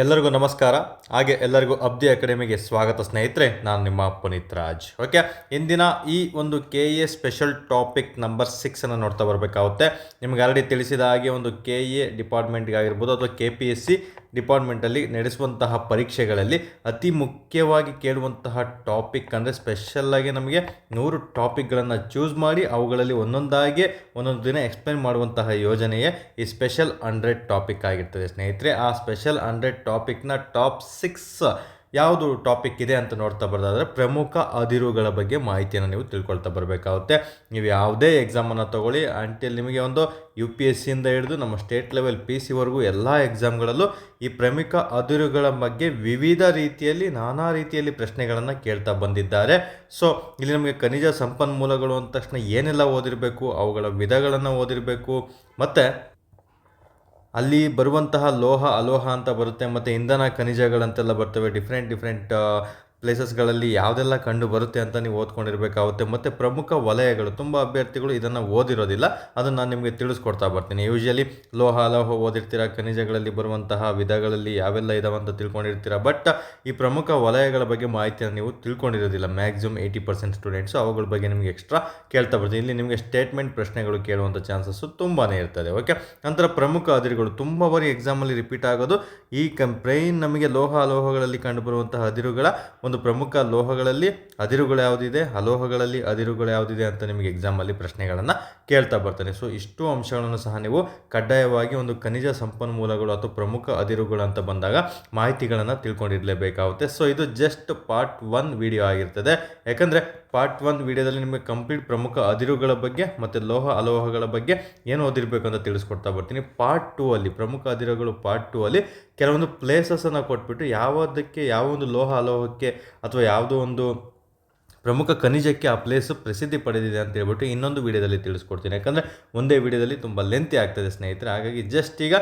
ಎಲ್ಲರಿಗೂ ನಮಸ್ಕಾರ. ಹಾಗೆ ಎಲ್ಲರಿಗೂ ಅಬ್ದಿ ಅಕಾಡೆಮಿಗೆ ಸ್ವಾಗತ ಸ್ನೇಹಿತರೆ. ನಾನು ನಿಮ್ಮ ಪುನೀತ್ ರಾಜ್. ಓಕೆ, ಇಂದಿನ ಈ ಒಂದು KA ಸ್ಪೆಷಲ್ ಟಾಪಿಕ್ ನಂಬರ್ 6 ನೋಡ್ತಾ ಬರಬೇಕಾಗುತ್ತೆ. ನಿಮ್ಗೆ ಆಲ್ರೆಡಿ ತಿಳಿಸಿದ ಹಾಗೆ ಒಂದು KA ಡಿಪಾರ್ಟ್ಮೆಂಟ್ಗೆ ಆಗಿರ್ಬೋದು ಅಥವಾ KPSC ಡಿಪಾರ್ಟ್ಮೆಂಟಲ್ಲಿ ನಡೆಸುವಂತಹ ಪರೀಕ್ಷೆಗಳಲ್ಲಿ ಅತಿ ಮುಖ್ಯವಾಗಿ ಕೇಳುವಂತಹ ಟಾಪಿಕ್ ಅಂದರೆ ಸ್ಪೆಷಲ್ಲಾಗಿ ನಮಗೆ 100 ಟಾಪಿಕ್ಗಳನ್ನು ಚೂಸ್ ಮಾಡಿ ಅವುಗಳಲ್ಲಿ ಒಂದೊಂದಾಗಿ ಒಂದೊಂದು ದಿನ ಎಕ್ಸ್ಪ್ಲೈನ್ ಮಾಡುವಂತಹ ಯೋಜನೆಯೇ ಈ ಸ್ಪೆಷಲ್ 100 ಟಾಪಿಕ್ ಆಗಿರ್ತದೆ ಸ್ನೇಹಿತರೆ. ಆ ಸ್ಪೆಷಲ್ 100 ಟಾಪಿಕ್ನ ಟಾಪ್ 6 ಯಾವುದು ಟಾಪಿಕ್ ಇದೆ ಅಂತ ನೋಡ್ತಾ ಬರೋದಾದರೆ ಪ್ರಮುಖ ಅದಿರುಗಳ ಬಗ್ಗೆ ಮಾಹಿತಿಯನ್ನು ನೀವು ತಿಳ್ಕೊಳ್ತಾ ಬರಬೇಕಾಗುತ್ತೆ. ನೀವು ಯಾವುದೇ ಎಕ್ಸಾಮನ್ನು ತಗೊಳ್ಳಿ, ಅಂಟಿಲ್ ನಿಮಗೆ ಒಂದು UPSCಯಿಂದ ಹಿಡಿದು ನಮ್ಮ ಸ್ಟೇಟ್ ಲೆವೆಲ್ PC ಎಲ್ಲ ಎಕ್ಸಾಮ್ಗಳಲ್ಲೂ ಈ ಪ್ರಮುಖ ಅದಿರುಗಳ ಬಗ್ಗೆ ವಿವಿಧ ರೀತಿಯಲ್ಲಿ ನಾನಾ ರೀತಿಯಲ್ಲಿ ಪ್ರಶ್ನೆಗಳನ್ನು ಕೇಳ್ತಾ ಬಂದಿದ್ದಾರೆ. ಸೊ ಇಲ್ಲಿ ನಮಗೆ ಖನಿಜ ಸಂಪನ್ಮೂಲಗಳು ಅಂದ ತಕ್ಷಣ ಏನೆಲ್ಲ ಓದಿರಬೇಕು, ಅವುಗಳ ವಿಧಗಳನ್ನು ಓದಿರಬೇಕು, ಮತ್ತು ಅಲ್ಲಿ ಬರುವಂತಹ ಲೋಹ ಅಲೋಹ ಅಂತ ಬರುತ್ತೆ, ಮತ್ತು ಇಂಧನ ಖನಿಜಗಳಂತೆಲ್ಲ ಬರ್ತವೆ. ಡಿಫ್ರೆಂಟ್ ಪ್ಲೇಸಸ್ಗಳಲ್ಲಿ ಯಾವುದೆಲ್ಲ ಕಂಡು ಬರುತ್ತೆ ಅಂತ ನೀವು ಓದ್ಕೊಂಡಿರಬೇಕಾಗುತ್ತೆ. ಮತ್ತು ಪ್ರಮುಖ ವಲಯಗಳು, ತುಂಬ ಅಭ್ಯರ್ಥಿಗಳು ಇದನ್ನು ಓದಿರೋದಿಲ್ಲ, ಅದನ್ನು ನಾನು ನಿಮಗೆ ತಿಳಿಸ್ಕೊಡ್ತಾ ಬರ್ತೀನಿ. ಯೂಶಲಿ ಲೋಹ ಅಲೋಹ ಓದಿರ್ತೀರ, ಖನಿಜಗಳಲ್ಲಿ ಬರುವಂತಹ ವಿಧಗಳಲ್ಲಿ ಯಾವೆಲ್ಲ ಇದಾವೆ ಅಂತ ತಿಳ್ಕೊಂಡಿರ್ತೀರ, ಬಟ್ ಈ ಪ್ರಮುಖ ವಲಯಗಳ ಬಗ್ಗೆ ಮಾಹಿತಿಯನ್ನು ನೀವು ತಿಳ್ಕೊಂಡಿರೋದಿಲ್ಲ. ಮ್ಯಾಕ್ಸಿಮಮ್ 80% ಸ್ಟೂಡೆಂಟ್ಸು ಅವುಗಳ ಬಗ್ಗೆ ನಿಮಗೆ ಎಕ್ಸ್ಟ್ರಾ ಕೇಳ್ತಾ ಬರ್ತೀನಿ. ಇಲ್ಲಿ ನಿಮಗೆ ಸ್ಟೇಟ್ಮೆಂಟ್ ಪ್ರಶ್ನೆಗಳು ಕೇಳುವಂಥ ಚಾನ್ಸಸ್ಸು ತುಂಬಾ ಇರ್ತದೆ. ಓಕೆ, ನಂತರ ಪ್ರಮುಖ ಅದಿರುಗಳು ತುಂಬ ಬಾರಿ ಎಕ್ಸಾಮಲ್ಲಿ ರಿಪೀಟ್ ಆಗೋದು ಈ ಬ್ರೈನ್ ನಮಗೆ ಲೋಹ ಅಲೋಹಗಳಲ್ಲಿ ಕಂಡುಬರುವಂತಹ ಅದಿರುಗಳ ಒಂದು ಪ್ರಮುಖ ಲೋಹಗಳಲ್ಲಿ ಅದಿರುಗಳು ಯಾವುದಿದೆ, ಅಲೋಹಗಳಲ್ಲಿ ಅದಿರುಗಳು ಯಾವುದಿದೆ ಅಂತ ನಿಮಗೆ ಎಕ್ಸಾಮಲ್ಲಿ ಪ್ರಶ್ನೆಗಳನ್ನು ಕೇಳ್ತಾ ಬರ್ತಾನೆ. ಸೊ ಇಷ್ಟು ಅಂಶಗಳನ್ನು ಸಹ ನೀವು ಕಡ್ಡಾಯವಾಗಿ ಒಂದು ಖನಿಜ ಸಂಪನ್ಮೂಲಗಳು ಅಥವಾ ಪ್ರಮುಖ ಅದಿರುಗಳು ಅಂತ ಬಂದಾಗ ಮಾಹಿತಿಗಳನ್ನು ತಿಳ್ಕೊಂಡಿರಲೇಬೇಕಾಗುತ್ತೆ. ಸೊ ಇದು ಜಸ್ಟ್ ಪಾರ್ಟ್ 1 ವಿಡಿಯೋ ಆಗಿರ್ತದೆ. ಯಾಕಂದರೆ ಪಾರ್ಟ್ 1 ವಿಡಿಯೋದಲ್ಲಿ ನಿಮಗೆ ಕಂಪ್ಲೀಟ್ ಪ್ರಮುಖ ಅದಿರುಗಳ ಬಗ್ಗೆ ಮತ್ತು ಲೋಹ ಅಲೋಹಗಳ ಬಗ್ಗೆ ಏನು ಓದಿರಬೇಕು ಅಂತ ತಿಳಿಸ್ಕೊಡ್ತಾ ಬರ್ತೀನಿ. ಪಾರ್ಟ್ 2 ಅಲ್ಲಿ ಪ್ರಮುಖ ಅದಿರುಗಳು ಪಾರ್ಟ್ 2 ಅಲ್ಲಿ ಕೆಲವೊಂದು ಪ್ಲೇಸಸನ್ನು ಕೊಟ್ಬಿಟ್ಟು ಯಾವುದಕ್ಕೆ ಯಾವ ಒಂದು ಲೋಹ ಅಲೋಹಕ್ಕೆ ಅಥವಾ ಯಾವುದೋ ಒಂದು ಪ್ರಮುಖ ಖನಿಜಕ್ಕೆ ಆ ಪ್ಲೇಸು ಪ್ರಸಿದ್ಧಿ ಪಡೆದಿದೆ ಅಂತ ಹೇಳ್ಬಿಟ್ಟು ಇನ್ನೊಂದು ವಿಡಿಯೋದಲ್ಲಿ ತಿಳಿಸ್ಕೊಡ್ತೀನಿ. ಯಾಕಂದರೆ ಒಂದೇ ವಿಡಿಯೋದಲ್ಲಿ ತುಂಬ ಲೆಂತಿ ಆಗ್ತದೆ ಸ್ನೇಹಿತರೆ. ಹಾಗಾಗಿ ಜಸ್ಟ್ ಈಗ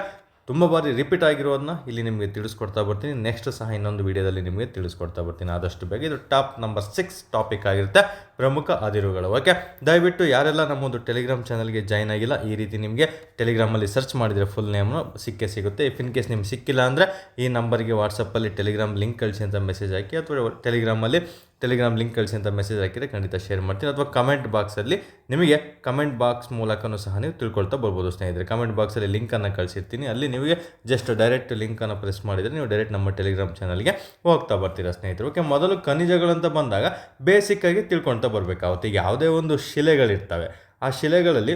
ತುಂಬ ಬಾರಿ ರಿಪೀಟ್ ಆಗಿರೋದನ್ನ ಇಲ್ಲಿ ನಿಮಗೆ ತಿಳಿಸ್ಕೊಡ್ತಾ ಬರ್ತೀನಿ. ನೆಕ್ಸ್ಟ್ ಸಹ ಇನ್ನೊಂದು ವಿಡಿಯೋದಲ್ಲಿ ನಿಮಗೆ ತಿಳಿಸ್ಕೊಡ್ತಾ ಬರ್ತೀನಿ ಆದಷ್ಟು ಬೇಗ. ಇದು ಟಾಪ್ ನಂಬರ್ 6 ಟಾಪಿಕ್ ಆಗಿರುತ್ತೆ, ಪ್ರಮುಖ ಅದಿರುಗಳು. ಓಕೆ, ದಯವಿಟ್ಟು ಯಾರೆಲ್ಲ ನಮ್ಮೊಂದು ಟೆಲಿಗ್ರಾಮ್ ಚಾನಲ್ಗೆ ಜಾಯ್ನ್ ಆಗಿಲ್ಲ, ಈ ರೀತಿ ನಿಮಗೆ ಟೆಲಿಗ್ರಾಮಲ್ಲಿ ಸರ್ಚ್ ಮಾಡಿದರೆ ಫುಲ್ ನೇಮ್ನು ಸಿಗುತ್ತೆ. ಇಫ್ ಇನ್ ಕೇಸ್ ನಿಮ್ಗೆ ಸಿಕ್ಕಿಲ್ಲ ಅಂದರೆ ಈ ನಂಬರ್ಗೆ ವಾಟ್ಸಪ್ಪಲ್ಲಿ ಟೆಲಿಗ್ರಾಮ್ ಲಿಂಕ್ ಕಳಿಸಿ ಅಂತ ಮೆಸೇಜ್ ಹಾಕಿ, ಅಥವಾ ಟೆಲಿಗ್ರಾಮ್ ಲಿಂಕ್ ಕಳಿಸಿ ಅಂತ ಮೆಸೇಜ್ ಹಾಕಿದರೆ ಖಂಡಿತ ಶೇರ್ ಮಾಡ್ತೀನಿ. ಅಥವಾ ಕಮೆಂಟ್ ಬಾಕ್ಸಲ್ಲಿ ನಿಮಗೆ ಕಮೆಂಟ್ ಬಾಕ್ಸ್ ಮೂಲಕನೂ ಸಹ ನೀವು ತಿಳ್ಕೊಳ್ತಾ ಬರ್ಬೋದು ಸ್ನೇಹಿತರೆ. ಕಮೆಂಟ್ ಬಾಕ್ಸಲ್ಲಿ ಲಿಂಕನ್ನು ಕಳಿಸಿರ್ತೀನಿ, ಅಲ್ಲಿ ನಿಮಗೆ ಜಸ್ಟ್ ಡೈರೆಕ್ಟ್ ಲಿಂಕನ್ನು ಪ್ರೆಸ್ ಮಾಡಿದರೆ ನೀವು ಡೈರೆಕ್ಟ್ ನಮ್ಮ ಟೆಲಿಗ್ರಾಮ್ ಚಾನಲ್ಗೆ ಹೋಗ್ತಾ ಬರ್ತೀರಾ ಸ್ನೇಹಿತರೆ. ಓಕೆ, ಮೊದಲು ಖನಿಜಗಳಂತ ಬಂದಾಗ ಬೇಸಿಕ್ಕಾಗಿ ತಿಳ್ಕೊಳ್ತಾ ಬರಬೇಕಾಗುತ್ತೆ. ಯಾವುದೇ ಒಂದು ಶಿಲೆಗಳಿರ್ತವೆ, ಆ ಶಿಲೆಗಳಲ್ಲಿ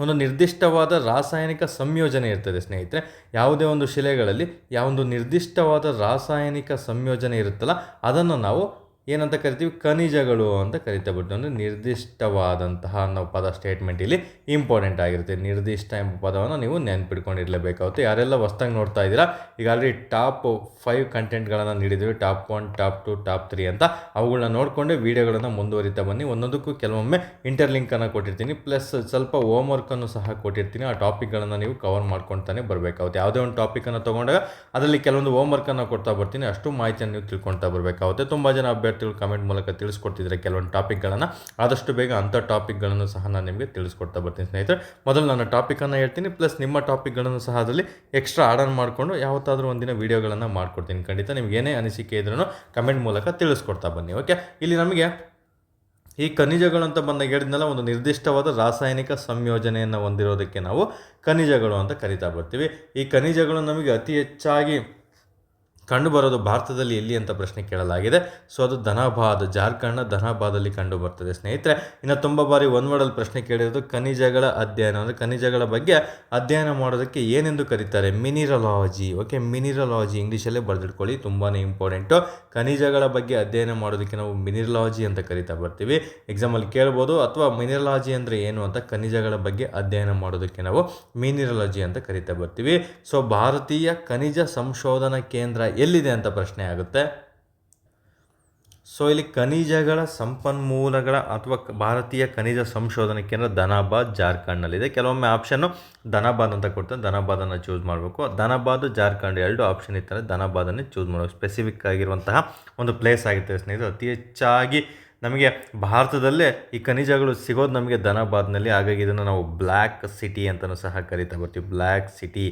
ಒಂದು ನಿರ್ದಿಷ್ಟವಾದ ರಾಸಾಯನಿಕ ಸಂಯೋಜನೆ ಇರ್ತದೆ ಸ್ನೇಹಿತರೆ. ಯಾವುದೇ ಒಂದು ಶಿಲೆಗಳಲ್ಲಿ ಯಾವೊಂದು ನಿರ್ದಿಷ್ಟವಾದ ರಾಸಾಯನಿಕ ಸಂಯೋಜನೆ ಇರುತ್ತಲ್ಲ, ಅದನ್ನು ನಾವು ಏನಂತ ಕರಿತೀವಿ, ಖನಿಜಗಳು ಅಂತ ಕರಿತಾ ಬಿಟ್ಟು. ಅಂದರೆ ನಿರ್ದಿಷ್ಟವಾದಂತಹ ಅನ್ನೋ ಪದ ಸ್ಟೇಟ್ಮೆಂಟ್ ಇಲ್ಲಿ ಇಂಪಾರ್ಟೆಂಟ್ ಆಗಿರುತ್ತೆ. ನಿರ್ದಿಷ್ಟ ಎಂಬ ಪದವನ್ನು ನೀವು ನೆನ್ಪಿಟ್ಕೊಂಡಿರಲೇಬೇಕಾಗುತ್ತೆ. ಯಾರೆಲ್ಲ ಹೊಸ್ದಾಗಿ ನೋಡ್ತಾ ಇದ್ದೀರಾ, ಈಗ ಆಲ್ರೆಡಿ ಟಾಪ್ 5 ಕಂಟೆಂಟ್ಗಳನ್ನು ನೀಡಿದ್ದೀವಿ, ಟಾಪ್ 1, ಟಾಪ್ 2, ಟಾಪ್ 3 ಅಂತ. ಅವುಗಳನ್ನ ನೋಡಿಕೊಂಡೆ ವೀಡಿಯೋಗಳನ್ನು ಮುಂದುವರಿತಾ ಬನ್ನಿ. ಒಂದೊಂದಕ್ಕೂ ಕೆಲವೊಮ್ಮೆ ಇಂಟರ್ಲಿಂಕನ್ನು ಕೊಟ್ಟಿರ್ತೀನಿ, ಪ್ಲಸ್ ಸ್ವಲ್ಪ ಹೋಮ್ ವರ್ಕನ್ನು ಸಹ ಕೊಟ್ಟಿರ್ತೀನಿ. ಆ ಟಾಪಿಕ್ಗಳನ್ನು ನೀವು ಕವರ್ ಮಾಡ್ಕೊತಾನೆ ಬರಬೇಕಾಗುತ್ತೆ. ಯಾವುದೇ ಒಂದು ಟಾಪಿಕನ್ನು ತೊಗೊಂಡಾಗ ಅದರಲ್ಲಿ ಕೆಲವೊಂದು ಹೋಮ್ ವರ್ಕನ್ನು ಕೊಡ್ತಾ ಬರ್ತೀನಿ, ಅಷ್ಟು ಮಾಹಿತಿಯನ್ನು ನೀವು ತಿಳ್ಕೊಳ್ತಾ ಬರಬೇಕಾಗುತ್ತೆ. ತುಂಬ ಜನ ಅಭ್ಯರ್ಥಿಗಳು ಕಮೆಂಟ್ ಮೂಲಕ ತಿಳಿಸ್ಕೊಡ್ತಿದ್ದಾರೆ ಕೆಲವೊಂದು ಟಾಪಿಕ್ಗಳನ್ನು. ಆದಷ್ಟು ಬೇಗ ಅಂಥ ಟಾಪಿಕ್ಗಳನ್ನು ಸಹ ನಾನು ನಿಮಗೆ ತಿಳಿಸ್ಕೊಡ್ತಾ ಬರ್ತೀನಿ ಸ್ನೇಹಿತರೆ. ಮೊದಲು ನಾನು ಟಾಪಿಕನ್ನು ಹೇಳ್ತೀನಿ, ಪ್ಲಸ್ ನಿಮ್ಮ ಟಾಪಿಕ್ಗಳನ್ನು ಸಹ ಅದರಲ್ಲಿ ಎಕ್ಸ್ಟ್ರಾ ಆಡ್ ಆನ್ ಮಾಡಿಕೊಂಡು ಯಾವತ್ತಾದರೂ ಒಂದಿನ ವೀಡಿಯೋಗಳನ್ನು ಮಾಡ್ಕೊಡ್ತೀನಿ. ಖಂಡಿತ ನಿಮ್ಗೆ ಏನೇ ಅನಿಸಿಕೆ ಇದ್ರೂ ಕಮೆಂಟ್ ಮೂಲಕ ತಿಳಿಸ್ಕೊಡ್ತಾ ಬನ್ನಿ. ಓಕೆ, ಇಲ್ಲಿ ನಮಗೆ ಈ ಖನಿಜಗಳು ಅಂತ ಬಂದಾಗ ಹೇಳಿದ್ನಲ್ಲ, ಒಂದು ನಿರ್ದಿಷ್ಟವಾದ ರಾಸಾಯನಿಕ ಸಂಯೋಜನೆಯನ್ನು ಹೊಂದಿರೋದಕ್ಕೆ ನಾವು ಖನಿಜಗಳು ಅಂತ ಕರಿತಾ ಬರ್ತೀವಿ. ಈ ಖನಿಜಗಳು ನಮಗೆ ಅತಿ ಹೆಚ್ಚಾಗಿ ಕಂಡುಬರೋದು ಭಾರತದಲ್ಲಿ ಎಲ್ಲಿ ಅಂತ ಪ್ರಶ್ನೆ ಕೇಳಲಾಗಿದೆ. ಸೊ ಅದು ಧನಬಾದ್, ಜಾರ್ಖಂಡ್ನ ಧನಬಾದಲ್ಲಿ ಕಂಡು ಬರ್ತದೆ ಸ್ನೇಹಿತರೆ. ಇನ್ನು ತುಂಬ ಬಾರಿ ಒಂದು ವರ್ಡಲ್ಲಿ ಪ್ರಶ್ನೆ ಕೇಳಿರೋದು ಖನಿಜಗಳ ಅಧ್ಯಯನ, ಅಂದರೆ ಖನಿಜಗಳ ಬಗ್ಗೆ ಅಧ್ಯಯನ ಮಾಡೋದಕ್ಕೆ ಏನೆಂದು ಕರೀತಾರೆ, ಮಿನಿರಲಾಜಿ. ಓಕೆ, ಮಿನಿರಲಾಜಿ ಇಂಗ್ಲೀಷಲ್ಲೇ ಬರೆದಿಟ್ಕೊಳ್ಳಿ, ತುಂಬಾ ಇಂಪಾರ್ಟೆಂಟು. ಖನಿಜಗಳ ಬಗ್ಗೆ ಅಧ್ಯಯನ ಮಾಡೋದಕ್ಕೆ ನಾವು ಮಿನಿರಲಾಜಿ ಅಂತ ಕರಿತಾ ಬರ್ತೀವಿ. ಎಕ್ಸಾಮಲ್ಲಿ ಕೇಳ್ಬೋದು, ಅಥವಾ ಮಿನಿರಲಾಜಿ ಅಂದರೆ ಏನು ಅಂತ, ಖನಿಜಗಳ ಬಗ್ಗೆ ಅಧ್ಯಯನ ಮಾಡೋದಕ್ಕೆ ನಾವು ಮಿನಿರಲಾಜಿ ಅಂತ ಕರಿತಾ ಬರ್ತೀವಿ. ಸೊ ಭಾರತೀಯ ಖನಿಜ ಸಂಶೋಧನಾ ಕೇಂದ್ರ ಎಲ್ಲಿದೆ ಅಂತ ಪ್ರಶ್ನೆ ಆಗುತ್ತೆ. ಸೊ ಇಲ್ಲಿ ಖನಿಜಗಳ ಸಂಪನ್ಮೂಲಗಳ ಅಥವಾ ಭಾರತೀಯ ಖನಿಜ ಸಂಶೋಧನಾ ಕೇಂದ್ರ ಧನಬಾದ್, ಜಾರ್ಖಂಡ್ನಲ್ಲಿದೆ. ಕೆಲವೊಮ್ಮೆ ಆಪ್ಷನ್ನು ಧನಬಾದ್ ಅಂತ ಕೊಡ್ತಾರೆ, ಧನಬಾದನ್ನು ಚೂಸ್ ಮಾಡಬೇಕು. ಧನಬಾದ್, ಜಾರ್ಖಂಡ್ 2 ಆಪ್ಷನ್ ಇರ್ತಾರೆ, ಧನಬಾದನ್ನೇ ಚೂಸ್ ಮಾಡಬೇಕು. ಸ್ಪೆಸಿಫಿಕ್ ಆಗಿರುವಂತಹ ಒಂದು ಪ್ಲೇಸ್ ಆಗಿರ್ತದೆ ಸ್ನೇಹಿತರೆ. ಅತಿ ಹೆಚ್ಚಾಗಿ ನಮಗೆ ಭಾರತದಲ್ಲೇ ಈ ಖನಿಜಗಳು ಸಿಗೋದು ನಮಗೆ ಧನಬಾದ್ನಲ್ಲಿ. ಹಾಗಾಗಿ ಇದನ್ನು ನಾವು ಬ್ಲ್ಯಾಕ್ ಸಿಟಿ ಅಂತಲೂ ಸಹ ಕರಿತಾ ಬರ್ತೀವಿ. ಬ್ಲ್ಯಾಕ್ ಸಿಟಿ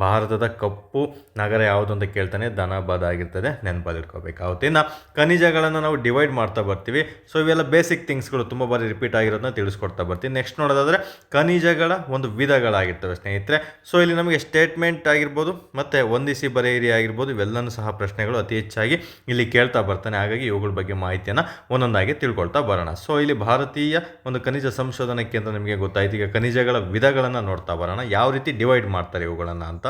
ಭಾರತದ ಕಪ್ಪು ನಗರ ಯಾವುದು ಅಂತ ಕೇಳ್ತಾನೆ ಧನಾಬಾದ್ ಆಗಿರ್ತದೆ, ನೆನಪಲ್ಲಿ ಇಟ್ಕೋಬೇಕಾಗುತ್ತೆ. ಇನ್ನು ಖನಿಜಗಳನ್ನು ನಾವು ಡಿವೈಡ್ ಮಾಡ್ತಾ ಬರ್ತೀವಿ. ಸೊ ಇವೆಲ್ಲ ಬೇಸಿಕ್ ಥಿಂಗ್ಸ್ಗಳು ತುಂಬ ಬಾರಿ ರಿಪೀಟ್ ಆಗಿರೋದನ್ನ ತಿಳಿಸ್ಕೊಡ್ತಾ ಬರ್ತೀವಿ. ನೆಕ್ಸ್ಟ್ ನೋಡೋದಾದರೆ ಖನಿಜಗಳ ಒಂದು ವಿಧಗಳಾಗಿರ್ತವೆ ಸ್ನೇಹಿತರೆ. ಸೊ ಇಲ್ಲಿ ನಮಗೆ ಸ್ಟೇಟ್ಮೆಂಟ್ ಆಗಿರ್ಬೋದು ಮತ್ತು ಹೊಂದಿಸಿ ಬರೆಯಿರಿ ಆಗಿರ್ಬೋದು, ಇವೆಲ್ಲನೂ ಸಹ ಪ್ರಶ್ನೆಗಳು ಅತಿ ಹೆಚ್ಚಾಗಿ ಇಲ್ಲಿ ಕೇಳ್ತಾ ಬರ್ತಾನೆ. ಹಾಗಾಗಿ ಇವುಗಳ ಬಗ್ಗೆ ಮಾಹಿತಿಯನ್ನು ಒಂದೊಂದಾಗಿ ತಿಳ್ಕೊಳ್ತಾ ಬರೋಣ. ಸೊ ಇಲ್ಲಿ ಭಾರತೀಯ ಒಂದು ಖನಿಜ ಸಂಶೋಧನಾ ಕೇಂದ್ರ ನಿಮಗೆ ಗೊತ್ತಾಯ್ತು. ಈಗ ಖನಿಜಗಳ ವಿಧಗಳನ್ನು ನೋಡ್ತಾ ಬರೋಣ, ಯಾವ ರೀತಿ ಡಿವೈಡ್ ಮಾಡ್ತಾರೆ ಇವುಗಳನ್ನು ಅಂತ.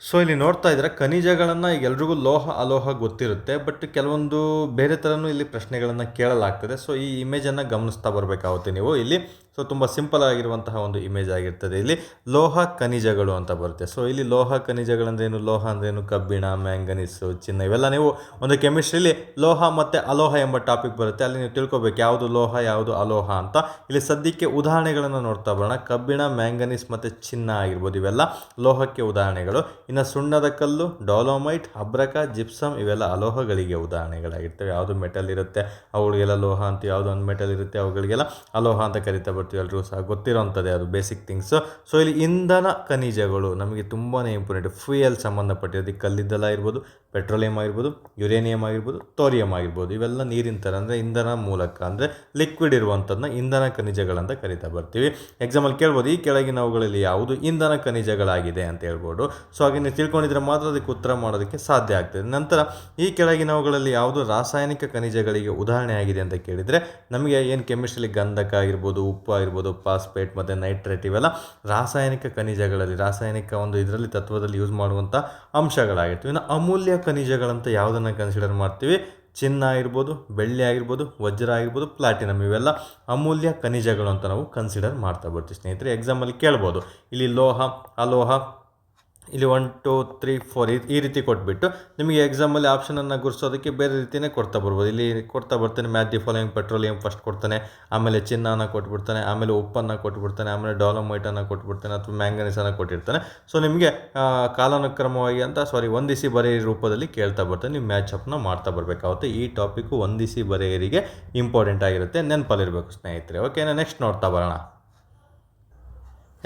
ಸೊ ಇಲ್ಲಿ ನೋಡ್ತಾ ಇದ್ದಾರೆ ಖನಿಜಗಳನ್ನು ಈಗ ಎಲ್ರಿಗೂ ಲೋಹ ಅಲೋಹ ಗೊತ್ತಿರುತ್ತೆ, ಬಟ್ ಕೆಲವೊಂದು ಬೇರೆ ಥರನೂ ಇಲ್ಲಿ ಪ್ರಶ್ನೆಗಳನ್ನು ಕೇಳಲಾಗ್ತದೆ. ಸೊ ಈ ಇಮೇಜನ್ನು ಗಮನಿಸ್ತಾ ಬರಬೇಕಾಗುತ್ತೆ ನೀವು ಇಲ್ಲಿ. ಸೊ ತುಂಬ ಸಿಂಪಲ್ ಆಗಿರುವಂತಹ ಒಂದು ಇಮೇಜ್ ಆಗಿರ್ತದೆ. ಇಲ್ಲಿ ಲೋಹ ಖನಿಜಗಳು ಅಂತ ಬರುತ್ತೆ. ಸೊ ಇಲ್ಲಿ ಲೋಹ ಖನಿಜಗಳಂದ್ರೇನು, ಲೋಹ ಅಂದ್ರೇನು, ಕಬ್ಬಿಣ, ಮ್ಯಾಂಗನೀಸು, ಚಿನ್ನ, ಇವೆಲ್ಲ ನೀವು ಒಂದು ಕೆಮಿಸ್ಟ್ರಿಲಿ ಲೋಹ ಮತ್ತು ಅಲೋಹ ಎಂಬ ಟಾಪಿಕ್ ಬರುತ್ತೆ, ಅಲ್ಲಿ ನೀವು ತಿಳ್ಕೊಬೇಕು ಯಾವುದು ಲೋಹ ಯಾವುದು ಅಲೋಹ ಅಂತ. ಇಲ್ಲಿ ಸದ್ಯಕ್ಕೆ ಉದಾಹರಣೆಗಳನ್ನು ನೋಡ್ತಾ ಬರೋಣ. ಕಬ್ಬಿಣ, ಮ್ಯಾಂಗನೀಸ್ ಮತ್ತು ಚಿನ್ನ ಆಗಿರ್ಬೋದು, ಇವೆಲ್ಲ ಲೋಹಕ್ಕೆ ಉದಾಹರಣೆಗಳು. ಇನ್ನು ಸುಣ್ಣದ ಕಲ್ಲು, ಡಾಲೋಮೈಟ್, ಅಬ್ರಕ, ಜಿಪ್ಸಮ್, ಇವೆಲ್ಲ ಅಲೋಹಗಳಿಗೆ ಉದಾಹರಣೆಗಳಾಗಿರ್ತವೆ. ಯಾವುದು ಮೆಟಲ್ ಇರುತ್ತೆ ಅವುಗಳಿಗೆಲ್ಲ ಲೋಹ ಅಂತ, ಯಾವುದು ಒಂದು ಮೆಟಲ್ ಇರುತ್ತೆ ಅವುಗಳಿಗೆಲ್ಲ ಅಲೋಹ ಅಂತ ಕರಿತಾ ಬರ್ತೀವಿ. ಎಲ್ಲರೂ ಸಹ ಗೊತ್ತಿರೋವಂಥದ್ದೇ ಅದು ಬೇಸಿಕ್ ಥಿಂಗ್ಸು. ಸೊ ಇಲ್ಲಿ ಇಂಧನ ಖನಿಜಗಳು ನಮಗೆ ತುಂಬಾ ಇಂಪಾರ್ಟೆಂಟ್. ಫ್ಯೂಯಲ್ ಸಂಬಂಧಪಟ್ಟಿರೋದು ಕಲ್ಲಿದ್ದಲ ಇರ್ಬೋದು, ಪೆಟ್ರೋಲಿಯಂ ಆಗಿರ್ಬೋದು, ಯುರೇನಿಯಂ ಆಗಿರ್ಬೋದು, ಥೋರಿಯಂ ಆಗಿರ್ಬೋದು, ಇವೆಲ್ಲ ನೀರಿನ ಥರ ಅಂದರೆ ಇಂಧನ ಮೂಲಕ ಅಂದರೆ ಲಿಕ್ವಿಡ್ ಇರುವಂಥದ್ದನ್ನ ಇಂಧನ ಖನಿಜಗಳಂತ ಕರಿತಾ ಬರ್ತೀವಿ. ಎಕ್ಸಾಂಪಲ್ ಕೇಳ್ಬೋದು, ಈ ಕೆಳಗಿನವುಗಳಲ್ಲಿ ಯಾವುದು ಇಂಧನ ಖನಿಜಗಳಾಗಿದೆ ಅಂತ ಹೇಳ್ಬೋದು. ಸೊ ಹಾಗೆ ನೀವು ತಿಳ್ಕೊಂಡಿದ್ರೆ ಮಾತ್ರ ಅದಕ್ಕೆ ಉತ್ತರ ಮಾಡೋದಕ್ಕೆ ಸಾಧ್ಯ ಆಗ್ತದೆ. ನಂತರ ಈ ಕೆಳಗಿನವುಗಳಲ್ಲಿ ಯಾವುದು ರಾಸಾಯನಿಕ ಖನಿಜಗಳಿಗೆ ಉದಾಹರಣೆ ಆಗಿದೆ ಅಂತ ಕೇಳಿದರೆ, ನಮಗೆ ಏನು ಕೆಮಿಸ್ಟ್ರಿಲಿ ಗಂಧಕ ಆಗಿರ್ಬೋದು, ಉಪ್ಪು ಆಗಿರ್ಬೋದು, ಫಾಸ್ಫೇಟ್ ಮತ್ತು ನೈಟ್ರೇಟ್, ಇವೆಲ್ಲ ರಾಸಾಯನಿಕ ಖನಿಜಗಳಲ್ಲಿ ರಾಸಾಯನಿಕ ಒಂದು ಇದರಲ್ಲಿ ತತ್ವದಲ್ಲಿ ಯೂಸ್ ಮಾಡುವಂಥ ಅಂಶಗಳಾಗಿರ್ತವೆ. ಇನ್ನು ಅಮೂಲ್ಯ ಖನಿಜಗಳಂತ ಯಾವುದನ್ನು ಕನ್ಸಿಡರ್ ಮಾಡ್ತೀವಿ, ಚಿನ್ನ ಆಗಿರ್ಬೋದು, ಬೆಳ್ಳಿ ಆಗಿರ್ಬೋದು, ವಜ್ರ ಆಗಿರ್ಬೋದು, ಪ್ಲಾಟಿನಮ್, ಇವೆಲ್ಲ ಅಮೂಲ್ಯ ಖನಿಜಗಳು ಅಂತ ನಾವು ಕನ್ಸಿಡರ್ ಮಾಡ್ತಾ ಬರ್ತೀವಿ ಸ್ನೇಹಿತರೆ. ಎಕ್ಸಾಮಲ್ಲಿ ಕೇಳ್ಬೋದು, ಇಲ್ಲಿ ಲೋಹ ಅಲೋಹ ಇಲ್ಲಿ 1 2 3 4 ಈ ರೀತಿ ಕೊಟ್ಬಿಟ್ಟು ನಿಮಗೆ ಎಕ್ಸಾಮಲ್ಲಿ ಆಪ್ಷನನ್ನು ಗುರ್ಸೋದಕ್ಕೆ ಬೇರೆ ರೀತಿಯೇ ಕೊಡ್ತಾ ಬರ್ಬೋದು. ಇಲ್ಲಿ ಕೊಡ್ತಾ ಬರ್ತಾನೆ match the following, petroleum first ಕೊಡ್ತಾನೆ, ಆಮೇಲೆ ಚಿನ್ನನ ಕೊಟ್ಬಿಡ್ತಾನೆ, ಆಮೇಲೆ ಉಪ್ಪನ್ನು ಕೊಟ್ಬಿಡ್ತಾನೆ, ಆಮೇಲೆ ಡಾಲಮೈಟನ್ನು ಕೊಟ್ಬಿಡ್ತಾನೆ ಅಥವಾ ಮ್ಯಾಂಗನೀಸನ್ನು ಕೊಟ್ಟಿರ್ತಾನೆ. ಸೊ ನಿಮಗೆ ಕಾಲಾನುಕ್ರಮವಾಗಿ ಹೊಂದಿಸಿ ಬರೆಯ ರೂಪದಲ್ಲಿ ಕೇಳ್ತಾ ಬರ್ತಾನೆ. ನೀವು ಮ್ಯಾಚ್ ಅಪ್ನ ಮಾಡ್ತಾ ಬರಬೇಕಾಗುತ್ತೆ. ಈ ಟಾಪಿಕ್ಕು ಹೊಂದಿಸಿ ಬರೆಯರಿಗೆ ಇಂಪಾರ್ಟೆಂಟ್ ಆಗಿರುತ್ತೆ, ನೆನಪಲ್ಲಿರಬೇಕು ಸ್ನೇಹಿತರೆ. ಓಕೆನಾ, ನೆಕ್ಸ್ಟ್ ನೋಡ್ತಾ ಬರೋಣ.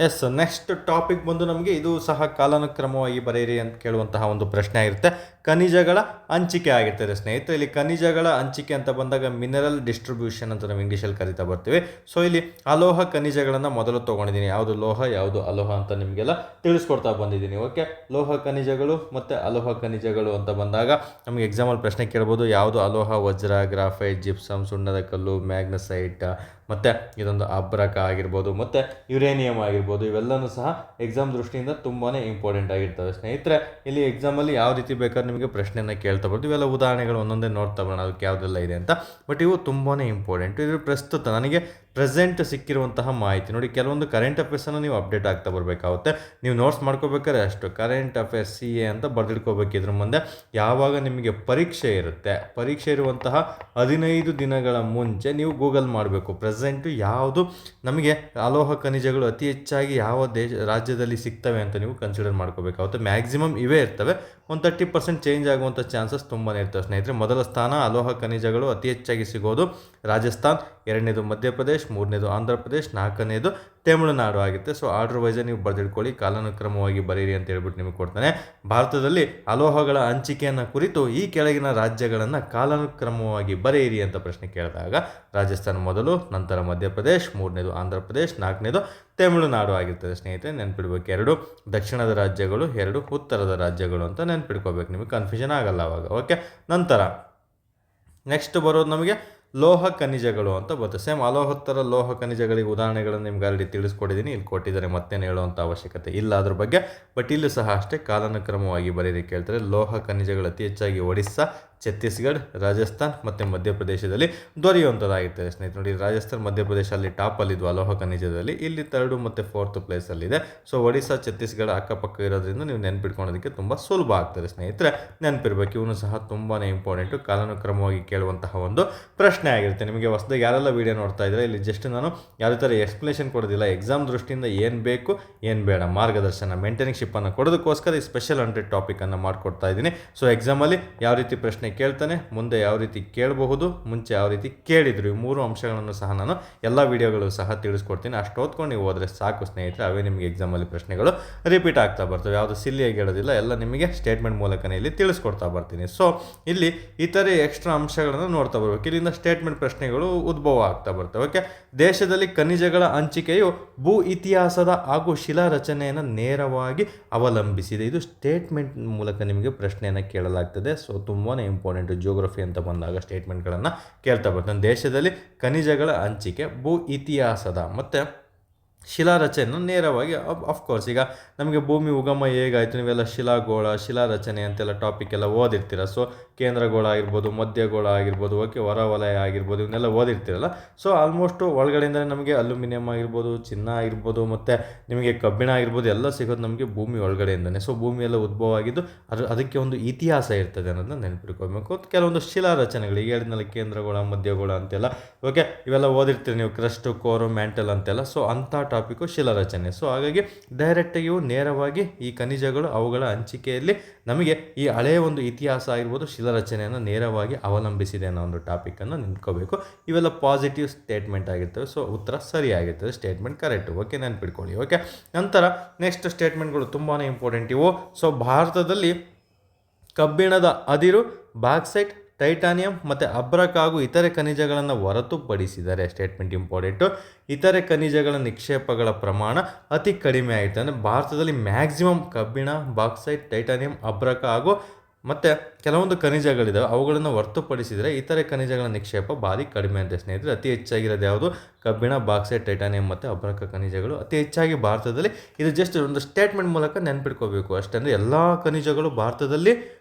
ಎಸ್, ನೆಕ್ಸ್ಟ್ ಟಾಪಿಕ್ ಬಂದು ನಮಗೆ ಇದು ಸಹ ಕಾಲಾನುಕ್ರಮವಾಗಿ ಬರೆಯಿರಿ ಅಂತ ಕೇಳುವಂತಹ ಒಂದು ಪ್ರಶ್ನೆ ಆಗಿರುತ್ತೆ. ಖನಿಜಗಳ ಹಂಚಿಕೆ ಆಗಿರ್ತದೆ ಸ್ನೇಹಿತರೆ. ಇಲ್ಲಿ ಖನಿಜಗಳ ಹಂಚಿಕೆ ಅಂತ ಬಂದಾಗ ಮಿನರಲ್ ಡಿಸ್ಟ್ರಿಬ್ಯೂಷನ್ ಅಂತ ನಾವು ಇಂಗ್ಲೀಷಲ್ಲಿ ಕರಿತಾ ಬರ್ತೀವಿ. ಸೊ ಇಲ್ಲಿ ಅಲೋಹ ಖನಿಜಗಳನ್ನು ಮೊದಲು ತೊಗೊಂಡಿದ್ದೀನಿ, ಯಾವುದು ಲೋಹ ಯಾವುದು ಅಲೋಹ ಅಂತ ನಿಮಗೆಲ್ಲ ತಿಳಿಸ್ಕೊಡ್ತಾ ಬಂದಿದ್ದೀನಿ. ಓಕೆ, ಲೋಹ ಖನಿಜಗಳು ಮತ್ತು ಅಲೋಹ ಖನಿಜಗಳು ಅಂತ ಬಂದಾಗ ನಮಗೆ ಎಕ್ಸಾಂಪಲ್ ಪ್ರಶ್ನೆ ಕೇಳ್ಬೋದು, ಯಾವುದು ಅಲೋಹ, ವಜ್ರ, ಗ್ರಾಫೈಟ್, ಜಿಪ್ಸಮ್, ಸುಣ್ಣದ ಕಲ್ಲು, ಮ್ಯಾಗ್ನಸೈಟ್, ಮತ್ತು ಇದೊಂದು ಅಬ್ರಕ ಆಗಿರ್ಬೋದು, ಮತ್ತು ಯುರೇನಿಯಂ ಆಗಿರ್ಬೋದು, ಇವೆಲ್ಲವೂ ಸಹ ಎಕ್ಸಾಮ್ ದೃಷ್ಟಿಯಿಂದ ತುಂಬಾ ಇಂಪಾರ್ಟೆಂಟ್ ಆಗಿರ್ತವೆ ಸ್ನೇಹಿತರೆ. ಇಲ್ಲಿ ಎಕ್ಸಾಮಲ್ಲಿ ಯಾವ ರೀತಿ ಬೇಕಾದ್ರೆ ನಿಮಗೆ ಪ್ರಶ್ನೆಯನ್ನು ಕೇಳ್ತಾ ಬರ್ತೀವಿ. ಇವೆಲ್ಲ ಉದಾಹರಣೆಗಳು ಒಂದೊಂದೇ ನೋಡ್ತಾ ಬರೋಣ ಅದಕ್ಕೆ ಯಾವುದೆಲ್ಲ ಇದೆ ಅಂತ. ಬಟ್ ಇವು ತುಂಬಾ ಇಂಪಾರ್ಟೆಂಟ್. ಇದು ಪ್ರಸ್ತುತ ನನಗೆ ಪ್ರೆಸೆಂಟ್ ಸಿಕ್ಕಿರುವಂತಹ ಮಾಹಿತಿ ನೋಡಿ. ಕೆಲವೊಂದು ಕರೆಂಟ್ ಅಫೇರ್ಸನ್ನು ನೀವು ಅಪ್ಡೇಟ್ ಆಗ್ತಾ ಬರಬೇಕಾಗುತ್ತೆ. ನೀವು ನೋಟ್ಸ್ ಮಾಡ್ಕೋಬೇಕಾದ್ರೆ ಅಷ್ಟು ಕರೆಂಟ್ ಅಫೇರ್ಸ್ CA ಅಂತ ಬರೆದಿಟ್ಕೋಬೇಕು. ಇದ್ರ ಮುಂದೆ ಯಾವಾಗ ನಿಮಗೆ ಪರೀಕ್ಷೆ ಇರುತ್ತೆ, ಪರೀಕ್ಷೆ ಇರುವಂತಹ 15 ದಿನಗಳ ಮುಂಚೆ ನೀವು ಗೂಗಲ್ ಮಾಡಬೇಕು ಪ್ರೆಸೆಂಟು ಯಾವುದು ನಮಗೆ ಅಲೋಹ ಖನಿಜಗಳು ಅತಿ ಹೆಚ್ಚಾಗಿ ಯಾವ ರಾಜ್ಯದಲ್ಲಿ ಸಿಗ್ತವೆ ಅಂತ ನೀವು ಕನ್ಸಿಡರ್ ಮಾಡ್ಕೋಬೇಕಾಗುತ್ತೆ. ಮ್ಯಾಕ್ಸಿಮಮ್ ಇವೇ ಇರ್ತವೆ, ಒಂದು 30% ಚೇಂಜ್ ಆಗುವಂಥ ಚಾನ್ಸಸ್ ತುಂಬಾ ಇರ್ತವೆ ಸ್ನೇಹಿತರೆ. ಮೊದಲ ಸ್ಥಾನ ಅಲೋಹ ಖನಿಜಗಳು ಅತಿ ಹೆಚ್ಚಾಗಿ ಸಿಗೋದು ರಾಜಸ್ಥಾನ್, ಎರಡನೇದು ಮಧ್ಯಪ್ರದೇಶ್, ಮೂರನೇದು ಆಂಧ್ರ ಪ್ರದೇಶ್, ನಾಲ್ಕನೇದು ತಮಿಳುನಾಡು ಆಗುತ್ತೆ. ಸೊ ಆರ್ಡರ್ ವೈಸ್ ನೀವು ಬರೆದಿಟ್ಕೊಳ್ಳಿ, ಕಾಲಾನುಕ್ರಮವಾಗಿ ಬರೀರಿ ಅಂತ ಹೇಳ್ಬಿಟ್ಟು ನಿಮಗೆ ಕೊಡ್ತಾನೆ. ಭಾರತದಲ್ಲಿ ಅಲೋಹಗಳ ಹಂಚಿಕೆಯನ್ನು ಕುರಿತು ಈ ಕೆಳಗಿನ ರಾಜ್ಯಗಳನ್ನು ಕಾಲಾನುಕ್ರಮವಾಗಿ ಬರೆಯಿರಿ ಅಂತ ಪ್ರಶ್ನೆ ಕೇಳಿದಾಗ ರಾಜಸ್ಥಾನ ಮೊದಲು, ನಂತರ ಮಧ್ಯಪ್ರದೇಶ್, ಮೂರನೇದು ಆಂಧ್ರ ಪ್ರದೇಶ್, ನಾಲ್ಕನೇದು ತಮಿಳುನಾಡು ಆಗಿರ್ತದೆ ಸ್ನೇಹಿತರೆ. ನೆನ್ಪಿಡ್ಬೇಕು, 2 ದಕ್ಷಿಣದ ರಾಜ್ಯಗಳು, 2 ಉತ್ತರದ ರಾಜ್ಯಗಳು ಅಂತ ನೆನ್ಪಿಡ್ಕೋಬೇಕು, ನಿಮಗೆ ಕನ್ಫ್ಯೂಷನ್ ಆಗಲ್ಲ ಅವಾಗ. ಓಕೆ, ನಂತರ ನೆಕ್ಸ್ಟ್ ಬರೋದು ನಮಗೆ ಲೋಹ ಖನಿಜಗಳು ಅಂತ ಬರುತ್ತೆ. ಸೇಮ್ ಅಲೋಹತ್ತರ ಲೋಹ ಖನಿಜಗಳಿಗೆ ಉದಾಹರಣೆಗಳನ್ನು ನಿಮ್ಗೆ ಆಲ್ರೆಡಿ ತಿಳಿಸ್ಕೊಟ್ಟಿದ್ದೀನಿ, ಇಲ್ಲಿ ಕೊಟ್ಟಿದ್ದಾರೆ, ಮತ್ತೇನು ಹೇಳುವಂಥ ಅವಶ್ಯಕತೆ ಇಲ್ಲ ಅದ್ರ ಬಗ್ಗೆ. ಬಟ್ ಇಲ್ಲೂ ಸಹ ಅಷ್ಟೇ ಕಾಲಾನುಕ್ರಮವಾಗಿ ಬರೀರಿ ಕೇಳ್ತಾರೆ. ಲೋಹ ಖನಿಜಗಳು ಅತಿ ಹೆಚ್ಚಾಗಿ ಒಡಿಸ್ಸಾ, ಛತ್ತೀಸ್ಗಢ, ರಾಜಸ್ಥಾನ್ ಮತ್ತು ಮಧ್ಯಪ್ರದೇಶದಲ್ಲಿ ದೊರೆಯುವಂಥದ್ದಾಗಿರ್ತದೆ ಸ್ನೇಹಿತರೆ. ನೋಡಿ, ರಾಜಸ್ಥಾನ್ ಮಧ್ಯಪ್ರದೇಶ ಅಲ್ಲಿ ಟಾಪಲ್ಲಿದ್ವು ಅಲೋಹ ಖನಿಜದಲ್ಲಿ, ಇಲ್ಲಿ 3rd ಮತ್ತು 4th ಪ್ಲೇಸಲ್ಲಿದೆ. ಸೊ ಒಡಿಸ್ಸಾ ಛತ್ತೀಸ್ಗಢ ಅಕ್ಕಪಕ್ಕ ಇರೋದ್ರಿಂದ ನೀವು ನೆನ್ಪಿಟ್ಕೊಳ್ಳೋದಕ್ಕೆ ತುಂಬ ಸುಲಭ ಆಗ್ತದೆ ಸ್ನೇಹಿತರೆ. ನೆನಪಿರ್ಬೇಕು, ಇವನು ಸಹ ತುಂಬಾ ಇಂಪಾರ್ಟೆಂಟು, ಕಾಲಾನುಕ್ರಮವಾಗಿ ಕೇಳುವಂತಹ ಒಂದು ಪ್ರಶ್ನೆ ಆಗಿರುತ್ತೆ. ನಿಮಗೆ ಹೊಸದಾಗಿ ಯಾರೆಲ್ಲ ವೀಡಿಯೋ ನೋಡ್ತಾ ಇದ್ದಾರೆ, ಇಲ್ಲಿ ಜಸ್ಟ್ ನಾನು ಯಾವುದೇ ಥರ ಎಕ್ಸ್ಪ್ಲೇಷನ್ ಕೊಡೋದಿಲ್ಲ, ಎಕ್ಸಾಮ್ ದೃಷ್ಟಿಯಿಂದ ಏನು ಬೇಕು ಏನು ಬೇಡ ಮಾರ್ಗದರ್ಶನ ಮೆಂಟರಿಂಗ್ ಶಿಪ್ಪನ್ನು ಕೊಡೋದಕ್ಕೋಸ್ಕರ ಈ ಸ್ಪೆಷಲ್ 100 ಟಾಪಿಕನ್ನು ಮಾಡಿಕೊಡ್ತಾ ಇದ್ದೀನಿ. ಸೊ ಎಕ್ಸಾಮಲ್ಲಿ ಯಾವ ರೀತಿ ಪ್ರಶ್ನೆ ಕೇಳ್ತಾನೆ, ಮುಂದೆ ಯಾವ ರೀತಿ ಕೇಳಬಹುದು, ಮುಂಚೆ ಯಾವ ರೀತಿ ಕೇಳಿದ್ರು, ಈ 3 ಅಂಶಗಳನ್ನು ಸಹ ನಾನು ಎಲ್ಲ ವಿಡಿಯೋಗಳು ಸಹ ತಿಳಿಸ್ಕೊಡ್ತೀನಿ. ಅಷ್ಟು ಓದ್ಕೊಂಡು ನೀವು ಹೋದರೆ ಸಾಕು ಸ್ನೇಹಿತರೆ. ಅವೇ ನಿಮಗೆ ಎಕ್ಸಾಮಲ್ಲಿ ಪ್ರಶ್ನೆಗಳು ರಿಪೀಟ್ ಆಗ್ತಾ ಬರ್ತವೆ. ಯಾವುದು ಸಿಲ್ಲಿಯಾಗಿ ಹೇಳೋದಿಲ್ಲ, ಎಲ್ಲ ನಿಮಗೆ ಸ್ಟೇಟ್ಮೆಂಟ್ ಮೂಲಕನೇ ಇಲ್ಲಿ ತಿಳಿಸ್ಕೊಡ್ತಾ ಬರ್ತೀನಿ. ಸೊ ಇಲ್ಲಿ ಇತರೆ ಎಕ್ಸ್ಟ್ರಾ ಅಂಶಗಳನ್ನು ನೋಡ್ತಾ ಬರ್ಬೇಕು. ಇಲ್ಲಿಂದ ಸ್ಟೇಟ್ಮೆಂಟ್ ಪ್ರಶ್ನೆಗಳು ಉದ್ಭವ ಆಗ್ತಾ ಬರ್ತವೆ. ಓಕೆ, ದೇಶದಲ್ಲಿ ಖನಿಜಗಳ ಹಂಚಿಕೆಯು ಭೂ ಇತಿಹಾಸದ ಹಾಗೂ ಶಿಲಾ ರಚನೆಯನ್ನು ನೇರವಾಗಿ ಅವಲಂಬಿಸಿದೆ. ಇದು ಸ್ಟೇಟ್ಮೆಂಟ್ ಮೂಲಕ ನಿಮಗೆ ಪ್ರಶ್ನೆಯನ್ನು ಕೇಳಲಾಗ್ತದೆ. ಸೊ ತುಂಬಾ ಇಂಪಾರ್ಟೆಂಟ್. ಜಿಯೋಗ್ರಫಿ ಅಂತ ಬಂದಾಗ ಸ್ಟೇಟ್ಮೆಂಟ್ಗಳನ್ನು ಕೇಳ್ತಾ ಬರ್ತಾನೆ. ದೇಶದಲ್ಲಿ ಖನಿಜಗಳ ಹಂಚಿಕೆ ಭೂ ಇತಿಹಾಸದ ಮತ್ತು ಶಿಲಾರಚನೆಯನ್ನು ನೇರವಾಗಿ ಅಫ್ಕೋರ್ಸ್ ಈಗ ನಮಗೆ ಭೂಮಿ ಉಗಮ ಹೇಗಾಯಿತು, ನೀವೆಲ್ಲ ಶಿಲಾಗೋಳ, ಶಿಲಾರಚನೆ ಅಂತೆಲ್ಲ ಟಾಪಿಕ್ ಎಲ್ಲ ಓದಿರ್ತೀರ. ಸೊ ಕೇಂದ್ರಗೋಳ ಆಗಿರ್ಬೋದು, ಮಧ್ಯಗೋಳ ಆಗಿರ್ಬೋದು, ಓಕೆ, ಹೊರವಲಯ ಆಗಿರ್ಬೋದು, ಇವನ್ನೆಲ್ಲ ಓದಿರ್ತೀರಲ್ಲ. ಸೊ ಆಲ್ಮೋಸ್ಟು ಒಳಗಡೆಯಿಂದಲೇ ನಮಗೆ ಅಲ್ಯೂಮಿನಿಯಂ ಆಗಿರ್ಬೋದು, ಚಿನ್ನ ಆಗಿರ್ಬೋದು, ಮತ್ತು ನಿಮಗೆ ಕಬ್ಬಿಣ ಆಗಿರ್ಬೋದು ಎಲ್ಲ ಸಿಗೋದು ನಮಗೆ ಭೂಮಿ ಒಳಗಡೆಯಿಂದನೇ. ಸೊ ಭೂಮಿ ಎಲ್ಲ ಉದ್ಭವ ಆಗಿದ್ದು ಅದಕ್ಕೆ ಒಂದು ಇತಿಹಾಸ ಇರ್ತದೆ ಅನ್ನೋದನ್ನ ನೆನಪಿಟ್ಕೊಳ್ಬೇಕು. ಕೆಲವೊಂದು ಶಿಲಾರಚನೆಗಳು ಈಗ ಹೇಳಿದ್ನಲ್ಲ, ಕೇಂದ್ರಗೋಳ, ಮಧ್ಯಗೋಳ ಅಂತೆಲ್ಲ, ಓಕೆ, ಇವೆಲ್ಲ ಓದಿರ್ತೀರಿ ನೀವು, ಕ್ರಸ್ಟ್, ಕೋರು, ಮ್ಯಾಂಟಲ್ ಅಂತೆಲ್ಲ. ಸೊ ಅಂಥ ಟಾಪಿಕ್ಕು ಶಿಲಾರಚನೆ. ಸೊ ಹಾಗಾಗಿ ಡೈರೆಕ್ಟಾಗಿ ನೇರವಾಗಿ ಈ ಖನಿಜಗಳು ಅವುಗಳ ಹಂಚಿಕೆಯಲ್ಲಿ ನಮಗೆ ಈ ಹಳೆಯ ಒಂದು ಇತಿಹಾಸ ಆಗಿರ್ಬೋದು, ಶಿಲಾರಚನೆಯನ್ನು ನೇರವಾಗಿ ಅವಲಂಬಿಸಿದೆ ಅನ್ನೋ ಒಂದು ಟಾಪಿಕನ್ನು ನಿಂತ್ಕೋಬೇಕು. ಇವೆಲ್ಲ ಪಾಸಿಟಿವ್ ಸ್ಟೇಟ್ಮೆಂಟ್ ಆಗಿರ್ತವೆ. ಸೊ ಉತ್ತರ ಸರಿಯಾಗಿರ್ತದೆ, ಸ್ಟೇಟ್ಮೆಂಟ್ ಕರೆಕ್ಟು. ಓಕೆ, ನೆನ್ಪಿಟ್ಕೊಳ್ಳಿ. ಓಕೆ, ನಂತರ ನೆಕ್ಸ್ಟ್ ಸ್ಟೇಟ್ಮೆಂಟ್ಗಳು ತುಂಬಾ ಇಂಪಾರ್ಟೆಂಟ್ ಇವು. ಸೊ ಭಾರತದಲ್ಲಿ ಕಬ್ಬಿಣದ ಅದಿರು, ಬಾಕ್ಸೈಟ್, ಟೈಟಾನಿಯಂ ಮತ್ತು ಅಬ್ರಕ್ ಹಾಗೂ ಇತರೆ ಖನಿಜಗಳನ್ನು ಹೊರತುಪಡಿಸಿದರೆ, ಸ್ಟೇಟ್ಮೆಂಟ್ ಇಂಪಾರ್ಟೆಂಟು, ಇತರೆ ಖನಿಜಗಳ ನಿಕ್ಷೇಪಗಳ ಪ್ರಮಾಣ ಅತಿ ಕಡಿಮೆ ಆಯಿತು. ಅಂದರೆ ಭಾರತದಲ್ಲಿ ಮ್ಯಾಕ್ಸಿಮಮ್ ಕಬ್ಬಿಣ, ಬಾಕ್ಸೈಟ್, ಟೈಟಾನಿಯಂ, ಅಬ್ರಕ ಹಾಗೂ ಮತ್ತು ಕೆಲವೊಂದು ಖನಿಜಗಳಿದ್ದಾವೆ, ಅವುಗಳನ್ನು ಹೊರತುಪಡಿಸಿದರೆ ಇತರೆ ಖನಿಜಗಳ ನಿಕ್ಷೇಪ ಭಾರಿ ಕಡಿಮೆ ಅಂತ ಸ್ನೇಹಿತರೆ. ಅತಿ ಹೆಚ್ಚಾಗಿರೋದು ಯಾವುದು? ಕಬ್ಬಿಣ, ಬಾಕ್ಸೈಟ್, ಟೈಟಾನಿಯಂ ಮತ್ತು ಅಬ್ರಕ ಖನಿಜಗಳು ಅತಿ ಹೆಚ್ಚಾಗಿ ಭಾರತದಲ್ಲಿ. ಇದು ಜಸ್ಟ್ ಒಂದು ಸ್ಟೇಟ್ಮೆಂಟ್ ಮೂಲಕ ನೆನ್ಪಿಟ್ಕೋಬೇಕು ಅಷ್ಟೇ. ಅಂದರೆ ಎಲ್ಲ ಖನಿಜಗಳು ಭಾರತದಲ್ಲಿ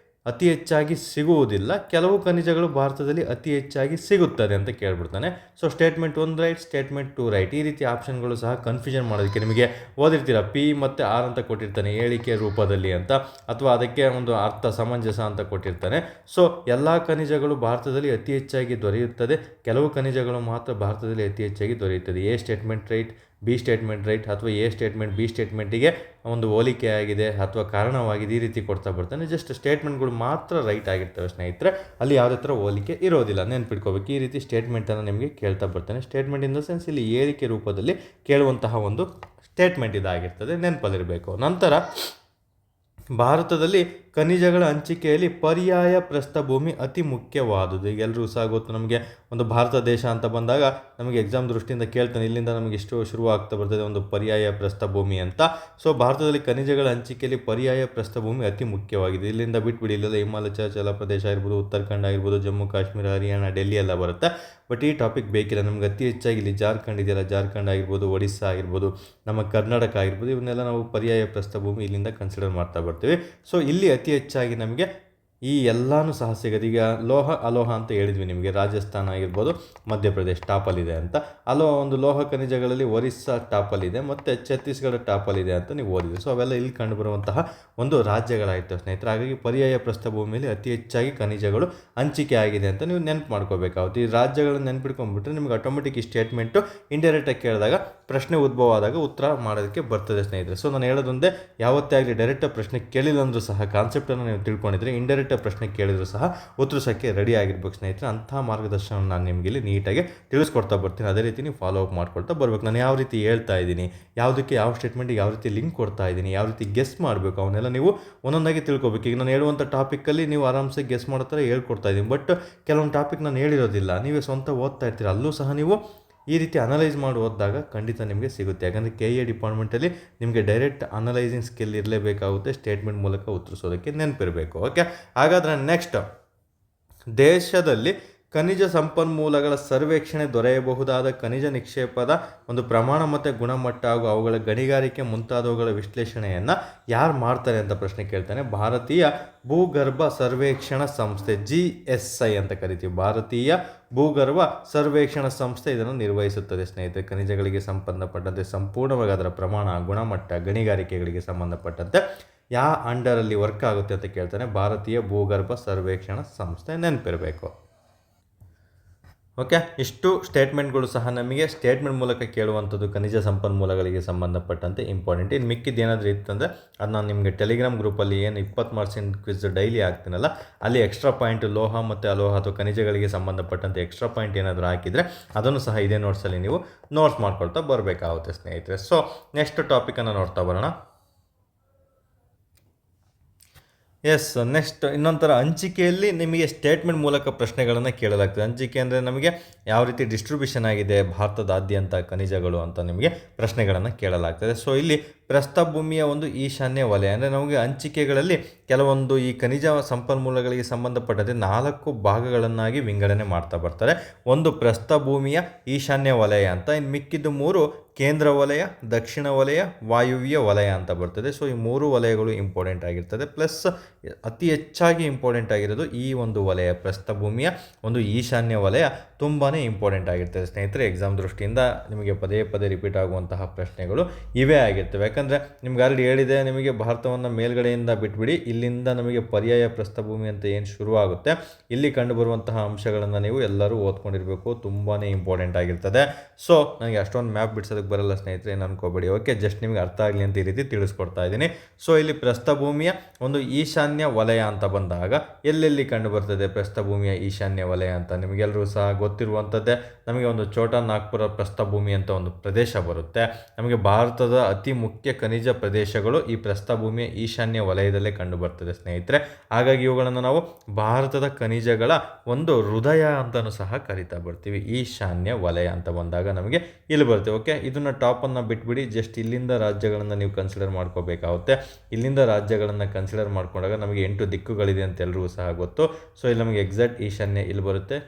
ಅತಿ ಹೆಚ್ಚಾಗಿ ಸಿಗುವುದಿಲ್ಲ, ಕೆಲವು ಖನಿಜಗಳು ಭಾರತದಲ್ಲಿ ಅತಿ ಹೆಚ್ಚಾಗಿ ಸಿಗುತ್ತದೆ ಅಂತ ಕೇಳ್ಬಿಡ್ತಾನೆ. So statement 1 right, statement 2 right. ಈ ರೀತಿ ಆಪ್ಷನ್ಗಳು ಸಹ ಕನ್ಫ್ಯೂಷನ್ ಮಾಡೋದಕ್ಕೆ ನಿಮಗೆ ಓದಿರ್ತೀರ, ಪಿ ಮತ್ತು ಆರ್ ಅಂತ ಕೊಟ್ಟಿರ್ತಾನೆ ಹೇಳಿಕೆ ರೂಪದಲ್ಲಿ ಅಂತ, ಅಥವಾ ಅದಕ್ಕೆ ಒಂದು ಅರ್ಥ ಸಮಂಜಸ ಅಂತ ಕೊಟ್ಟಿರ್ತಾನೆ. ಸೊ ಎಲ್ಲ ಖನಿಜಗಳು ಭಾರತದಲ್ಲಿ ಅತಿ ಹೆಚ್ಚಾಗಿ ದೊರೆಯುತ್ತದೆ, ಕೆಲವು ಖನಿಜಗಳು ಮಾತ್ರ ಭಾರತದಲ್ಲಿ ಅತಿ ಹೆಚ್ಚಾಗಿ ದೊರೆಯುತ್ತದೆ. A statement right, B statement right, ಅಥವಾ ಎ ಸ್ಟೇಟ್ಮೆಂಟ್ ಬಿ ಸ್ಟೇಟ್ಮೆಂಟಿಗೆ ಒಂದು ಹೋಲಿಕೆ ಆಗಿದೆ ಅಥವಾ ಕಾರಣವಾಗಿದೆ, ಈ ರೀತಿ ಕೊಡ್ತಾ ಬರ್ತಾನೆ. ಜಸ್ಟ್ ಸ್ಟೇಟ್ಮೆಂಟ್ಗಳು ಮಾತ್ರ ರೈಟ್ ಆಗಿರ್ತವೆ ಸ್ನೇಹಿತರೆ, ಅಲ್ಲಿ ಯಾವುದೇ ಥರ ಹೋಲಿಕೆ ಇರೋದಿಲ್ಲ, ನೆನ್ಪಿಟ್ಕೋಬೇಕು. ಈ ರೀತಿ ಸ್ಟೇಟ್ಮೆಂಟನ್ನು ನಿಮಗೆ ಕೇಳ್ತಾ ಬರ್ತಾನೆ. ಸ್ಟೇಟ್ಮೆಂಟ್ ಇನ್ ದ ಸೆನ್ಸ್ ಇಲ್ಲಿ ಹೇಳಿಕೆ ರೂಪದಲ್ಲಿ ಕೇಳುವಂತಹ ಒಂದು ಸ್ಟೇಟ್ಮೆಂಟ್ ಇದಾಗಿರ್ತದೆ, ನೆನಪಲ್ಲಿರಬೇಕು. ನಂತರ ಭಾರತದಲ್ಲಿ ಖನಿಜಗಳ ಹಂಚಿಕೆಯಲ್ಲಿ ಪರ್ಯಾಯ ಪ್ರಸ್ಥಭೂಮಿ ಅತಿ ಮುಖ್ಯವಾದುದು. ಈಗ ಎಲ್ಲರೂ ಸಹ ಗೊತ್ತು ನಮಗೆ, ಒಂದು ಭಾರತ ದೇಶ ಅಂತ ಬಂದಾಗ ನಮಗೆ ಎಕ್ಸಾಮ್ ದೃಷ್ಟಿಯಿಂದ ಕೇಳ್ತಾನೆ, ಇಲ್ಲಿಂದ ನಮಗೆ ಇಷ್ಟು ಶುರು ಆಗ್ತಾ ಬರ್ತದೆ ಒಂದು ಪರ್ಯಾಯ ಪ್ರಸ್ಥಭೂಮಿ ಅಂತ. ಸೊ ಭಾರತದಲ್ಲಿ ಖನಿಜಗಳ ಹಂಚಿಕೆಯಲ್ಲಿ ಪರ್ಯಾಯ ಪ್ರಸ್ಥಭೂಮಿ ಅತಿ ಮುಖ್ಯವಾಗಿದೆ. ಇಲ್ಲಿಂದ ಬಿಟ್ಬಿಡಿ, ಇಲ್ಲೆಲ್ಲ ಹಿಮಾಚಲ ಪ್ರದೇಶ ಆಗಿರ್ಬೋದು, ಉತ್ತರಾಖಂಡ ಆಗಿರ್ಬೋದು, ಜಮ್ಮು ಕಾಶ್ಮೀರ, ಹರಿಯಾಣ, ಡೆಲ್ಲಿ ಎಲ್ಲ ಬರುತ್ತೆ. ಬಟ್ ಈ ಟಾಪಿಕ್ ಬೇಕಿಲ್ಲ ನಮ್ಗೆ. ಅತಿ ಹೆಚ್ಚಾಗಿ ಇಲ್ಲಿ ಜಾರ್ಖಂಡ್ ಇದೆಯಲ್ಲ, ಜಾರ್ಖಂಡ್ ಆಗಿರ್ಬೋದು, ಒಡಿಸ್ಸಾ ಆಗಿರ್ಬೋದು, ನಮ್ಮ ಕರ್ನಾಟಕ ಆಗಿರ್ಬೋದು, ಇವನ್ನೆಲ್ಲ ನಾವು ಪರ್ಯಾಯ ಪ್ರಸ್ಥಭೂಮಿ ಇಲ್ಲಿಂದ ಕನ್ಸಿಡರ್ ಮಾಡ್ತಾ ಬರ್ತೀವಿ. ಸೊ ಇಲ್ಲಿ ಅತಿ ಹೆಚ್ಚಾಗಿ ನಮಗೆ ಈ ಎಲ್ಲನೂ ಸಹ ಸಿಗೋದು. ಈಗ ಲೋಹ ಅಲೋಹ ಅಂತ ಹೇಳಿದ್ವಿ ನಿಮಗೆ, ರಾಜಸ್ಥಾನ ಆಗಿರ್ಬೋದು, ಮಧ್ಯಪ್ರದೇಶ್ ಟಾಪಲ್ಲಿದೆ ಅಂತ. ಒಂದು ಲೋಹ ಖನಿಜಗಳಲ್ಲಿ ಒರಿಸ್ಸಾ ಟಾಪಲ್ಲಿದೆ ಮತ್ತು ಛತ್ತೀಸ್ಗಢ ಟಾಪಲ್ಲಿದೆ ಅಂತ ನೀವು ಓದಿದ್ವಿ. ಸೊ ಅವೆಲ್ಲ ಇಲ್ಲಿ ಕಂಡುಬರುವಂತಹ ಒಂದು ರಾಜ್ಯಗಳಾಯಿತು ಸ್ನೇಹಿತರೆ. ಹಾಗಾಗಿ ಪರ್ಯಾಯ ಪ್ರಸ್ಥಭೂಮಿಯಲ್ಲಿ ಅತಿ ಹೆಚ್ಚಾಗಿ ಖನಿಜಗಳು ಹಂಚಿಕೆ ಆಗಿದೆ ಅಂತ ನೀವು ನೆನಪು ಮಾಡ್ಕೋಬೇಕಾಗುತ್ತೆ. ಈ ರಾಜ್ಯಗಳನ್ನು ನೆನ್ಪಿಟ್ಕೊಂಡ್ಬಿಟ್ರೆ ನಿಮ್ಗೆ ಆಟೋಮೆಟಿಕ್ ಈ ಸ್ಟೇಟ್ಮೆಂಟು ಇಂಡೈರೆಕ್ಟಾಗಿ ಕೇಳಿದಾಗ, ಪ್ರಶ್ನೆ ಉದ್ಭವ ಆದಾಗ ಉತ್ತರ ಮಾಡೋದಕ್ಕೆ ಬರ್ತದೆ ಸ್ನೇಹಿತರೆ. ಸೊ ನಾನು ಹೇಳೋದೊಂದೇ, ಯಾವತ್ತೇ ಆಗಲಿ ಡೈರೆಕ್ಟಾಗಿ ಪ್ರಶ್ನೆ ಕೇಳಿಲ್ಲ ಅಂದರೂ ಸಹ ಕಾನ್ಸೆಪ್ಟನ್ನು ನೀವು ತಿಳ್ಕೊಂಡಿದ್ರೆ, ಇಂಡೈರೆಕ್ಟ್ ಪ್ರಶ್ನೆ ಕೇಳಿದ್ರು ಸಹ ಉತ್ತರಿಸೋಕ್ಕೆ ರೆಡಿ ಆಗಿರ್ಬೇಕು ಸ್ನೇಹಿತರೆ. ಅಂತಹ ಮಾರ್ಗದರ್ಶನ ನಾನು ನಿಮಗೆ ಇಲ್ಲಿ ನೀಟಾಗಿ ತಿಳಿಸ್ಕೊಡ್ತಾ ಬರ್ತೀನಿ. ಅದೇ ರೀತಿ ನೀವು ಫಾಲೋ ಅಪ್ ಮಾಡ್ಕೊಳ್ತಾ ಬರ್ಬೇಕು. ನಾನು ಯಾವ ರೀತಿ ಹೇಳ್ತಾ ಇದ್ದೀನಿ, ಯಾವುದಕ್ಕೆ ಯಾವ ಸ್ಟೇಟ್ಮೆಂಟಿಗೆ ಯಾವ ರೀತಿ ಲಿಂಕ್ ಕೊಡ್ತಾ ಇದ್ದೀನಿ, ಯಾವ ರೀತಿ ಗೆಸ್ ಮಾಡಬೇಕು, ಅವನ್ನೆಲ್ಲ ನೀವು ಒಂದೊಂದಾಗಿ ತಿಳ್ಕೊಬೇಕು. ಈಗ ನಾನು ಹೇಳುವಂಥ ಟಾಪಿಕಲ್ಲಿ ನೀವು ಆರಾಮ್ಸೆ ಗೆಸ್ ಮಾಡೋ ಥರ ಹೇಳ್ಕೊಡ್ತಾ ಇದ್ದೀನಿ. ಬಟ್ ಕೆಲವೊಂದು ಟಾಪಿಕ್ ನಾನು ಹೇಳಿರೋದಿಲ್ಲ, ನೀವೇ ಸ್ವಂತ ಓದ್ತಾ ಇರ್ತೀರ, ಅಲ್ಲೂ ಸಹ ನೀವು ಈ ರೀತಿ ಅನಲೈಸ್ ಮಾಡಿ ಓದಿದಾಗ ಖಂಡಿತ ನಿಮಗೆ ಸಿಗುತ್ತೆ. ಯಾಕಂದರೆ KA ಡಿಪಾರ್ಟ್ಮೆಂಟಲ್ಲಿ ನಿಮಗೆ ಡೈರೆಕ್ಟ್ ಅನಲೈಸಿಂಗ್ ಸ್ಕಿಲ್ ಇರಲೇಬೇಕಾಗುತ್ತೆ, ಸ್ಟೇಟ್ಮೆಂಟ್ ಮೂಲಕ ಉತ್ತರಿಸೋದಕ್ಕೆ ನೆನಪಿರಬೇಕು. ಓಕೆ, ಹಾಗಾದರೆ ನೆಕ್ಸ್ಟ್, ದೇಶದಲ್ಲಿ ಖನಿಜ ಸಂಪನ್ಮೂಲಗಳ ಸರ್ವೇಕ್ಷಣೆ ದೊರೆಯಬಹುದಾದ ಖನಿಜ ನಿಕ್ಷೇಪದ ಒಂದು ಪ್ರಮಾಣ ಮತ್ತು ಗುಣಮಟ್ಟ ಹಾಗೂ ಅವುಗಳ ಗಣಿಗಾರಿಕೆ ಮುಂತಾದವುಗಳ ವಿಶ್ಲೇಷಣೆಯನ್ನು ಯಾರು ಮಾಡ್ತಾರೆ ಅಂತ ಪ್ರಶ್ನೆ ಕೇಳ್ತಾನೆ. ಭಾರತೀಯ ಭೂಗರ್ಭ ಸರ್ವೇಕ್ಷಣಾ ಸಂಸ್ಥೆ, GSI ಅಂತ ಕರಿತೀವಿ, ಭಾರತೀಯ ಭೂಗರ್ಭ ಸರ್ವೇಕ್ಷಣಾ ಸಂಸ್ಥೆ ಇದನ್ನು ನಿರ್ವಹಿಸುತ್ತದೆ ಸ್ನೇಹಿತರೆ. ಖನಿಜಗಳಿಗೆ ಸಂಬಂಧಪಟ್ಟಂತೆ ಸಂಪೂರ್ಣವಾಗಿ ಅದರ ಪ್ರಮಾಣ, ಗುಣಮಟ್ಟ, ಗಣಿಗಾರಿಕೆಗಳಿಗೆ ಸಂಬಂಧಪಟ್ಟಂತೆ ಯಾವ ಅಂಡರಲ್ಲಿ ವರ್ಕ್ ಆಗುತ್ತೆ ಅಂತ ಕೇಳ್ತಾನೆ. ಭಾರತೀಯ ಭೂಗರ್ಭ ಸರ್ವೇಕ್ಷಣಾ ಸಂಸ್ಥೆ, ನೆನಪಿರಬೇಕು. ಓಕೆ, ಇಷ್ಟು ಸ್ಟೇಟ್ಮೆಂಟ್ಗಳು ಸಹ ನಮಗೆ ಸ್ಟೇಟ್ಮೆಂಟ್ ಮೂಲಕ ಕೇಳುವಂಥದ್ದು ಖನಿಜ ಸಂಪನ್ಮೂಲಗಳಿಗೆ ಸಂಬಂಧಪಟ್ಟಂತೆ ಇಂಪಾರ್ಟೆಂಟ್. ಇನ್ನು ಮಿಕ್ಕಿದ್ದು ಏನಾದರೂ ಇತ್ತಂದರೆ ಅದು ನಾನು ನಿಮಗೆ ಟೆಲಿಗ್ರಾಮ್ ಗ್ರೂಪಲ್ಲಿ ಏನು 20 ಮಾರ್ಕ್ಸಿನ ಕ್ವಿಜ್ ಡೈಲಿ ಆಗ್ತೀನಲ್ಲ, ಅಲ್ಲಿ ಎಕ್ಸ್ಟ್ರಾ ಪಾಯಿಂಟ್ ಲೋಹ ಮತ್ತು ಅಲೋಹ ಅಥವಾ ಖನಿಜಗಳಿಗೆ ಸಂಬಂಧಪಟ್ಟಂತೆ ಎಕ್ಸ್ಟ್ರಾ ಪಾಯಿಂಟ್ ಏನಾದರೂ ಹಾಕಿದರೆ ಅದನ್ನು ಸಹ ಇದೇ ನೋಟ್ಸಲ್ಲಿ ನೀವು ನೋಟ್ಸ್ ಮಾಡ್ಕೊಳ್ತಾ ಬರಬೇಕಾಗುತ್ತೆ ಸ್ನೇಹಿತರೆ. ಸೊ ನೆಕ್ಸ್ಟ್ ಟಾಪಿಕನ್ನು ನೋಡ್ತಾ ಬರೋಣ. ಎಸ್, ನೆಕ್ಸ್ಟ್ ಇನ್ನೊಂಥರ ಹಂಚಿಕೆಯಲ್ಲಿ ನಿಮಗೆ ಸ್ಟೇಟ್ಮೆಂಟ್ ಮೂಲಕ ಪ್ರಶ್ನೆಗಳನ್ನು ಕೇಳಲಾಗ್ತದೆ. ಹಂಚಿಕೆ ಅಂದರೆ ನಮಗೆ ಯಾವ ರೀತಿ ಡಿಸ್ಟ್ರಿಬ್ಯೂಷನ್ ಆಗಿದೆ ಭಾರತದಾದ್ಯಂತ ಖನಿಜಗಳು ಅಂತ ನಿಮಗೆ ಪ್ರಶ್ನೆಗಳನ್ನು ಕೇಳಲಾಗ್ತದೆ. ಸೊ ಇಲ್ಲಿ ಪ್ರಸ್ಥಭೂಮಿಯ ಒಂದು ಈಶಾನ್ಯ ವಲಯ ಅಂದರೆ ನಮಗೆ ಹಂಚಿಕೆಗಳಲ್ಲಿ ಕೆಲವೊಂದು ಈ ಖನಿಜ ಸಂಪನ್ಮೂಲಗಳಿಗೆ ಸಂಬಂಧಪಟ್ಟಂತೆ 4 ಭಾಗಗಳನ್ನಾಗಿ ವಿಂಗಡಣೆ ಮಾಡ್ತಾ ಬರ್ತಾರೆ. ಒಂದು ಪ್ರಸ್ಥಭೂಮಿಯ ಈಶಾನ್ಯ ವಲಯ ಅಂತ, ಇನ್ನು ಮಿಕ್ಕಿದ್ದು 3 ಕೇಂದ್ರ ವಲಯ, ದಕ್ಷಿಣ ವಲಯ, ವಾಯುವ್ಯ ವಲಯ ಅಂತ ಬರ್ತದೆ. ಸೊ ಈ 3 ವಲಯಗಳು ಇಂಪಾರ್ಟೆಂಟ್ ಆಗಿರ್ತದೆ. ಪ್ಲಸ್ ಅತಿ ಹೆಚ್ಚಾಗಿ ಇಂಪಾರ್ಟೆಂಟ್ ಆಗಿರೋದು ಈ ಒಂದು ವಲಯ, ಪ್ರಸ್ಥಭೂಮಿಯ ಒಂದು ಈಶಾನ್ಯ ವಲಯ ತುಂಬಾ ಇಂಪಾರ್ಟೆಂಟ್ ಆಗಿರ್ತದೆ ಸ್ನೇಹಿತರೆ. ಎಕ್ಸಾಮ್ ದೃಷ್ಟಿಯಿಂದ ನಿಮಗೆ ಪದೇ ಪದೇ ರಿಪೀಟ್ ಆಗುವಂತಹ ಪ್ರಶ್ನೆಗಳು ಇವೇ ಆಗಿರ್ತವೆ. ಯಾಕಂದರೆ ನಿಮ್ಗೆ ಆಲ್ರೆಡಿ ಹೇಳಿದೆ, ನಿಮಗೆ ಭಾರತವನ್ನು ಮೇಲ್ಗಡೆಯಿಂದ ಬಿಟ್ಬಿಡಿ, ಇಲ್ಲಿಂದ ನಮಗೆ ಪರ್ಯಾಯ ಪ್ರಸ್ಥಭೂಮಿ ಅಂತ ಏನು ಶುರುವಾಗುತ್ತೆ, ಇಲ್ಲಿ ಕಂಡುಬರುವಂತಹ ಅಂಶಗಳನ್ನು ನೀವು ಎಲ್ಲರೂ ಓದ್ಕೊಂಡಿರಬೇಕು, ತುಂಬಾ ಇಂಪಾರ್ಟೆಂಟ್ ಆಗಿರ್ತದೆ. ಸೊ ನನಗೆ ಅಷ್ಟೊಂದು ಮ್ಯಾಪ್ ಬಿಡಿಸೋದಕ್ಕೆ ಬರಲ್ಲ ಸ್ನೇಹಿತರೆ, ಏನು ಅನ್ಕೋಬೇಡಿ. ಓಕೆ, ಜಸ್ಟ್ ನಿಮಗೆ ಅರ್ಥ ಆಗಲಿ ಅಂತ ಈ ರೀತಿ ತಿಳಿಸ್ಕೊಡ್ತಾ ಇದ್ದೀನಿ. ಸೊ ಇಲ್ಲಿ ಪ್ರಸ್ಥಭೂಮಿಯ ಒಂದು ಈಶಾನ್ಯ ವಲಯ ಅಂತ ಬಂದಾಗ ಎಲ್ಲೆಲ್ಲಿ ಕಂಡು ಬರ್ತದೆ ಪ್ರಸ್ಥಭೂಮಿಯ ಈಶಾನ್ಯ ವಲಯ ಅಂತ ನಿಮಗೆಲ್ಲರೂ ಸಹ ಗೊತ್ತಿರುವಂಥದ್ದೇ. ನಮಗೆ ಒಂದು ಛೋಟಾ ನಾಗ್ಪುರ ಪ್ರಸ್ಥಭೂಮಿ ಅಂತ ಒಂದು ಪ್ರದೇಶ ಬರುತ್ತೆ. ನಮಗೆ ಭಾರತದ ಅತಿ ಮುಖ್ಯ ಖನಿಜ ಪ್ರದೇಶಗಳು ಈ ಪ್ರಸ್ಥಭೂಮಿಯ ಈಶಾನ್ಯ ವಲಯದಲ್ಲೇ ಕಂಡು ಬರ್ತದೆ ಸ್ನೇಹಿತರೆ. ಹಾಗಾಗಿ ಇವುಗಳನ್ನು ನಾವು ಭಾರತದ ಖನಿಜಗಳ ಒಂದು ಹೃದಯ ಅಂತಲೂ ಸಹ ಕರಿತಾ ಬರ್ತೀವಿ. ಈಶಾನ್ಯ ವಲಯ ಅಂತ ಬಂದಾಗ ನಮಗೆ ಇಲ್ಲಿ ಬರುತ್ತೆ. ಓಕೆ, ಇದನ್ನು ಟಾಪನ್ನು ಬಿಟ್ಬಿಡಿ, ಜಸ್ಟ್ ಇಲ್ಲಿಂದ ರಾಜ್ಯಗಳನ್ನು ನೀವು ಕನ್ಸಿಡರ್ ಮಾಡ್ಕೋಬೇಕಾಗುತ್ತೆ. ಇಲ್ಲಿಂದ ರಾಜ್ಯಗಳನ್ನು ಕನ್ಸಿಡರ್ ಮಾಡ್ಕೊಂಡಾಗ ನಮಗೆ 8 ದಿಕ್ಕುಗಳಿದೆ ಅಂತ ಎಲ್ರಿಗೂ ಸಹ ಗೊತ್ತು. ಸೊ ಇಲ್ಲಿ ನಮಗೆ ಎಕ್ಸಾಕ್ಟ್ ಈಶಾನ್ಯ ಇಲ್ಲಿ ಬರುತ್ತೆ,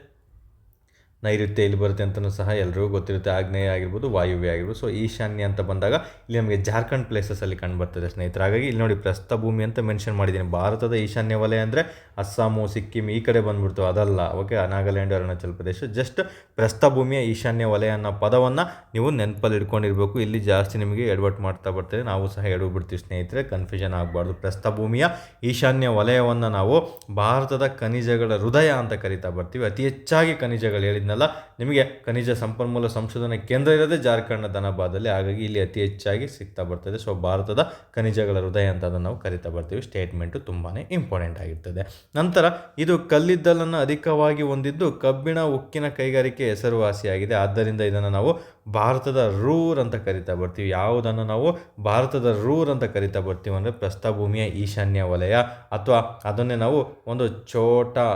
ನೈಋತ್ಯ ಇಲ್ಲಿ ಬರುತ್ತೆ ಅಂತಲೂ ಸಹ ಎಲ್ರಿಗೂ ಗೊತ್ತಿರುತ್ತೆ, ಆಗ್ನೇಯ ಆಗಿರ್ಬೋದು, ವಾಯುವ್ಯ ಆಗಿರ್ಬೋದು. ಸೊ ಈಶಾನ್ಯ ಅಂತ ಬಂದಾಗ ಇಲ್ಲಿ ನಮಗೆ ಜಾರ್ಖಂಡ್ ಪ್ಲೇಸಸಲ್ಲಿ ಕಂಡು ಬರ್ತದೆ ಸ್ನೇಹಿತರೆ. ಹಾಗಾಗಿ ಇಲ್ಲಿ ನೋಡಿ ಪ್ರಸ್ಥಭೂಮಿ ಅಂತ ಮೆನ್ಷನ್ ಮಾಡಿದ್ದೀನಿ. ಭಾರತದ ಈಶಾನ್ಯ ವಲಯ ಅಂದರೆ ಅಸ್ಸಾಮು, ಸಿಕ್ಕಿಂ ಈ ಕಡೆ ಬಂದ್ಬಿಡ್ತು, ಅದಲ್ಲ. ಓಕೆ, ನಾಗಾಲ್ಯಾಂಡ್, ಅರುಣಾಚಲ್ ಪ್ರದೇಶ. ಜಸ್ಟ್ ಪ್ರಸ್ಥಭೂಮಿಯ ಈಶಾನ್ಯ ವಲಯ ಅನ್ನೋ ಪದವನ್ನು ನೀವು ನೆನಪಲ್ಲಿ ಇಟ್ಕೊಂಡಿರಬೇಕು. ಇಲ್ಲಿ ಜಾಸ್ತಿ ನಿಮಗೆ ಎಡವಟ್ಟು ಮಾಡ್ತಾ ಬರ್ತದೆ, ನಾವು ಸಹ ಎಡವು ಬಿಡ್ತೀವಿ ಸ್ನೇಹಿತರೆ, ಕನ್ಫ್ಯೂಷನ್ ಆಗಬಾರ್ದು. ಪ್ರಸ್ಥಭೂಮಿಯ ಈಶಾನ್ಯ ವಲಯವನ್ನು ನಾವು ಭಾರತದ ಖನಿಜಗಳ ಹೃದಯ ಅಂತ ಕರಿತಾ ಬರ್ತೀವಿ. ಅತಿ ಹೆಚ್ಚಾಗಿ ಖನಿಜಗಳು ಹೇಳಿದ್ನಲ್ಲ, ನಿಮಗೆ ಖನಿಜ ಸಂಪನ್ಮೂಲ ಸಂಶೋಧನಾ ಕೇಂದ್ರ ಇರೋದೇ ಜಾರ್ಖಂಡ್ನ ಧನಬಾದಲ್ಲಿ. ಹಾಗಾಗಿ ಇಲ್ಲಿ ಅತಿ ಹೆಚ್ಚಾಗಿ ಸಿಗ್ತಾ ಬರ್ತದೆ. ಸೊ ಭಾರತದ ಖನಿಜಗಳ ಹೃದಯ ಅಂತ ಅದನ್ನು ನಾವು ಕರಿತಾ ಬರ್ತೀವಿ. ಸ್ಟೇಟ್ಮೆಂಟು ತುಂಬಾ ಇಂಪಾರ್ಟೆಂಟ್ ಆಗಿರ್ತದೆ. ನಂತರ ಇದು ಕಲ್ಲಿದ್ದಲನ್ನು ಅಧಿಕವಾಗಿ ಹೊಂದಿದ್ದು ಕಬ್ಬಿಣ, ಉಕ್ಕಿನ ಕೈಗಾರಿಕೆ ಹೆಸರುವಾಸಿಯಾಗಿದೆ. ಆದ್ದರಿಂದ ಇದನ್ನು ನಾವು ಭಾರತದ ರೂರ್ ಅಂತ ಕರಿತಾ ಬರ್ತೀವಿ. ಯಾವುದನ್ನು ನಾವು ಭಾರತದ ರೂರ್ ಅಂತ ಕರಿತಾ ಬರ್ತೀವಿ ಅಂದರೆ ಪ್ರಸ್ಥಭೂಮಿಯ ಈಶಾನ್ಯ ವಲಯ, ಅಥವಾ ಅದನ್ನೇ ನಾವು ಒಂದು ಛೋಟಾ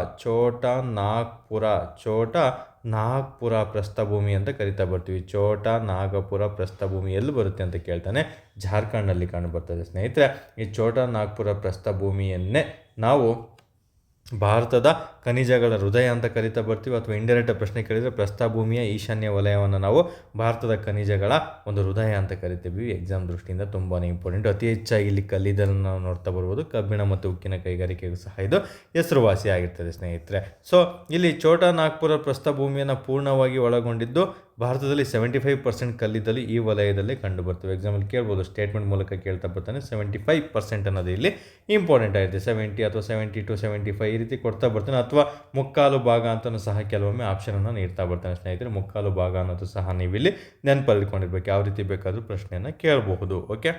ನಾಗ್ಪುರ ಪ್ರಸ್ಥಭೂಮಿ ಅಂತ ಕರಿತಾ ಬರ್ತೀವಿ. ಛೋಟಾ ನಾಗಪುರ ಪ್ರಸ್ಥಭೂಮಿ ಎಲ್ಲಿ ಬರುತ್ತೆ ಅಂತ ಕೇಳ್ತಾನೆ, ಜಾರ್ಖಂಡ್ನಲ್ಲಿ ಕಂಡು ಬರ್ತದೆ ಸ್ನೇಹಿತರೆ. ಈ ಛೋಟಾ ನಾಗ್ಪುರ ಪ್ರಸ್ಥಭೂಮಿಯನ್ನೇ ನಾವು ಭಾರತದ ಖನಿಜಗಳ ಹೃದಯ ಅಂತ ಕರಿತಾ ಬರ್ತೀವಿ. ಅಥವಾ ಇಂಡೈರೆಕ್ಟ್ ಪ್ರಶ್ನೆ ಕೇಳಿದರೆ ಪ್ರಸ್ಥಭೂಮಿಯ ಈಶಾನ್ಯ ವಲಯವನ್ನು ನಾವು ಭಾರತದ ಖನಿಜಗಳ ಒಂದು ಹೃದಯ ಅಂತ ಕರಿತೀವಿ. ಎಕ್ಸಾಮ್ ದೃಷ್ಟಿಯಿಂದ ತುಂಬಾ ಇಂಪಾರ್ಟೆಂಟ್. ಅತಿ ಹೆಚ್ಚಾಗಿ ಇಲ್ಲಿ ಕಲ್ಲಿದ್ದಲನ್ನು ನಾವು ನೋಡ್ತಾ ಬರ್ಬೋದು. ಕಬ್ಬಿಣ ಮತ್ತು ಉಕ್ಕಿನ ಕೈಗಾರಿಕೆಗೂ ಸಹ ಇದು ಹೆಸರುವಾಸಿ ಆಗಿರ್ತದೆ ಸ್ನೇಹಿತರೆ. ಸೊ ಇಲ್ಲಿ ಛೋಟಾ ನಾಗ್ಪುರ ಪ್ರಸ್ಥಭೂಮಿಯನ್ನು ಪೂರ್ಣವಾಗಿ ಒಳಗೊಂಡಿದ್ದು ಭಾರತದಲ್ಲಿ 75% ಕಲ್ಲಿದ್ದಲು ಈ ವಲಯದಲ್ಲಿ ಕಂಡು ಬರ್ತವೆ. ಎಕ್ಸಾಮಲ್ಲಿ ಕೇಳ್ಬೋದು, ಸ್ಟೇಟ್ಮೆಂಟ್ ಮೂಲಕ ಕೇಳ್ತಾ ಬರ್ತಾನೆ. 75% ಅನ್ನೋದು ಇಲ್ಲಿ ಇಂಪಾರ್ಟೆಂಟ್ ಆಗಿದೆ. 70 ಅಥವಾ 72, 75 ಈ ರೀತಿ ಕೊಡ್ತಾ ಬರ್ತಾನೆ. ಅಥವಾ ಮುಕ್ಕಾಲು ಭಾಗ ಅಂತಲೂ ಸಹ ಕೆಲವೊಮ್ಮೆ ಆಪ್ಷನನ್ನು ನೀಡ್ತಾ ಬರ್ತಾನೆ ಸ್ನೇಹಿತರೆ. ಮುಕ್ಕಾಲು ಭಾಗ ಅನ್ನೋದು ಸಹ ನೀವು ಇಲ್ಲಿ ನೆನಪಲ್ಲಿಟ್ಕೊಂಡಿರ್ಬೇಕು. ಯಾವ ರೀತಿ ಬೇಕಾದರೂ ಪ್ರಶ್ನೆಯನ್ನು ಕೇಳಬಹುದು. ಓಕೆ,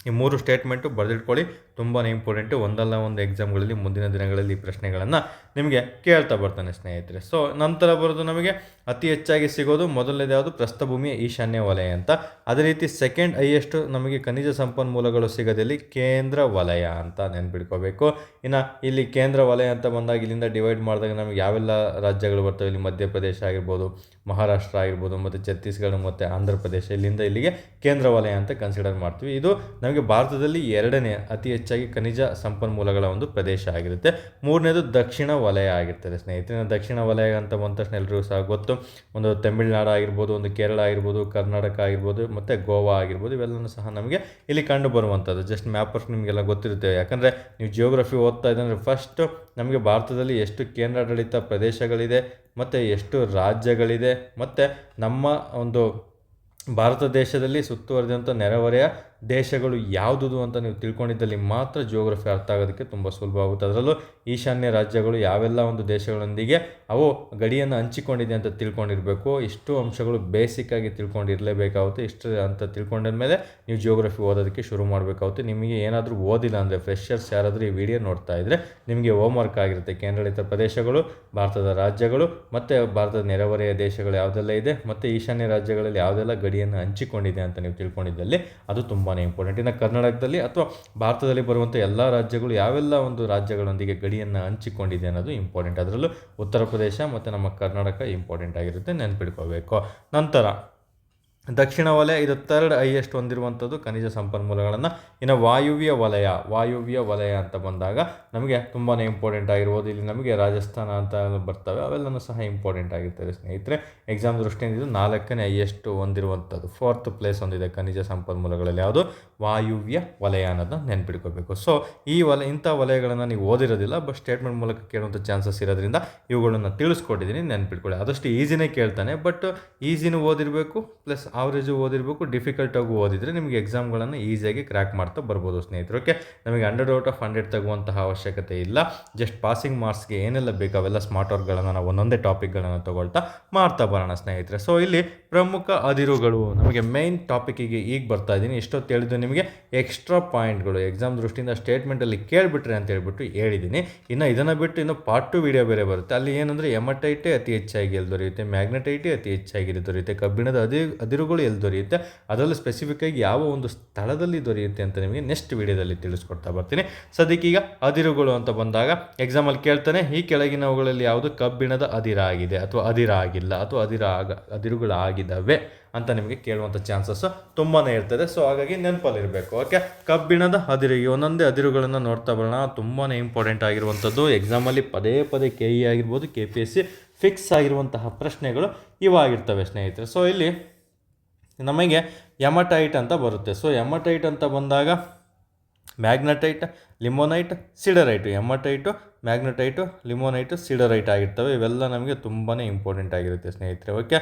ಈ 3 ಸ್ಟೇಟ್ಮೆಂಟು ಬರೆದಿಟ್ಕೊಳ್ಳಿ, ತುಂಬಾ ಇಂಪಾರ್ಟೆಂಟು. ಒಂದಲ್ಲ ಒಂದು ಎಕ್ಸಾಮ್ಗಳಲ್ಲಿ ಮುಂದಿನ ದಿನಗಳಲ್ಲಿ ಈ ಪ್ರಶ್ನೆಗಳನ್ನು ನಿಮಗೆ ಕೇಳ್ತಾ ಬರ್ತಾನೆ ಸ್ನೇಹಿತರೆ. ಸೊ ನಂತರ ಬರೋದು ನಮಗೆ ಅತಿ ಹೆಚ್ಚಾಗಿ ಸಿಗೋದು ಮೊದಲನೇದು ಯಾವುದು, ಪ್ರಸ್ಥಭೂಮಿಯ ಈಶಾನ್ಯ ವಲಯ ಅಂತ. ಅದೇ ರೀತಿ ಸೆಕೆಂಡ್ ಹೈಯೆಸ್ಟ್ ನಮಗೆ ಖನಿಜ ಸಂಪನ್ಮೂಲಗಳು ಸಿಗೋದಲ್ಲಿ ಕೇಂದ್ರ ವಲಯ ಅಂತ ನೆನ್ಪಿಟ್ಕೋಬೇಕು. ಇನ್ನು ಇಲ್ಲಿ ಕೇಂದ್ರ ವಲಯ ಅಂತ ಬಂದಾಗ ಇಲ್ಲಿಂದ ಡಿವೈಡ್ ಮಾಡಿದಾಗ ನಮಗೆ ಯಾವೆಲ್ಲ ರಾಜ್ಯಗಳು ಬರ್ತವೆ, ಇಲ್ಲಿ ಮಧ್ಯಪ್ರದೇಶ ಆಗಿರ್ಬೋದು, ಮಹಾರಾಷ್ಟ್ರ ಆಗಿರ್ಬೋದು, ಮತ್ತು ಛತ್ತೀಸ್ಗಢ ಮತ್ತು ಆಂಧ್ರ ಪ್ರದೇಶ, ಇಲ್ಲಿಂದ ಇಲ್ಲಿಗೆ ಕೇಂದ್ರ ವಲಯ ಅಂತ ಕನ್ಸಿಡರ್ ಮಾಡ್ತೀವಿ. ಇದು ನಮಗೆ ಭಾರತದಲ್ಲಿ 2ನೇ ಅತಿ ಹೆಚ್ಚಾಗಿ ಖನಿಜ ಸಂಪನ್ಮೂಲಗಳ ಒಂದು ಪ್ರದೇಶ ಆಗಿರುತ್ತೆ. 3ನೇದು ದಕ್ಷಿಣ ವಲಯ ಆಗಿರ್ತದೆ ಸ್ನೇಹಿತರೆ. ದಕ್ಷಿಣ ವಲಯ ಅಂತ ಬಂದ ತಕ್ಷಣ ಎಲ್ಲರಿಗೂ ಸಹ ಗೊತ್ತು, ಒಂದು ತಮಿಳುನಾಡು ಆಗಿರ್ಬೋದು, ಒಂದು ಕೇರಳ ಆಗಿರ್ಬೋದು, ಕರ್ನಾಟಕ ಆಗಿರ್ಬೋದು, ಮತ್ತು ಗೋವಾ ಆಗಿರ್ಬೋದು, ಇವೆಲ್ಲವೂ ಸಹ ನಮಗೆ ಇಲ್ಲಿ ಕಂಡು ಬರುವಂಥದ್ದು. ಜಸ್ಟ್ ಮ್ಯಾಪರ್ಸ್ ನಿಮಗೆಲ್ಲ ಗೊತ್ತಿರುತ್ತೆ. ಯಾಕಂದರೆ ನೀವು ಜಿಯೋಗ್ರಫಿ ಓದ್ತಾ ಇದ್ದರೆ ಫಸ್ಟ್ ನಮಗೆ ಭಾರತದಲ್ಲಿ ಎಷ್ಟು ಕೇಂದ್ರಾಡಳಿತ ಪ್ರದೇಶಗಳಿದೆ, ಮತ್ತು ಎಷ್ಟು ರಾಜ್ಯಗಳಿದೆ, ಮತ್ತು ನಮ್ಮ ಒಂದು ಭಾರತ ದೇಶದಲ್ಲಿ ಸುತ್ತುವರಿದಂಥ ನೆರೆಹೊರೆಯ ದೇಶಗಳು ಯಾವುದುದು ಅಂತ ನೀವು ತಿಳ್ಕೊಂಡಿದ್ದಲ್ಲಿ ಮಾತ್ರ ಜಿಯೋಗ್ರಫಿ ಅರ್ಥ ಆಗೋದಕ್ಕೆ ತುಂಬ ಸುಲಭ ಆಗುತ್ತೆ. ಅದರಲ್ಲೂ ಈಶಾನ್ಯ ರಾಜ್ಯಗಳು ಯಾವೆಲ್ಲ ಒಂದು ದೇಶಗಳೊಂದಿಗೆ ಅವು ಗಡಿಯನ್ನು ಹಂಚಿಕೊಂಡಿದೆ ಅಂತ ತಿಳ್ಕೊಂಡಿರಬೇಕು. ಇಷ್ಟು ಅಂಶಗಳು ಬೇಸಿಕ್ಕಾಗಿ ತಿಳ್ಕೊಂಡಿರಲೇಬೇಕಾಗುತ್ತೆ. ಇಷ್ಟು ಅಂತ ತಿಳ್ಕೊಂಡ ಮೇಲೆ ನೀವು ಜಿಯೋಗ್ರಫಿ ಓದೋದಕ್ಕೆ ಶುರು ಮಾಡಬೇಕಾಗುತ್ತೆ. ನಿಮಗೆ ಏನಾದರೂ ಓದಿಲ್ಲ ಅಂದರೆ ಫ್ರೆಷರ್ಸ್ ಯಾರಾದರೂ ಈ ವಿಡಿಯೋ ನೋಡ್ತಾ ಇದ್ದರೆ ನಿಮಗೆ ಹೋಮ್ವರ್ಕ್ ಆಗಿರುತ್ತೆ. ಕೇಂದ್ರಾಡಳಿತ ಪ್ರದೇಶಗಳು, ಭಾರತದ ರಾಜ್ಯಗಳು ಮತ್ತು ಭಾರತದ ನೆರೆಹೊರೆಯ ದೇಶಗಳು ಯಾವುದೆಲ್ಲ ಇದೆ ಮತ್ತು ಈಶಾನ್ಯ ರಾಜ್ಯಗಳಲ್ಲಿ ಯಾವುದೆಲ್ಲ ಗಡಿಯನ್ನು ಹಂಚಿಕೊಂಡಿದೆ ಅಂತ ನೀವು ತಿಳ್ಕೊಂಡಿದ್ದಲ್ಲಿ ಅದು ತುಂಬಾ ಇಂಪಾರ್ಟೆಂಟ್. ಇನ್ನು ಕರ್ನಾಟಕದಲ್ಲಿ ಅಥವಾ ಭಾರತದಲ್ಲಿ ಬರುವಂಥ ಎಲ್ಲ ರಾಜ್ಯಗಳು ಯಾವೆಲ್ಲ ಒಂದು ರಾಜ್ಯಗಳೊಂದಿಗೆ ಗಡಿಯನ್ನು ಹಂಚಿಕೊಂಡಿದೆ ಅನ್ನೋದು ಇಂಪಾರ್ಟೆಂಟ್. ಅದರಲ್ಲೂ ಉತ್ತರ ಪ್ರದೇಶ ಮತ್ತು ನಮ್ಮ ಕರ್ನಾಟಕ ಇಂಪಾರ್ಟೆಂಟ್ ಆಗಿರುತ್ತೆ, ನೆನ್ಪಿಟ್ಕೋಬೇಕು. ನಂತರ ದಕ್ಷಿಣ ವಲಯ, ಇದು ಥರ್ಡ್ ಹೈಯೆಸ್ಟ್ ಹೊಂದಿರುವಂಥದ್ದು ಖನಿಜ ಸಂಪನ್ಮೂಲಗಳನ್ನು. ಇನ್ನು ವಾಯುವ್ಯ ವಲಯ ಅಂತ ಬಂದಾಗ ನಮಗೆ ತುಂಬಾ ಇಂಪಾರ್ಟೆಂಟ್ ಆಗಿರ್ಬೋದು. ಇಲ್ಲಿ ನಮಗೆ ರಾಜಸ್ಥಾನ ಅಂತ ಬರ್ತವೆ, ಅವೆಲ್ಲನೂ ಸಹ ಇಂಪಾರ್ಟೆಂಟ್ ಆಗಿರ್ತದೆ ಸ್ನೇಹಿತರೆ. ಎಕ್ಸಾಮ್ ದೃಷ್ಟಿಯಿಂದ ಇದು 4ನೇ ಹೈಯೆಸ್ಟ್ ಹೊಂದಿರುವಂಥದ್ದು, 4th ಪ್ಲೇಸ್ ಹೊಂದಿದೆ ಖನಿಜ ಸಂಪನ್ಮೂಲಗಳಲ್ಲಿ. ಯಾವುದು? ವಾಯುವ್ಯ ವಲಯ ಅನ್ನೋದನ್ನ ನೆನ್ಪಿಟ್ಕೋಬೇಕು. ಸೊ ಈ ಇಂಥ ವಲಯಗಳನ್ನು ನೀವು ಓದಿರೋದಿಲ್ಲ, ಬಟ್ ಸ್ಟೇಟ್ಮೆಂಟ್ ಮೂಲಕ ಕೇಳುವಂಥ ಚಾನ್ಸಸ್ ಇರೋದ್ರಿಂದ ಇವುಗಳನ್ನು ತಿಳಿಸ್ಕೊಟ್ಟಿದ್ದೀನಿ, ನೆನ್ಪಿಟ್ಕೊಳ್ಳಿ. ಆದಷ್ಟು ಈಸಿನೇ ಕೇಳ್ತಾನೆ, ಬಟ್ ಈಸಿನೂ ಓದಿರಬೇಕು ಪ್ಲಸ್ ಆವ್ರೇಜು ಓದಿರಬೇಕು. ಡಿಫಿಕಲ್ಟಾಗಿ ಓದಿದರೆ ನಿಮಗೆ ಎಕ್ಸಾಮ್ಗಳನ್ನು ಈಸಿಯಾಗಿ ಕ್ರ್ಯಾಕ್ ಮಾಡ್ತಾ ಬರ್ಬೋದು ಸ್ನೇಹಿತರು. ಓಕೆ, ನಮಗೆ 100 out of 100 ತಗುವಂತಹ ಅವಶ್ಯಕತೆ ಇಲ್ಲ. ಜಸ್ಟ್ ಪಾಸಿಂಗ್ ಮಾರ್ಕ್ಸ್ಗೆ ಏನೆಲ್ಲ ಬೇಕು ಅವೆಲ್ಲ ಸ್ಮಾರ್ಟ್ ವರ್ಕ್ಗಳನ್ನು ನಾವು ಒಂದೊಂದೇ ಟಾಪಿಕ್ಗಳನ್ನು ತಗೊಳ್ತಾ ಮಾಡ್ತಾ ಬರೋಣ ಸ್ನೇಹಿತರೆ. ಸೊ ಇಲ್ಲಿ ಪ್ರಮುಖ ಅದಿರುಗಳು ನಮಗೆ ಮೇನ್ ಟಾಪಿಕ್ಕಿಗೆ ಈಗ ಬರ್ತಾ ಇದ್ದೀನಿ. ಎಷ್ಟೊತ್ತು ಹೇಳಿದ್ದು ನಿಮಗೆ ಎಕ್ಸ್ಟ್ರಾ ಪಾಯಿಂಟ್ಗಳು ಎಕ್ಸಾಮ್ ದೃಷ್ಟಿಯಿಂದ ಸ್ಟೇಟ್ಮೆಂಟಲ್ಲಿ ಕೇಳಿಬಿಟ್ರೆ ಅಂತ ಹೇಳ್ಬಿಟ್ಟು ಹೇಳಿದ್ದೀನಿ. ಇನ್ನು ಇದನ್ನು ಬಿಟ್ಟು ಇನ್ನು ಪಾರ್ಟ್ 2 ವಿಡಿಯೋ ಬೇರೆ ಬರುತ್ತೆ. ಅಲ್ಲಿ ಏನಂದರೆ ಎಮಟೈಟೇ ಅತಿ ಹೆಚ್ಚಾಗಿ ಎಲ್ಲಿ ದೊರೆಯುತ್ತೆ, ಮ್ಯಾಗ್ನೆಟೈಟೇ ಅತಿ ಹೆಚ್ಚಾಗಿ ದೊರೆಯುತ್ತೆ, ಕಬ್ಬಿಣದ ಅದಿರುಗಳು ಎಲ್ಲಿ ದೊರೆಯುತ್ತೆ, ಅದರಲ್ಲೂ ಸ್ಪೆಸಿಫಿಕ್ಕಾಗಿ ಯಾವ ಒಂದು ಸ್ಥಳದಲ್ಲಿ ದೊರೆಯುತ್ತೆ ಅಂತ ನಿಮಗೆ ನೆಕ್ಸ್ಟ್ ವಿಡಿಯೋದಲ್ಲಿ ತಿಳಿಸ್ಕೊಡ್ತಾ ಬರ್ತೀನಿ. ಸದ್ಯಕ್ಕೀಗ ಅದಿರುಗಳು ಅಂತ ಬಂದಾಗ ಎಕ್ಸಾಮಲ್ಲಿ ಕೇಳ್ತಾನೆ, ಈ ಕೆಳಗಿನವುಗಳಲ್ಲಿ ಯಾವುದು ಕಬ್ಬಿಣದ ಅದಿರಾಗಿದೆ ಅಥವಾ ಅದಿರಾಗಿಲ್ಲ ಅಥವಾ ಅದಿರುಗಳಾಗಿದ್ದಾವೆ ಅಂತ ನಿಮಗೆ ಕೇಳುವಂಥ ಚಾನ್ಸಸ್ ತುಂಬಾ ಇರ್ತದೆ. ಸೊ ಹಾಗಾಗಿ ನೆನಪಲ್ಲಿರಬೇಕು. ಓಕೆ, ಕಬ್ಬಿಣದ ಅದಿರು, ಒಂದೊಂದೇ ಅದಿರುಗಳನ್ನು ನೋಡ್ತಾ ಬರೋಣ. ತುಂಬಾ ಇಂಪಾರ್ಟೆಂಟ್ ಆಗಿರುವಂಥದ್ದು ಎಕ್ಸಾಮಲ್ಲಿ ಪದೇ ಪದೇ KE ಆಗಿರ್ಬೋದು, KPSC ಫಿಕ್ಸ್ ಆಗಿರುವಂತಹ ಪ್ರಶ್ನೆಗಳು ಇವಾಗಿರ್ತವೆ ಸ್ನೇಹಿತರೆ. ಸೊ ಇಲ್ಲಿ ನಮಗೆ ಎಮಟೈಟ್ ಅಂತ ಬರುತ್ತೆ. ಸೊ ಎಮಟೈಟ್ ಅಂತ ಬಂದಾಗ ಮ್ಯಾಗ್ನೆಟೈಟ್, ಲಿಮೋನೈಟ್, ಸಿಡರೈಟು, ಎಮಟೈಟು, ಮ್ಯಾಗ್ನೆಟೈಟು, ಲಿಮೋನೈಟು, ಸಿಡರೈಟ್ ಆಗಿರ್ತವೆ. ಇವೆಲ್ಲ ನಮಗೆ ತುಂಬಾ ಇಂಪಾರ್ಟೆಂಟ್ ಆಗಿರುತ್ತೆ ಸ್ನೇಹಿತರೆ. ಓಕೆ,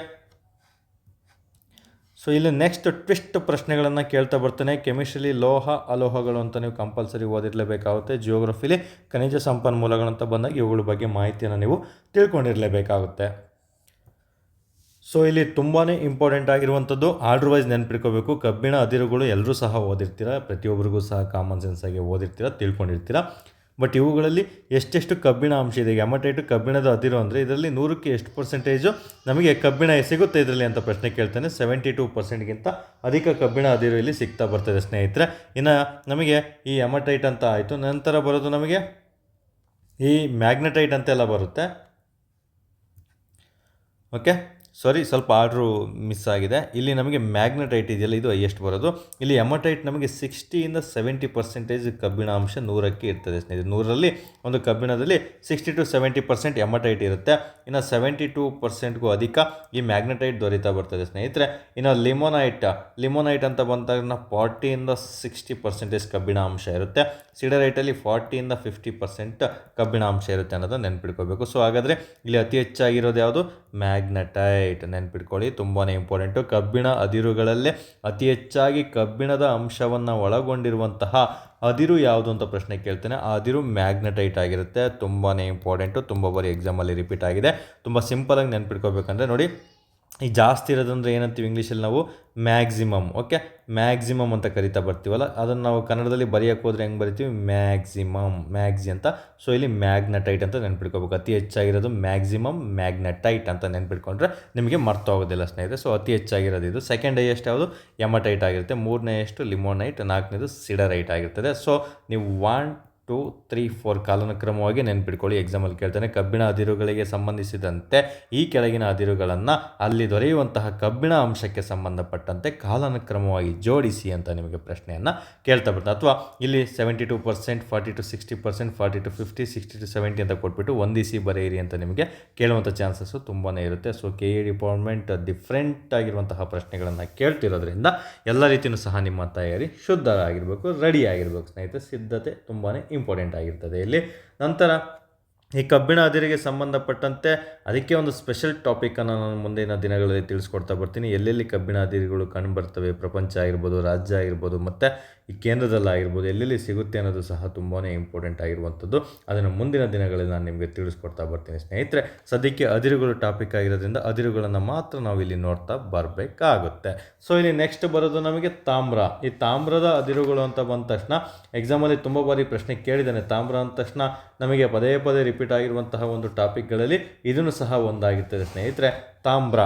ಸೊ ಇಲ್ಲಿ ನೆಕ್ಸ್ಟ್ ಟ್ವಿಸ್ಟ್ ಪ್ರಶ್ನೆಗಳನ್ನು ಕೇಳ್ತಾ ಬರ್ತಾನೆ. ಕೆಮಿಸ್ಟ್ರಿಲಿ ಲೋಹ ಅಲೋಹಗಳು ಅಂತ ನೀವು ಕಂಪಲ್ಸರಿ ಓದಿರಲೇಬೇಕಾಗುತ್ತೆ. ಜಿಯೋಗ್ರಫಿಲಿ ಖನಿಜ ಸಂಪನ್ಮೂಲಗಳಂತ ಬಂದಾಗ ಇವುಗಳ ಬಗ್ಗೆ ಮಾಹಿತಿಯನ್ನು ನೀವು ತಿಳ್ಕೊಂಡಿರಲೇಬೇಕಾಗುತ್ತೆ. ಸೊ ಇಲ್ಲಿ ತುಂಬಾ ಇಂಪಾರ್ಟೆಂಟ್ ಆಗಿರುವಂಥದ್ದು ಆರ್ಡರ್ ವೈಸ್ ನೆನ್ಪಿಟ್ಕೋಬೇಕು. ಕಬ್ಬಿಣ ಅದಿರುಗಳು ಎಲ್ಲರೂ ಸಹ ಓದಿರ್ತೀರ, ಪ್ರತಿಯೊಬ್ಬರಿಗೂ ಸಹ ಕಾಮನ್ ಸೆನ್ಸಾಗಿ ಓದಿರ್ತೀರ, ತಿಳ್ಕೊಂಡಿರ್ತೀರ. ಬಟ್ ಇವುಗಳಲ್ಲಿ ಎಷ್ಟೆಷ್ಟು ಕಬ್ಬಿಣ ಅಂಶ ಇದೆ. ಎಮಟೈಟು ಕಬ್ಬಿಣದ ಅದಿರು ಅಂದರೆ ಇದರಲ್ಲಿ 100ಕ್ಕೆ ಎಷ್ಟು ಪರ್ಸೆಂಟೇಜು ನಮಗೆ ಕಬ್ಬಿಣ ಸಿಗುತ್ತೆ ಇದರಲ್ಲಿ ಅಂತ ಪ್ರಶ್ನೆ ಕೇಳ್ತಾನೆ. 72%ಗಿಂತ ಅಧಿಕ ಕಬ್ಬಿಣ ಅದಿರು ಇಲ್ಲಿ ಸಿಗ್ತಾ ಬರ್ತದೆ ಸ್ನೇಹಿತರೆ. ಇನ್ನು ನಮಗೆ ಈ ಎಮಟೈಟ್ ಅಂತ ಆಯಿತು. ನಂತರ ಬರೋದು ನಮಗೆ ಈ ಮ್ಯಾಗ್ನೆಟೈಟ್ ಅಂತೆಲ್ಲ ಬರುತ್ತೆ. ಓಕೆ, ಸಾರಿ, ಸ್ವಲ್ಪ ಆರ್ಡ್ರು ಮಿಸ್ ಆಗಿದೆ. ಇಲ್ಲಿ ನಮಗೆ ಮ್ಯಾಗ್ನೆಟೈಟ್ ಇದೆಯಲ್ಲ, ಇದು ಎಷ್ಟು ಬರೋದು. ಇಲ್ಲಿ ಎಮಟೈಟ್ ನಮಗೆ 60ಇಂದ 70% ಕಬ್ಬಿಣ ಅಂಶ 100ಕ್ಕೆ ಇರ್ತದೆ ಸ್ನೇಹಿತರೆ. 100ರಲ್ಲಿ ಒಂದು ಕಬ್ಬಿಣದಲ್ಲಿ 60 to 70% ಎಮಟೈಟ್ ಇರುತ್ತೆ. ಇನ್ನು 72%ಗೂ ಅಧಿಕ ಈ ಮ್ಯಾಗ್ನೆಟೈಟ್ ದೊರೀತಾ ಬರ್ತದೆ ಸ್ನೇಹಿತರೆ. ಇನ್ನು ಲಿಮೋನೈಟ್ ಅಂತ ಬಂದಾಗ 40ಇಂದ 60% ಕಬ್ಬಿಣ ಅಂಶ ಇರುತ್ತೆ. ಸಿಡರೈಟಲ್ಲಿ 40ಇಂದ 50% ಕಬ್ಬಿಣ ಅಂಶ ಇರುತ್ತೆ ಅನ್ನೋದನ್ನು ನೆನ್ಪಿಟ್ಕೋಬೇಕು. ಸೊ ಹಾಗಾದರೆ ಇಲ್ಲಿ ಅತಿ ಹೆಚ್ಚಾಗಿರೋದು ಯಾವುದು? ಮ್ಯಾಗ್ನೆಟೈಟ್. ನೆನ್ಪಿಟ್ಕೊಳ್ಳಿ, ತುಂಬಾ ಇಂಪಾರ್ಟೆಂಟು. ಕಬ್ಬಿಣ ಅದಿರುಗಳಲ್ಲೇ ಅತಿ ಹೆಚ್ಚಾಗಿ ಕಬ್ಬಿಣದ ಅಂಶವನ್ನು ಒಳಗೊಂಡಿರುವಂತಹ ಅದಿರು ಯಾವುದು ಅಂತ ಪ್ರಶ್ನೆ ಕೇಳ್ತೇನೆ. ಆ ಅದಿರು ಮ್ಯಾಗ್ನೆಟೈಟ್ ಆಗಿರುತ್ತೆ. ತುಂಬಾ ಇಂಪಾರ್ಟೆಂಟು, ತುಂಬ ಬಾರಿ ಎಕ್ಸಾಮಲ್ಲಿ ರಿಪೀಟ್ ಆಗಿದೆ. ತುಂಬ ಸಿಂಪಲಾಗಿ ನೆನ್ಪಿಟ್ಕೋಬೇಕಂದ್ರೆ ನೋಡಿ, ಈ ಜಾಸ್ತಿ ಇರೋದಂದರೆ ಏನಂತೀವಿ ಇಂಗ್ಲೀಷಲ್ಲಿ ನಾವು ಮ್ಯಾಕ್ಸಿಮಮ್. ಓಕೆ, ಮ್ಯಾಕ್ಸಿಮಮ್ ಅಂತ ಕರಿತಾ ಬರ್ತೀವಲ್ಲ, ಅದನ್ನು ನಾವು ಕನ್ನಡದಲ್ಲಿ ಬರೆಯೋಕ್ಕೆ ಹೋದರೆ ಹೆಂಗೆ ಬರಿತೀವಿ? ಮ್ಯಾಗ್ಸಿ ಅಂತ. ಸೊ ಇಲ್ಲಿ ಮ್ಯಾಗ್ನೆಟೈಟ್ ಅಂತ ನೆನ್ಪಿಟ್ಕೋಬೇಕು. ಅತಿ ಹೆಚ್ಚಾಗಿರೋದು ಮ್ಯಾಗ್ನೆಟೈಟ್ ಅಂತ ನೆನ್ಪಿಟ್ಕೊಂಡ್ರೆ ನಿಮಗೆ ಮರ್ತೋಗೋದಿಲ್ಲ ಸ್ನೇಹಿತರೆ. ಸೊ ಅತಿ ಹೆಚ್ಚಾಗಿರೋದು ಇದು. ಸೆಕೆಂಡ್ ಹೈಯೆಸ್ಟ್ ಯಾವುದು? ಎಮಟೈಟ್ ಆಗಿರುತ್ತೆ. 3ನೇ ಲಿಮೋನೈಟ್, 4ನೇದು ಸಿಡರೈಟ್ ಆಗಿರ್ತದೆ. ಸೊ ನೀವು 1, 2, 3, 4 ಕಾಲಾನುಕ್ರಮವಾಗಿ ನೆನ್ಪಿಟ್ಕೊಳ್ಳಿ. ಎಕ್ಸಾಮಲ್ಲಿ ಕೇಳ್ತಾನೆ, ಕಬ್ಬಿಣ ಅದಿರುಗಳಿಗೆ ಸಂಬಂಧಿಸಿದಂತೆ ಈ ಕೆಳಗಿನ ಅದಿರುಗಳನ್ನು ಅಲ್ಲಿ ದೊರೆಯುವಂತಹ ಕಬ್ಬಿಣ ಅಂಶಕ್ಕೆ ಸಂಬಂಧಪಟ್ಟಂತೆ ಕಾಲಾನುಕ್ರಮವಾಗಿ ಜೋಡಿಸಿ ಅಂತ ನಿಮಗೆ ಪ್ರಶ್ನೆಯನ್ನು ಕೇಳ್ತಾ ಬರ್ತಾರೆ. ಅಥವಾ ಇಲ್ಲಿ 72%, 40 to 60%, 40 to 50, 60 to 70 ಅಂತ ಕೊಟ್ಬಿಟ್ಟು ಹೊಂದಿಸಿ ಬರೆಯಿರಿ ಅಂತ ನಿಮಗೆ ಕೇಳುವಂಥ ಚಾನ್ಸಸ್ಸು ತುಂಬಾ ಇರುತ್ತೆ. ಸೊ KE ಡಿಪಾರ್ಟ್ಮೆಂಟ್ ಡಿಫ್ರೆಂಟ್ ಆಗಿರುವಂತಹ ಪ್ರಶ್ನೆಗಳನ್ನು ಕೇಳ್ತಿರೋದ್ರಿಂದ ಎಲ್ಲ ರೀತಿಯೂ ಸಹ ನಿಮ್ಮ ತಯಾರಿ ಶುದ್ಧರಾಗಿರಬೇಕು, ರೆಡಿ ಆಗಿರಬೇಕು ಸ್ನೇಹಿತರೆ. ಸಿದ್ಧತೆ ತುಂಬಾ ಇಂಪಾರ್ಟೆಂಟ್ ಆಗಿರ್ತದೆ ಇಲ್ಲಿ. ನಂತರ ಈ ಕಬ್ಬಿಣ ಅದಿರಿಗೆ ಸಂಬಂಧಪಟ್ಟಂತೆ ಅದಕ್ಕೆ ಒಂದು ಸ್ಪೆಷಲ್ ಟಾಪಿಕನ್ನು ನಾನು ಮುಂದಿನ ದಿನಗಳಲ್ಲಿ ತಿಳಿಸ್ಕೊಡ್ತಾ ಬರ್ತೀನಿ. ಎಲ್ಲೆಲ್ಲಿ ಕಬ್ಬಿಣ ಅದಿರುಗಳು ಕಂಡುಬರ್ತವೆ, ಪ್ರಪಂಚ ಆಗಿರ್ಬೋದು, ರಾಜ್ಯ ಆಗಿರ್ಬೋದು, ಮತ್ತು ಈ ಕೇಂದ್ರದಲ್ಲಾಗಿರ್ಬೋದು, ಎಲ್ಲೆಲ್ಲಿ ಸಿಗುತ್ತೆ ಅನ್ನೋದು ಸಹ ತುಂಬಾ ಇಂಪಾರ್ಟೆಂಟ್ ಆಗಿರುವಂಥದ್ದು. ಅದನ್ನು ಮುಂದಿನ ದಿನಗಳಲ್ಲಿ ನಾನು ನಿಮಗೆ ತಿಳಿಸ್ಕೊಡ್ತಾ ಬರ್ತೀನಿ ಸ್ನೇಹಿತರೆ. ಸದ್ಯಕ್ಕೆ ಅದಿರುಗಳು ಟಾಪಿಕ್ ಆಗಿರೋದ್ರಿಂದ ಅದಿರುಗಳನ್ನು ಮಾತ್ರ ನಾವು ಇಲ್ಲಿ ನೋಡ್ತಾ ಬರಬೇಕಾಗುತ್ತೆ. ಸೊ ಇಲ್ಲಿ ನೆಕ್ಸ್ಟ್ ಬರೋದು ನಮಗೆ ತಾಮ್ರ. ಈ ತಾಮ್ರದ ಅದಿರುಗಳು ಅಂತ ಬಂದ ತಕ್ಷಣ ಎಕ್ಸಾಮಲ್ಲಿ ತುಂಬ ಬಾರಿ ಪ್ರಶ್ನೆ ಕೇಳಿದ್ದಾನೆ. ತಾಮ್ರ ಅಂದ ತಕ್ಷಣ ನಮಗೆ ಪದೇ ಪದೇ ರಿಪೀಟ್ ಆಗಿರುವಂತಹ ಒಂದು ಟಾಪಿಕ್ಗಳಲ್ಲಿ ಇದನ್ನು ಸಹ ಒಂದಾಗಿರ್ತದೆ ಸ್ನೇಹಿತರೆ. ತಾಮ್ರ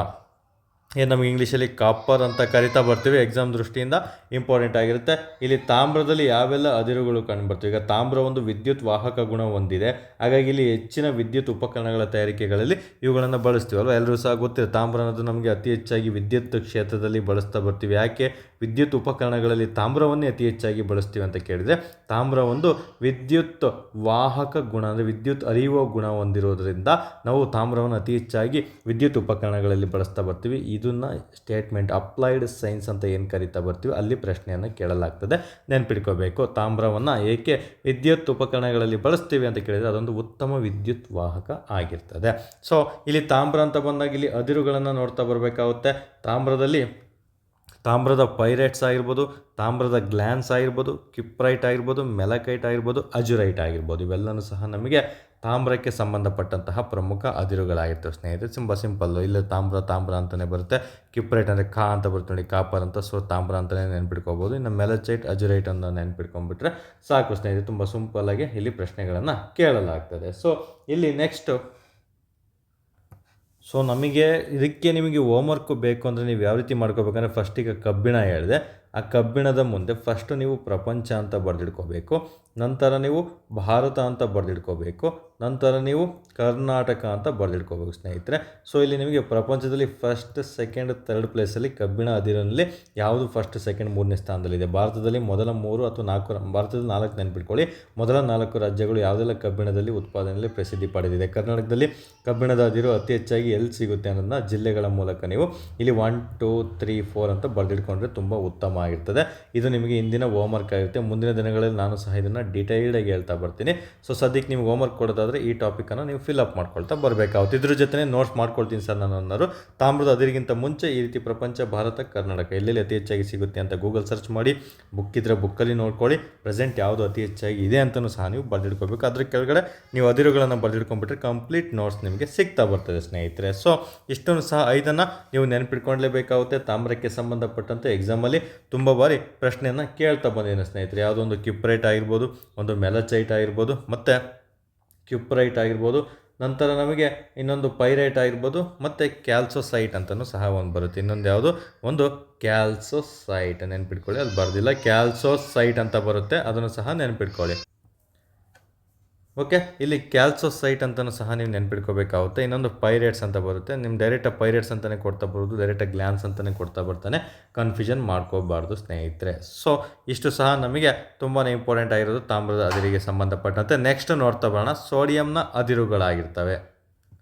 ಏನು ನಮಗೆ ಇಂಗ್ಲೀಷಲ್ಲಿ ಕಾಪರ್ ಅಂತ ಕರಿತಾ ಬರ್ತೀವಿ, ಎಕ್ಸಾಮ್ ದೃಷ್ಟಿಯಿಂದ ಇಂಪಾರ್ಟೆಂಟ್ ಆಗಿರುತ್ತೆ. ಇಲ್ಲಿ ತಾಮ್ರದಲ್ಲಿ ಯಾವೆಲ್ಲ ಅದಿರುಗಳು ಕಂಡುಬರ್ತವೆ. ಈಗ ತಾಮ್ರ ಒಂದು ವಿದ್ಯುತ್ ವಾಹಕ ಗುಣ ಹೊಂದಿದೆ, ಹಾಗಾಗಿ ಇಲ್ಲಿ ಹೆಚ್ಚಿನ ವಿದ್ಯುತ್ ಉಪಕರಣಗಳ ತಯಾರಿಕೆಗಳಲ್ಲಿ ಇವುಗಳನ್ನು ಬಳಸ್ತೀವಲ್ವ. ಎಲ್ಲರೂ ಸಹ ಗೊತ್ತಿದೆ ತಾಮ್ರ ಅನ್ನೋದು ನಮಗೆ ಅತಿ ಹೆಚ್ಚಾಗಿ ವಿದ್ಯುತ್ ಕ್ಷೇತ್ರದಲ್ಲಿ ಬಳಸ್ತಾ ಬರ್ತೀವಿ. ಯಾಕೆ ವಿದ್ಯುತ್ ಉಪಕರಣಗಳಲ್ಲಿ ತಾಮ್ರವನ್ನೇ ಅತಿ ಹೆಚ್ಚಾಗಿ ಬಳಸ್ತೀವಿ ಅಂತ ಕೇಳಿದರೆ, ತಾಮ್ರ ಒಂದು ವಿದ್ಯುತ್ ವಾಹಕ ಗುಣ ಅಂದರೆ ವಿದ್ಯುತ್ ಹರಿಯುವ ಗುಣ ಹೊಂದಿರೋದ್ರಿಂದ ನಾವು ತಾಮ್ರವನ್ನು ಅತಿ ಹೆಚ್ಚಾಗಿ ವಿದ್ಯುತ್ ಉಪಕರಣಗಳಲ್ಲಿ ಬಳಸ್ತಾ ಬರ್ತೀವಿ. ಇದನ್ನು ಸ್ಟೇಟ್ಮೆಂಟ್ ಅಪ್ಲೈಡ್ ಸೈನ್ಸ್ ಅಂತ ಏನು ಕರಿತಾ ಬರ್ತೀವಿ ಅಲ್ಲಿ ಪ್ರಶ್ನೆಯನ್ನು ಕೇಳಲಾಗ್ತದೆ, ನೆನ್ಪಿಟ್ಕೋಬೇಕು. ತಾಮ್ರವನ್ನು ಏಕೆ ವಿದ್ಯುತ್ ಉಪಕರಣಗಳಲ್ಲಿ ಬಳಸ್ತೀವಿ ಅಂತ ಕೇಳಿದರೆ ಅದೊಂದು ಉತ್ತಮ ವಿದ್ಯುತ್ ವಾಹಕ ಆಗಿರ್ತದೆ. ಸೊ ಇಲ್ಲಿ ತಾಮ್ರ ಅಂತ ಬಂದಾಗ ಇಲ್ಲಿ ಅದಿರುಗಳನ್ನು ನೋಡ್ತಾ ಬರಬೇಕಾಗುತ್ತೆ. ತಾಮ್ರದ ಪೈರೇಟ್ಸ್ ಆಗಿರ್ಬೋದು, ತಾಮ್ರದ ಗ್ಲ್ಯಾನ್ಸ್ ಆಗಿರ್ಬೋದು, ಕಿಪ್ರೈಟ್ ಆಗಿರ್ಬೋದು, ಮೆಲಕೈಟ್ ಆಗಿರ್ಬೋದು, ಅಜುರೈಟ್ ಆಗಿರ್ಬೋದು, ಇವೆಲ್ಲವೂ ಸಹ ನಮಗೆ ತಾಮ್ರಕ್ಕೆ ಸಂಬಂಧಪಟ್ಟಂತಹ ಪ್ರಮುಖ ಅದಿರುಗಳಾಗಿರ್ತವೆ ಸ್ನೇಹಿತರೆ. ಸಿಂಪಲ್ಲು. ಇಲ್ಲ ತಾಮ್ರ ಅಂತಲೇ ಬರುತ್ತೆ. ಕಿಪ್ರೈಟ್ ಅಂದರೆ ಅಂತ ಬರುತ್ತೆ ನೋಡಿ, ಕಾಪರ್ ಅಂತ. ಸೊ ತಾಮ್ರ ಅಂತಲೇ ನೆನ್ಪಿಟ್ಕೋಬೋದು. ಇನ್ನು ಮೆಲಚೈಟ್, ಅಜುರೈಟ್ ಅಂತ ನೆನ್ಪಿಟ್ಕೊಂಡ್ಬಿಟ್ರೆ ಸಾಕು ಸ್ನೇಹಿತರೆ. ತುಂಬ ಸಿಂಪಲ್ಲಾಗಿ ಇಲ್ಲಿ ಪ್ರಶ್ನೆಗಳನ್ನು ಕೇಳಲಾಗ್ತದೆ. ಸೊ ಇಲ್ಲಿ ನಮಗೆ ಇದಕ್ಕೆ ನಿಮಗೆ ಹೋಮ್ವರ್ಕು ಬೇಕು ಅಂದರೆ ನೀವು ಯಾವ ರೀತಿ ಮಾಡ್ಕೋಬೇಕಂದ್ರೆ, ಫಸ್ಟಿಗೆ ಕಬ್ಬಿಣ ಹೇಳಿದೆ, ಆ ಕಬ್ಬಿಣದ ಮುಂದೆ ಫಸ್ಟು ನೀವು ಪ್ರಪಂಚ ಅಂತ ಬರೆದಿಟ್ಕೋಬೇಕು. ನಂತರ ನೀವು ಭಾರತ ಅಂತ ಬರೆದಿಟ್ಕೋಬೇಕು. ನಂತರ ನೀವು ಕರ್ನಾಟಕ ಅಂತ ಬರೆದಿಟ್ಕೋಬೇಕು ಸ್ನೇಹಿತರೆ. ಸೊ ಇಲ್ಲಿ ನಿಮಗೆ ಪ್ರಪಂಚದಲ್ಲಿ ಫಸ್ಟ್, ಸೆಕೆಂಡ್, ಥರ್ಡ್ ಪ್ಲೇಸಲ್ಲಿ ಕಬ್ಬಿಣ ಅದಿರಿನಲ್ಲಿ ಯಾವುದು ಫಸ್ಟ್, ಸೆಕೆಂಡ್, ಮೂರನೇ ಸ್ಥಾನದಲ್ಲಿದೆ. ಭಾರತದಲ್ಲಿ ಮೊದಲ 3 ಅಥವಾ 4, ಭಾರತದಲ್ಲಿ 4 ನೆನ್ಪಿಟ್ಕೊಳ್ಳಿ. ಮೊದಲ 4 ರಾಜ್ಯಗಳು ಯಾವುದೆಲ್ಲ ಕಬ್ಬಿಣದಲ್ಲಿ ಉತ್ಪಾದನೆಯಲ್ಲಿ ಪ್ರಸಿದ್ಧಿ ಪಡೆದಿದೆ. ಕರ್ನಾಟಕದಲ್ಲಿ ಕಬ್ಬಿಣದ ಅದಿರು ಅತಿ ಹೆಚ್ಚಾಗಿ ಎಲ್ಲಿ ಸಿಗುತ್ತೆ ಅನ್ನೋದನ್ನ ಜಿಲ್ಲೆಗಳ ಮೂಲಕ ನೀವು ಇಲ್ಲಿ 1, 2, 3, 4 ಅಂತ ಬರೆದಿಟ್ಕೊಂಡ್ರೆ ತುಂಬ ಉತ್ತಮ ಆಗಿರ್ತದೆ. ಇದು ನಿಮಗೆ ಇಂದಿನ ಹೋಮ್ವರ್ಕ್ ಆಗಿರುತ್ತೆ. ಮುಂದಿನ ದಿನಗಳಲ್ಲಿ ನಾನು ಸಹ ಇದನ್ನು ಡೀಟೇಲ್ಡಾಗಿ ಹೇಳ್ತಾ ಬರ್ತೀನಿ. ಸೊ ಸದ್ಯಕ್ಕೆ ನಿಮ್ಗೆ ಹೋಮ್ವರ್ಕ್ ಕೊಡೋದಾದರೆ ಈ ಟಾಪಿಕನ್ನು ನೀವು ಫಿಲ್ಅಪ್ ಮಾಡ್ಕೊಳ್ತಾ ಬರಬೇಕಾಗುತ್ತೆ. ಇದ್ರ ಜೊತೆ ನೋಟ್ಸ್ ಮಾಡ್ಕೊಳ್ತೀನಿ ಸರ್ ನಾನು ಅನ್ನೋರು. ತಾಮ್ರದ ಅದಿರಿಗಿಂತ ಮುಂಚೆ ಈ ರೀತಿ ಪ್ರಪಂಚ, ಭಾರತ, ಕರ್ನಾಟಕ ಎಲ್ಲೆಲ್ಲಿ ಅತಿ ಹೆಚ್ಚಾಗಿ ಸಿಗುತ್ತೆ ಅಂತ ಗೂಗಲ್ ಸರ್ಚ್ ಮಾಡಿ, ಬುಕ್ ಇದ್ದರೆ ಬುಕ್ಕಲ್ಲಿ ನೋಡ್ಕೊಳ್ಳಿ. ಪ್ರೆಸೆಂಟ್ ಯಾವುದು ಅತಿ ಹೆಚ್ಚಾಗಿ ಇದೆ ಅಂತಲೂ ಸಹ ನೀವು ಬರೆದಿಟ್ಕೋಬೇಕು. ಅದ್ರ ಕೆಳಗಡೆ ನೀವು ಅದಿರುಗಳನ್ನು ಬರೆದಿಟ್ಕೊಂಡ್ಬಿಟ್ರೆ ಕಂಪ್ಲೀಟ್ ನೋಟ್ಸ್ ನಿಮಗೆ ಸಿಗ್ತಾ ಬರ್ತದೆ ಸ್ನೇಹಿತರೆ. ಸೊ ಇಷ್ಟನ್ನು ಸಹ 5 ನೀವು ನೆನ್ಪಿಟ್ಕೊಳ್ಳೇಬೇಕಾಗುತ್ತೆ. ತಾಮ್ರಕ್ಕೆ ಸಂಬಂಧಪಟ್ಟಂತೆ ಎಕ್ಸಾಮಲ್ಲಿ ತುಂಬ ಬಾರಿ ಪ್ರಶ್ನೆಯನ್ನು ಕೇಳ್ತಾ ಬಂದಿದ್ದೀನಿ ಸ್ನೇಹಿತರೆ. ಯಾವುದೋ ಒಂದು ಕಿಪ್ರೈಟ್ ಆಗಿರ್ಬೋದು, ಒಂದು ಮೆಲಚೈಟ್ ಆಗಿರ್ಬೋದು, ಮತ್ತು ಕ್ಯುಪ್ರೈಟ್ ಆಗಿರ್ಬೋದು, ನಂತರ ನಮಗೆ ಇನ್ನೊಂದು ಪೈರೈಟ್ ಆಗಿರ್ಬೋದು, ಮತ್ತು ಕ್ಯಾಲ್ಸೋಸೈಟ್ ಅಂತಲೂ ಸಹ ಒಂದು ಬರುತ್ತೆ. ಇನ್ನೊಂದು ಯಾವುದು, ಒಂದು ಕ್ಯಾಲ್ಸೋಸೈಟ್ ನೆನ್ಪಿಟ್ಕೊಳ್ಳಿ. ಅದು ಬರೆದಿಲ್ಲ, ಕ್ಯಾಲ್ಸೋಸೈಟ್ ಅಂತ ಬರುತ್ತೆ, ಅದನ್ನು ಸಹ ನೆನ್ಪಿಟ್ಕೊಳ್ಳಿ. ಓಕೆ, ಇಲ್ಲಿ ಕ್ಯಾಲ್ಸೋಸೈಟ್ ಅಂತಲೂ ಸಹ ನೀವು ನೆನ್ಪಿಟ್ಕೋಬೇಕಾಗುತ್ತೆ. ಇನ್ನೊಂದು ಪೈರೇಟ್ಸ್ ಅಂತ ಬರುತ್ತೆ. ನಿಮ್ಮ ಡೈರೆಕ್ಟಾಗಿ ಪೈರೇಟ್ಸ್ ಅಂತಲೇ ಕೊಡ್ತಾ ಬರ್ಬೋದು, ಡೈರೆಕ್ಟಾಗಿ ಗ್ಲ್ಯಾನ್ಸ್ ಅಂತಲೇ ಕೊಡ್ತಾ ಬರ್ತಾನೆ. ಕನ್ಫ್ಯೂಷನ್ ಮಾಡ್ಕೋಬಾರ್ದು ಸ್ನೇಹಿತರೆ. ಸೊ ಇಷ್ಟು ಸಹ ನಮಗೆ ತುಂಬಾ ಇಂಪಾರ್ಟೆಂಟ್ ಆಗಿರೋದು ತಾಮ್ರದ ಅದಿರಿಗೆ ಸಂಬಂಧಪಟ್ಟಂತೆ. ನೆಕ್ಸ್ಟ್ ನೋಡ್ತಾ ಬರೋಣ, ಸೋಡಿಯಂನ ಅದಿರುಗಳಾಗಿರ್ತವೆ.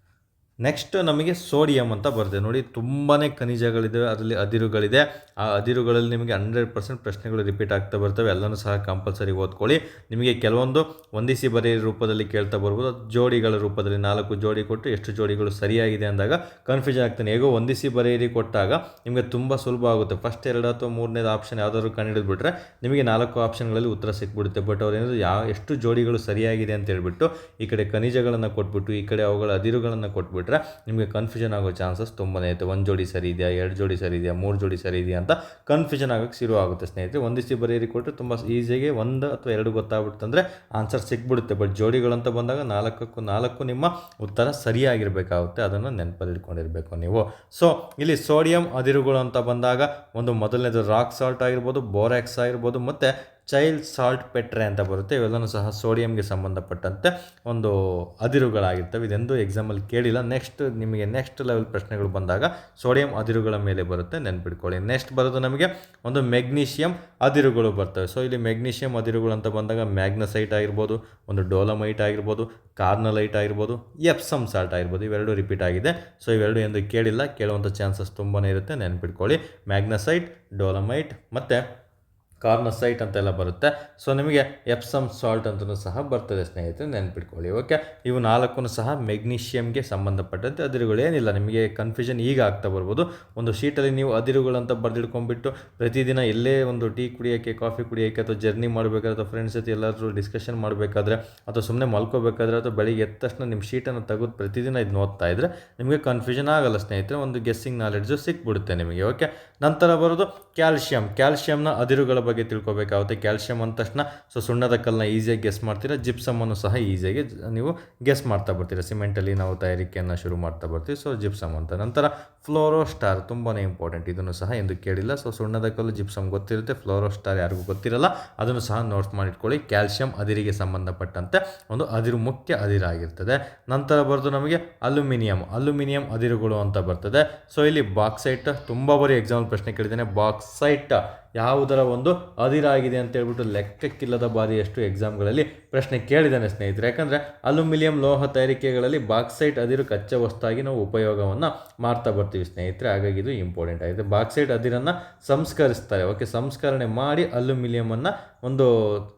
ನೆಕ್ಸ್ಟ್ ನಮಗೆ ಸೋಡಿಯಂ ಅಂತ ಬರುತ್ತೆ ನೋಡಿ. ತುಂಬಾ ಖನಿಜಗಳಿದ್ದಾವೆ, ಅದರಲ್ಲಿ ಅದಿರುಗಳಿದೆ. ಆ ಅದಿರುಗಳಲ್ಲಿ ನಿಮಗೆ 100% ಪ್ರಶ್ನೆಗಳು ರಿಪೀಟ್ ಆಗ್ತಾ ಬರ್ತವೆ. ಎಲ್ಲನೂ ಸಹ ಕಂಪಲ್ಸರಿ ಓದ್ಕೊಳ್ಳಿ. ನಿಮಗೆ ಕೆಲವೊಂದು ಹೊಂದಿಸಿ ಬರೆಯ ರೂಪದಲ್ಲಿ ಕೇಳ್ತಾ ಬರ್ಬೋದು, ಜೋಡಿಗಳ ರೂಪದಲ್ಲಿ 4 ಜೋಡಿ ಕೊಟ್ಟು ಎಷ್ಟು ಜೋಡಿಗಳು ಸರಿಯಾಗಿದೆ ಅಂದಾಗ ಕನ್ಫ್ಯೂಷನ್ ಆಗ್ತಾನೆ. ಹೇಗೋ ಹೊಂದಿಸಿ ಬರೆಯಿರಿ ಕೊಟ್ಟಾಗ ನಿಮಗೆ ತುಂಬ ಸುಲಭ ಆಗುತ್ತೆ. ಫಸ್ಟ್ 2 ಅಥವಾ 3ನೇದು ಆಪ್ಷನ್ ಯಾವುದಾದ್ರು ಕಂಡುಹಿಡಿದ್ಬಿಟ್ರೆ ನಿಮಗೆ 4 ಆಪ್ಷನ್ಗಳಲ್ಲಿ ಉತ್ತರ ಸಿಕ್ಬಿಡುತ್ತೆ. ಬಟ್ ಅವ್ರು ಏನಾದರೂ ಎಷ್ಟು ಜೋಡಿಗಳು ಸರಿಯಾಗಿದೆ ಅಂತ ಹೇಳ್ಬಿಟ್ಟು ಈ ಕಡೆ ಖನಿಜಗಳನ್ನು ಕೊಟ್ಬಿಟ್ಟು ಈ ಕಡೆ ಅವುಗಳ ಅದಿರುಗಳನ್ನು ಕೊಟ್ಬಿಟ್ಟು ನಿಮಗೆ ಕನ್ಫ್ಯೂಷನ್ ಆಗೋ ಚಾನ್ಸಸ್ ತುಂಬಾ ಇರುತ್ತೆ. 1 ಜೋಡಿ ಸರಿ ಇದೆಯಾ, 2 ಜೋಡಿ ಸರಿ ಇದೆಯಾ, 3 ಜೋಡಿ ಸರಿ ಇದೆಯಾ ಅಂತ ಕನ್ಫ್ಯೂಷನ್ ಆಗೋಕ್ಕೆ ಶುರು ಆಗುತ್ತೆ ಸ್ನೇಹಿತರೆ. ಹೊಂದಿಸಿ ಬರೆಯಿರಿ ಕೊಟ್ಟರೆ ತುಂಬ ಈಸಿಯಾಗಿ 1 ಅಥವಾ 2 ಗೊತ್ತಾಗ್ಬಿಡ್ತಂದರೆ ಆನ್ಸರ್ ಸಿಕ್ಬಿಡುತ್ತೆ. ಬಟ್ ಜೋಡಿಗಳಂತ ಬಂದಾಗ 4ಕ್ಕೂ 4 ನಿಮ್ಮ ಉತ್ತರ ಸರಿಯಾಗಿರಬೇಕಾಗುತ್ತೆ. ಅದನ್ನು ನೆನಪಲ್ಲಿಟ್ಕೊಂಡಿರಬೇಕು ನೀವು. ಸೊ ಇಲ್ಲಿ ಸೋಡಿಯಂ ಅದಿರುಗಳು ಅಂತ ಬಂದಾಗ ಒಂದು ಮೊದಲನೇದು ರಾಕ್ ಸಾಲ್ಟ್ ಆಗಿರ್ಬೋದು, ಬೋರಾಕ್ಸ್ ಆಗಿರ್ಬೋದು, ಮತ್ತು ಚೈಲ್ಡ್ ಸಾಲ್ಟ್ ಪೆಟ್ರೆ ಅಂತ ಬರುತ್ತೆ. ಇವೆಲ್ಲವೂ ಸಹ ಸೋಡಿಯಂಗೆ ಸಂಬಂಧಪಟ್ಟಂತೆ ಒಂದು ಅದಿರುಗಳಾಗಿರ್ತವೆ. ಇದೆಂದು ಎಕ್ಸಾಮಲ್ಲಿ ಕೇಳಿಲ್ಲ. ನಿಮಗೆ ನೆಕ್ಸ್ಟ್ ಲೆವೆಲ್ ಪ್ರಶ್ನೆಗಳು ಬಂದಾಗ ಸೋಡಿಯಂ ಅದಿರುಗಳ ಮೇಲೆ ಬರುತ್ತೆ, ನೆನ್ಪಿಟ್ಕೊಳ್ಳಿ. ನೆಕ್ಸ್ಟ್ ಬರೋದು ನಮಗೆ ಒಂದು ಮೆಗ್ನೀಷಿಯಂ ಅದಿರುಗಳು ಬರ್ತವೆ. ಸೊ ಇಲ್ಲಿ ಮೆಗ್ನೀಷಿಯಂ ಅದಿರುಗಳು ಅಂತ ಬಂದಾಗ ಮ್ಯಾಗ್ನಸೈಟ್ ಆಗಿರ್ಬೋದು, ಒಂದು ಡೋಲಮೈಟ್ ಆಗಿರ್ಬೋದು, ಕಾರ್ನಲೈಟ್ ಆಗಿರ್ಬೋದು, ಎಪ್ಸಮ್ ಸಾಲ್ಟ್ ಆಗಿರ್ಬೋದು, ಇವೆರಡು ರಿಪೀಟ್ ಆಗಿದೆ. ಸೊ ಇವೆರಡು ಎಂದು ಕೇಳಿಲ್ಲ, ಕೇಳುವಂಥ ಚಾನ್ಸಸ್ ತುಂಬಾ ಇರುತ್ತೆ, ನೆನ್ಪಿಟ್ಕೊಳ್ಳಿ. ಮ್ಯಾಗ್ನಸೈಟ್, ಡೋಲಮೈಟ್ ಮತ್ತು ಕಾರ್ನಸೈಟ್ ಅಂತೆಲ್ಲ ಬರುತ್ತೆ. ಸೊ ನಿಮಗೆ ಎಪ್ಸಮ್ ಸಾಲ್ಟ್ ಅಂತಲೂ ಸಹ ಬರ್ತದೆ ಸ್ನೇಹಿತರೆ, ನೆನ್ಪಿಟ್ಕೊಳ್ಳಿ. ಓಕೆ, ಇವು 4 ಸಹ ಮೆಗ್ನೀಷಿಯಮ್ಗೆ ಸಂಬಂಧಪಟ್ಟಂತೆ ಅದಿರುಗಳು. ಏನಿಲ್ಲ, ನಿಮಗೆ ಕನ್ಫ್ಯೂಷನ್ ಈಗ ಆಗ್ತಾ ಬರ್ಬೋದು. ಒಂದು ಶೀಟಲ್ಲಿ ನೀವು ಅದಿರುಗಳಂತ ಬರೆದಿಡ್ಕೊಂಡ್ಬಿಟ್ಟು ಪ್ರತಿದಿನ ಎಲ್ಲೇ ಒಂದು ಟೀ ಕುಡಿಯೋಕ್ಕೆ, ಕಾಫಿ ಕುಡಿಯೋಕ್ಕೆ, ಅಥವಾ ಜರ್ನಿ ಮಾಡಬೇಕಾದ್ರೆ, ಅಥವಾ ಫ್ರೆಂಡ್ಸ್ ಜೊತೆ ಎಲ್ಲಾದರೂ ಡಿಸ್ಕಷನ್ ಮಾಡಬೇಕಾದ್ರೆ, ಅಥವಾ ಸುಮ್ಮನೆ ಮಲ್ಕೋಬೇಕಾದ್ರೆ, ಅಥವಾ ಬೆಳಿಗ್ಗೆ ಎದ್ದ ತಕ್ಷಣ ನಿಮ್ಮ ಶೀಟನ್ನು ತೆಗೆದು ಪ್ರತಿದಿನ ಇದು ಓದ್ತಾ ಇದ್ದರೆ ನಿಮಗೆ ಕನ್ಫ್ಯೂಷನ್ ಆಗಲ್ಲ ಸ್ನೇಹಿತರೆ, ಒಂದು ಗೆಸ್ಸಿಂಗ್ ನಾಲೆಡ್ಜು ಸಿಕ್ಬಿಡುತ್ತೆ ನಿಮಗೆ. ಓಕೆ, ನಂತರ ಬರೋದು ಕ್ಯಾಲ್ಶಿಯಂನ ಅದಿರುಗಳ ಬಗ್ಗೆ ತಿಳ್ಕೊಬೇಕಾಗುತ್ತೆ. ಕ್ಯಾಲ್ಶಿಯಂ ಅಂದ ತಕ್ಷಣ ಸುಣ್ಣದ ಕಲ್ಲನ್ನ ಈಸಿಯಾಗಿ ಗೆಸ್ ಮಾಡ್ತೀರಾ, ಜಿಪ್ಸಮನ್ನು ಸಹ ಈಸಿಯಾಗಿ ನೀವು ಗೆಸ್ ಮಾಡ್ತಾ ಬರ್ತೀರಾ. ಸಿಮೆಂಟಲ್ಲಿ ನಾವು ತಯಾರಿಕೆಯನ್ನು ಶುರು ಮಾಡ್ತಾ ಬರ್ತೀವಿ. ಸೊ ಜಿಪ್ಸಮ್ ಅಂತ. ನಂತರ ಫ್ಲೋರೋಸ್ಟಾರ್ ತುಂಬಾ ಇಂಪಾರ್ಟೆಂಟ್, ಇದನ್ನು ಸಹ ಎಂದು ಕೇಳಿಲ್ಲ. ಸೊ ಸುಣ್ಣದ ಕಲ್ಲು, ಜಿಪ್ಸಮ್ ಗೊತ್ತಿರುತ್ತೆ, ಫ್ಲೋರೋಸ್ಟಾರ್ ಯಾರಿಗೂ ಗೊತ್ತಿರಲ್ಲ, ಅದನ್ನು ಸಹ ನೋಟ್ ಮಾಡಿಟ್ಕೊಳ್ಳಿ. ಕ್ಯಾಲ್ಶಿಯಂ ಅದಿರಿಗೆ ಸಂಬಂಧಪಟ್ಟಂತೆ ಒಂದು ಅದಿರು, ಮುಖ್ಯ ಅದಿರಾಗಿರ್ತದೆ. ನಂತರ ಬರೋದು ನಮಗೆ ಅಲ್ಯೂಮಿನಿಯಂ ಅದಿರುಗಳು ಅಂತ ಬರ್ತದೆ. ಸೊ ಇಲ್ಲಿ ಬಾಕ್ಸೈಟ್ ತುಂಬ ಬಾರಿ ಎಕ್ಸಾಂಪಲ್ ಪ್ರಶ್ನೆ ಕೇಳಿದ್ದೇನೆ. ಬಾಕ್ಸೈಟ್ ಯಾವುದರ ಒಂದು ಅದಿರಾಗಿದೆ ಅಂತ ಹೇಳ್ಬಿಟ್ಟು ಲೆಕ್ಕಕ್ಕಿಲ್ಲದ ಬಾರಿಯಷ್ಟು ಎಕ್ಸಾಮ್ಗಳಲ್ಲಿ ಪ್ರಶ್ನೆ ಕೇಳಿದ್ದಾನೆ ಸ್ನೇಹಿತರೆ. ಯಾಕಂದರೆ ಅಲ್ಯೂಮಿನಿಯಂ ಲೋಹ ತಯಾರಿಕೆಗಳಲ್ಲಿ ಬಾಕ್ಸೈಟ್ ಅದಿರು ಕಚ್ಚಾ ವಸ್ತಾಗಿ ನಾವು ಉಪಯೋಗವನ್ನು ಮಾಡ್ತಾ ಬರ್ತೀವಿ ಸ್ನೇಹಿತರೆ. ಹಾಗಾಗಿ ಇದು ಇಂಪಾರ್ಟೆಂಟ್ ಆಗಿದೆ. ಬಾಕ್ಸೈಟ್ ಅದಿರನ್ನು ಸಂಸ್ಕರಿಸ್ತಾರೆ. ಓಕೆ, ಸಂಸ್ಕರಣೆ ಮಾಡಿ ಅಲ್ಯೂಮಿನಿಯಮನ್ನು ಒಂದು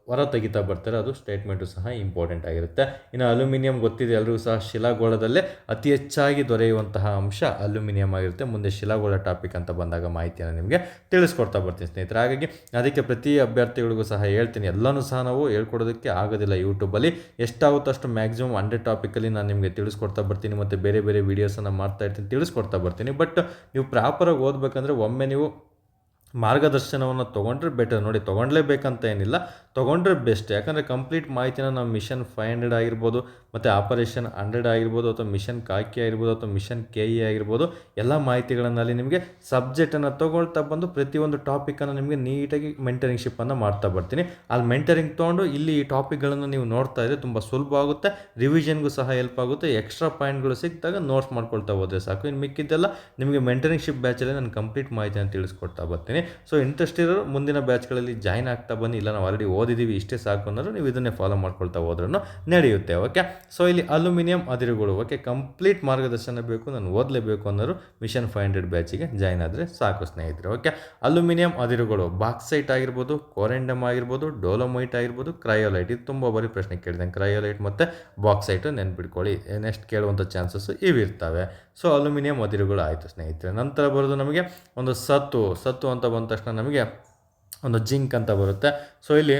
ಹೊರ ತೆಗಿತಾ ಬರ್ತಾರೆ. ಅದು ಸ್ಟೇಟ್ಮೆಂಟು ಸಹ ಇಂಪಾರ್ಟೆಂಟ್ ಆಗಿರುತ್ತೆ. ಇನ್ನು ಅಲ್ಯೂಮಿನಿಯಂ ಗೊತ್ತಿದೆ ಎಲ್ರಿಗೂ ಸಹ, ಶಿಲಾಗೋಳದಲ್ಲೇ ಅತಿ ಹೆಚ್ಚಾಗಿ ದೊರೆಯುವಂತಹ ಅಂಶ ಅಲ್ಯೂಮಿನಿಯಂ ಆಗಿರುತ್ತೆ. ಮುಂದೆ ಶಿಲಾಗೋಳ ಟಾಪಿಕ್ ಅಂತ ಬಂದಾಗ ಮಾಹಿತಿಯನ್ನು ನಿಮಗೆ ತಿಳಿಸ್ಕೊಡ್ತಾ ಬರ್ತೀನಿ ಸ್ನೇಹಿತರೆ. ಹಾಗಾಗಿ ಅದಕ್ಕೆ ಪ್ರತಿ ಅಭ್ಯರ್ಥಿಗಳಿಗೂ ಸಹ ಹೇಳ್ತೀನಿ, ಎಲ್ಲನೂ ಸಹ ನಾವು ಹೇಳ್ಕೊಡೋದಕ್ಕೆ ಆಗೋದಿಲ್ಲ. ಯೂಟ್ಯೂಬಲ್ಲಿ ಎಷ್ಟಾಗುತ್ತೋ ಅಷ್ಟು ಮ್ಯಾಕ್ಸಿಮಮ್ 100 ಟಾಪಿಕಲ್ಲಿ ನಾನು ನಿಮಗೆ ತಿಳಿಸ್ಕೊಡ್ತಾ ಬರ್ತೀನಿ, ಮತ್ತು ಬೇರೆ ಬೇರೆ ವೀಡಿಯೋಸನ್ನು ಮಾಡ್ತಾ ಇರ್ತೀನಿ, ತಿಳಿಸ್ಕೊಡ್ತಾ ಬರ್ತೀನಿ. ಬಟ್ ನೀವು ಪ್ರಾಪರಾಗಿ ಓದಬೇಕಂದ್ರೆ ಒಮ್ಮೆ ನೀವು ಮಾರ್ಗದರ್ಶನವನ್ನು ತೊಗೊಂಡ್ರೆ ಬೆಟರ್. ನೋಡಿ, ತೊಗೊಂಡ್ಲೇಬೇಕಂತ ಏನಿಲ್ಲ, ತೊಗೊಂಡ್ರೆ ಬೆಸ್ಟ್. ಯಾಕಂದರೆ ಕಂಪ್ಲೀಟ್ ಮಾಹಿತಿನ ನಾವು ಮಿಷನ್ 500 ಆಗಿರ್ಬೋದು, ಮತ್ತು ಆಪರೇಷನ್ 100 ಆಗಿರ್ಬೋದು, ಅಥವಾ ಮಿಷನ್ ಕಾಕಿ ಆಗಿರ್ಬೋದು, ಅಥವಾ ಮಿಷನ್ KE ಆಗಿರ್ಬೋದು, ಎಲ್ಲ ಮಾಹಿತಿಗಳನ್ನಲ್ಲಿ ನಿಮಗೆ ಸಬ್ಜೆಕ್ಟನ್ನು ತೊಗೊಳ್ತಾ ಬಂದು ಪ್ರತಿಯೊಂದು ಟಾಪಿಕನ್ನು ನಿಮಗೆ ನೀಟಾಗಿ ಮೆಂಟರಿಂಗ್ಶಿಪ್ಪನ್ನು ಮಾಡ್ತಾ ಬರ್ತೀನಿ. ಅಲ್ಲಿ ಮೆಂಟರಿಂಗ್ ತೊಗೊಂಡು ಇಲ್ಲಿ ಈ ಟಾಪಿಕ್ಗಳನ್ನು ನೀವು ನೋಡ್ತಾ ಇದ್ದರೆ ತುಂಬ ಸುಲಭ ಆಗುತ್ತೆ, ರಿವಿಷನ್ಗೂ ಸಹ ಹೆಲ್ಪ್ ಆಗುತ್ತೆ. ಎಕ್ಸ್ಟ್ರಾ ಪಾಯಿಂಟ್ಗಳು ಸಿಕ್ಕಿದಾಗ ನೋಟ್ಸ್ ಮಾಡ್ಕೊಳ್ತಾ ಹೋದರೆ ಸಾಕು. ಇನ್ನು ಮಿಕ್ಕಿದ್ದೆಲ್ಲ ನಿಮಗೆ ಮೆಂಟರಿಂಗ್ಶಿಪ್ ಬ್ಯಾಚಲ್ಲಿ ನಾನು ಕಂಪ್ಲೀಟ್ ಮಾಹಿತಿಯನ್ನು ತಿಳಿಸ್ಕೊಡ್ತಾ ಬರ್ತೀನಿ. ಸೊ ಇಂಟ್ರೆಸ್ಟ್ ಇರೋರು ಮುಂದಿನ ಬ್ಯಾಚ್ಗಳಲ್ಲಿ ಜಾಯ್ನ್ ಆಗ್ತಾ ಬನ್ನಿ. ಇಲ್ಲ ನಾವು ಆಲ್ರೆಡಿ ಓದಿದ್ದೀವಿ ಇಷ್ಟೇ ಸಾಕು ಅನ್ನೋರು ನೀವು ಇದನ್ನೇ ಫಾಲೋ ಮಾಡ್ಕೊಳ್ತಾ ಹೋದ್ರೂ ನಡೆಯುತ್ತೆ. ಓಕೆ, ಸೊ ಇಲ್ಲಿ ಅಲ್ಯೂಮಿನಿಯಂ ಅದಿರುಗಳು. ಓಕೆ, ಕಂಪ್ಲೀಟ್ ಮಾರ್ಗದರ್ಶನ ಬೇಕು, ನಾನು ಓದಲೇಬೇಕು ಅನ್ನೋರು ಮಿಷನ್ 500 ಬ್ಯಾಚಿಗೆ ಜಾಯ್ನ್ ಆದರೆ ಸಾಕು ಸ್ನೇಹಿತರೆ. ಓಕೆ, ಅಲ್ಯೂಮಿನಿಯಂ ಅದಿರುಗಳು ಬಾಕ್ಸೈಟ್ ಆಗಿರ್ಬೋದು, ಕೋರೆಂಡಮ್ ಆಗಿರ್ಬೋದು, ಡೋಲೋಮೈಟ್ ಆಗಿರ್ಬೋದು, ಕ್ರಯೋಲೈಟ್. ಇದು ತುಂಬ ಬಾರಿ ಪ್ರಶ್ನೆ ಕೇಳಿದೆ. ಕ್ರಯೋಲೈಟ್ ಮತ್ತು ಬಾಕ್ಸೈಟು ನೆನ್ಪಿಟ್ಕೊಳ್ಳಿ, ನೆಕ್ಸ್ಟ್ ಕೇಳುವಂಥ ಚಾನ್ಸಸ್ ಇವಿರ್ತವೆ. ಸೊ ಅಲ್ಯೂಮಿನಿಯಂ ಅದಿರುಗಳು ಆಯಿತು ಸ್ನೇಹಿತರೆ. ನಂತರ ಬರೋದು ನಮಗೆ ಒಂದು ಸತ್ತು ಅಂತ ಬಂದ ತಕ್ಷಣ ನಮಗೆ ಒಂದು ಜಿಂಕ್ ಅಂತ ಬರುತ್ತೆ. ಸೊ ಇಲ್ಲಿ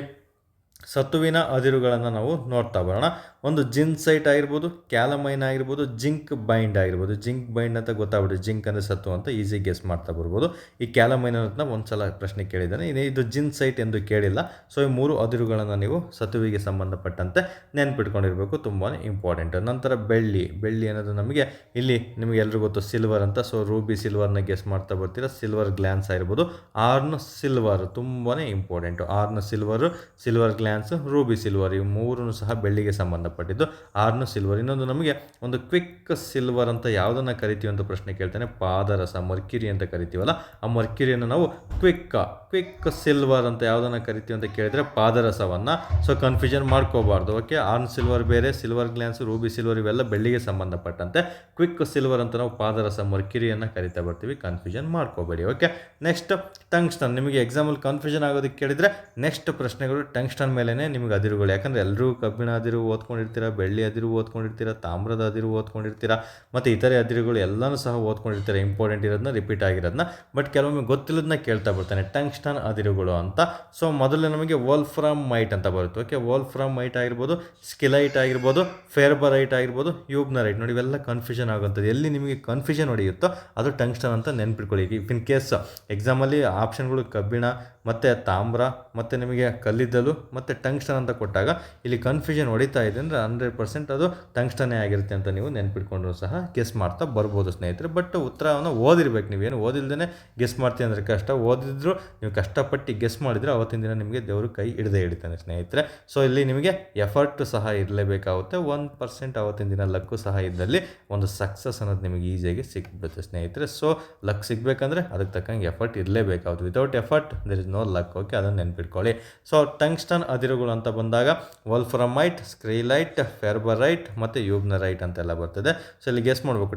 ಸತ್ತುವಿನ ಅದಿರುಗಳನ್ನು ನಾವು ನೋಡ್ತಾ ಬರೋಣ. ಒಂದು ಜಿನ್ಸೈಟ್ ಆಗಿರ್ಬೋದು, ಕ್ಯಾಲಮೈನ್ ಆಗಿರ್ಬೋದು, ಜಿಂಕ್ ಬೈಂಡ್ ಆಗಿರ್ಬೋದು. ಜಿಂಕ್ ಬೈಂಡ್ ಅಂತ ಗೊತ್ತಾಗ್ಬಿಟ್ಟು ಜಿಂಕ್ ಅಂದರೆ ಸತ್ತು ಅಂತ ಈಸಿ ಗೆಸ್ ಮಾಡ್ತಾ ಬರ್ಬೋದು. ಈ ಕ್ಯಾಲಮೈನ್ ಅನ್ನೋದನ್ನ ಒಂದು ಸಲ ಪ್ರಶ್ನೆ ಕೇಳಿದ್ದಾನೆ, ಇದು ಜಿನ್ಸೈಟ್ ಎಂದು ಕೇಳಿಲ್ಲ. ಸೊ ಈ 3 ಅದಿರುಗಳನ್ನು ನೀವು ಸತುವಿಗೆ ಸಂಬಂಧಪಟ್ಟಂತೆ ನೆನ್ಪಿಟ್ಕೊಂಡಿರಬೇಕು, ತುಂಬಾ ಇಂಪಾರ್ಟೆಂಟ್. ನಂತರ ಬೆಳ್ಳಿ ಅನ್ನೋದು ನಮಗೆ ಇಲ್ಲಿ ನಿಮಗೆ ಎಲ್ರಿಗೂ ಗೊತ್ತು ಸಿಲ್ವರ್ ಅಂತ. ಸೊ ರೂಬಿ ಸಿಲ್ವರ್ನ ಗೆಸ್ ಮಾಡ್ತಾ ಬರ್ತೀರಾ. ಸಿಲ್ವರ್ ಗ್ಲ್ಯಾನ್ಸ್ ಆಗಿರ್ಬೋದು, ಆರ್ನ್ ಸಿಲ್ವರ್ ತುಂಬಾ important. Earn silver glance, ruby silver, ಇವು 3 ಸಹ ಬೆಳ್ಳಿಗೆ ಸಂಬಂಧಪಟ್ಟಿದ್ದು. Earn silver. ಇನ್ನೊಂದು ನಮಗೆ ಒಂದು ಕ್ವಿಕ್ ಸಿಲ್ವರ್ ಅಂತ ಯಾವುದನ್ನು ಕರಿತೀವಿ ಅಂತ ಪ್ರಶ್ನೆ ಕೇಳ್ತಾನೆ. ಪಾದರಸ, ಮರ್ಕ್ಯುರಿ ಅಂತ ಕರಿತೀವಲ್ಲ, ಆ ಮರ್ಕ್ಯುರಿಯನ್ನು ನಾವು ಕ್ವಿಕ್ ಸಿಲ್ವರ್ ಅಂತ ಯಾವುದನ್ನು ಕರಿತೀವಿ ಅಂತ ಕೇಳಿದರೆ ಪಾದರಸವನ್ನು. ಸೊ ಕನ್ಫ್ಯೂಷನ್ ಮಾಡ್ಕೋಬಾರ್ದು. ಓಕೆ, ಆರ್ನ್ ಸಿಲ್ವರ್ ಬೇರೆ, ಸಿಲ್ವರ್ ಗ್ಲ್ಯಾನ್ಸ್, ರೂಬಿ ಸಿಲ್ವರ್ ಇವೆಲ್ಲ ಬೆಳ್ಳಿಗೆ ಸಂಬಂಧಪಟ್ಟಂತೆ. ಕ್ವಿಕ್ ಸಿಲ್ವರ್ ಅಂತ ನಾವು ಪಾದರಸ, ಮರ್ಕ್ಯುರಿಯನ್ನು ಕರಿತಾ ಬರ್ತೀವಿ, ಕನ್ಫ್ಯೂಷನ್ ಮಾಡ್ಕೋಬೇಡಿ. Okay, next tungsten. ನಿಮಗೆ ಎಕ್ಸಾಮಲ್ಲಿ ಕನ್ಫ್ಯೂಷನ್ ಆಗೋದಕ್ಕೆ ಕೇಳಿದರೆ ನೆಕ್ಸ್ಟ್ ಪ್ರಶ್ನೆಗಳು ಟಂಗ್ಸ್ಟನ್ ಮೇಲೇ ನಿಮಗೆ ಅದಿರುಗಳು. ಯಾಕಂದರೆ ಎಲ್ಲರೂ ಕಬ್ಬಿಣ ಅದಿರು ಓದ್ಕೊಂಡಿರ್ತೀರ, ಬೆಳ್ಳಿ ಅದಿರು ಓದ್ಕೊಂಡಿರ್ತೀರ, ತಾಮ್ರದ ಅದಿರು ಓದ್ಕೊಂಡಿರ್ತೀರ, ಮತ್ತು ಇತರೆ ಅದಿರುಗಳು ಎಲ್ಲನೂ ಸಹ ಓದ್ಕೊಂಡಿರ್ತೀರ. ಇಂಪಾರ್ಟೆಂಟ್ ಇರೋದನ್ನ, ರಿಪೀಟ್ ಆಗಿರೋದನ್ನ. ಬಟ್ ಕೆಲವೊಮ್ಮೆ ಗೊತ್ತಿಲ್ಲದನ್ನ ಕೇಳ್ತಾ ಬರ್ತಾನೆ, ಟಂಗ್ಸ್ಟನ್ ಅದಿರುಗಳು ಅಂತ. ಸೊ ಮೊದಲು ನಮಗೆ ವೋಲ್ಫ್ರಾಮ್ ಮೈಟ್ ಅಂತ ಬರುತ್ತೆ. ಓಕೆ, ವೋಲ್ಫ್ರಾಮ್ ಮೈಟ್ ಆಗಿರ್ಬೋದು, ಸ್ಕಿಲೈಟ್ ಆಗಿರ್ಬೋದು, ಫೆರ್ಬರೈಟ್ ಆಗಿರ್ಬೋದು, ಯೂಬ್ನರೈಟ್. ನೋಡಿ, ಇವೆಲ್ಲ ಕನ್ಫ್ಯೂಷನ್ ಆಗುವಂಥದ್ದು. ಎಲ್ಲಿ ನಿಮಗೆ ಕನ್ಫ್ಯೂಷನ್ ಹೊಡೆಯುತ್ತೋ ಅದು ಟಂಗ್ಸ್ಟನ್ ಅಂತ ನೆನ್ಪಿಟ್ಕೊಳ್ಳಿ. ಇಫ್ ಇನ್ ಕೇಸ್ ಎಕ್ಸಾಮಲ್ಲಿ ಆಪ್ಷನ್ಗಳು ಕಬ್ಬಿಣ ಮತ್ತು ತಾಮ್ರ ಮತ್ತು ನಿಮಗೆ ಕಲ್ಲಿದ್ದಲು ಮತ್ತು ಟಂಗ್ಸ್ಟನ್ ಅಂತ ಕೊಟ್ಟಾಗ ಇಲ್ಲಿ ಕನ್ಫ್ಯೂಷನ್ ಹೊಡಿತಾ ಇದೆ ಅಂದರೆ 100% ಅದು ಟಂಗ್ಸ್ಟನ್ನೇ ಆಗಿರುತ್ತೆ ಅಂತ ನೀವು ನೆನ್ಪಿಟ್ಕೊಂಡ್ರು ಸಹ ಗೆಸ್ ಮಾಡ್ತಾ ಬರ್ಬೋದು ಸ್ನೇಹಿತರೆ. ಬಟ್ ಉತ್ತರವನ್ನು ಓದಿರ್ಬೇಕು. ನೀವೇನು ಓದಿಲ್ದೇ ಗೆಸ್ ಮಾಡ್ತೀವಿ ಅಂದರೆ ಕಷ್ಟ. ಓದಿದ್ರು ನೀವು ಕಷ್ಟಪಟ್ಟು ಗೆಸ್ ಮಾಡಿದರೆ ಅವತ್ತಿನ ದಿನ ನಿಮಗೆ ದೇವರು ಕೈ ಹಿಡಿತಾನೆ ಸ್ನೇಹಿತರೆ. ಸೊ ಇಲ್ಲಿ ನಿಮಗೆ ಎಫರ್ಟ್ ಸಹ ಇರಲೇಬೇಕಾಗುತ್ತೆ. 1% ಅವತ್ತಿನ ದಿನ ಲಕ್ಕು ಸಹ ಇದ್ದಲ್ಲಿ ಒಂದು ಸಕ್ಸಸ್ ಅನ್ನೋದು ನಿಮಗೆ ಈಸಿಯಾಗಿ ಸಿಕ್ಬಿಡುತ್ತೆ ಸ್ನೇಹಿತರೆ. ಸೊ ಲಕ್ ಸಿಗಬೇಕಂದ್ರೆ ಅದಕ್ಕೆ ತಕ್ಕಂಗೆ ಎಫರ್ಟ್ ಇರಲೇಬೇಕಾಗುತ್ತೆ. Without effort there is no luck. Okay, ಅದನ್ನು ನೆನ್ಪಿಟ್ಕೊಳ್ಳಿ. ಸೊ ಟಂಗ್ಸ್ಟನ್ ಅದಿರುಗಳು ಅಂತ ಬಂದಾಗ ವೋಲ್ಫ್ರಮೈಟ್, ಸ್ಕ್ರೀಲೈಟ್, ಫೆರ್ಬರೈಟ್ ಮತ್ತು ಯೂಬ್ನರೈಟ್ ಅಂತೆಲ್ಲ ಬರ್ತದೆ. ಸೊ ಇಲ್ಲಿ ಗೆಸ್ ಮಾಡಬೇಕು,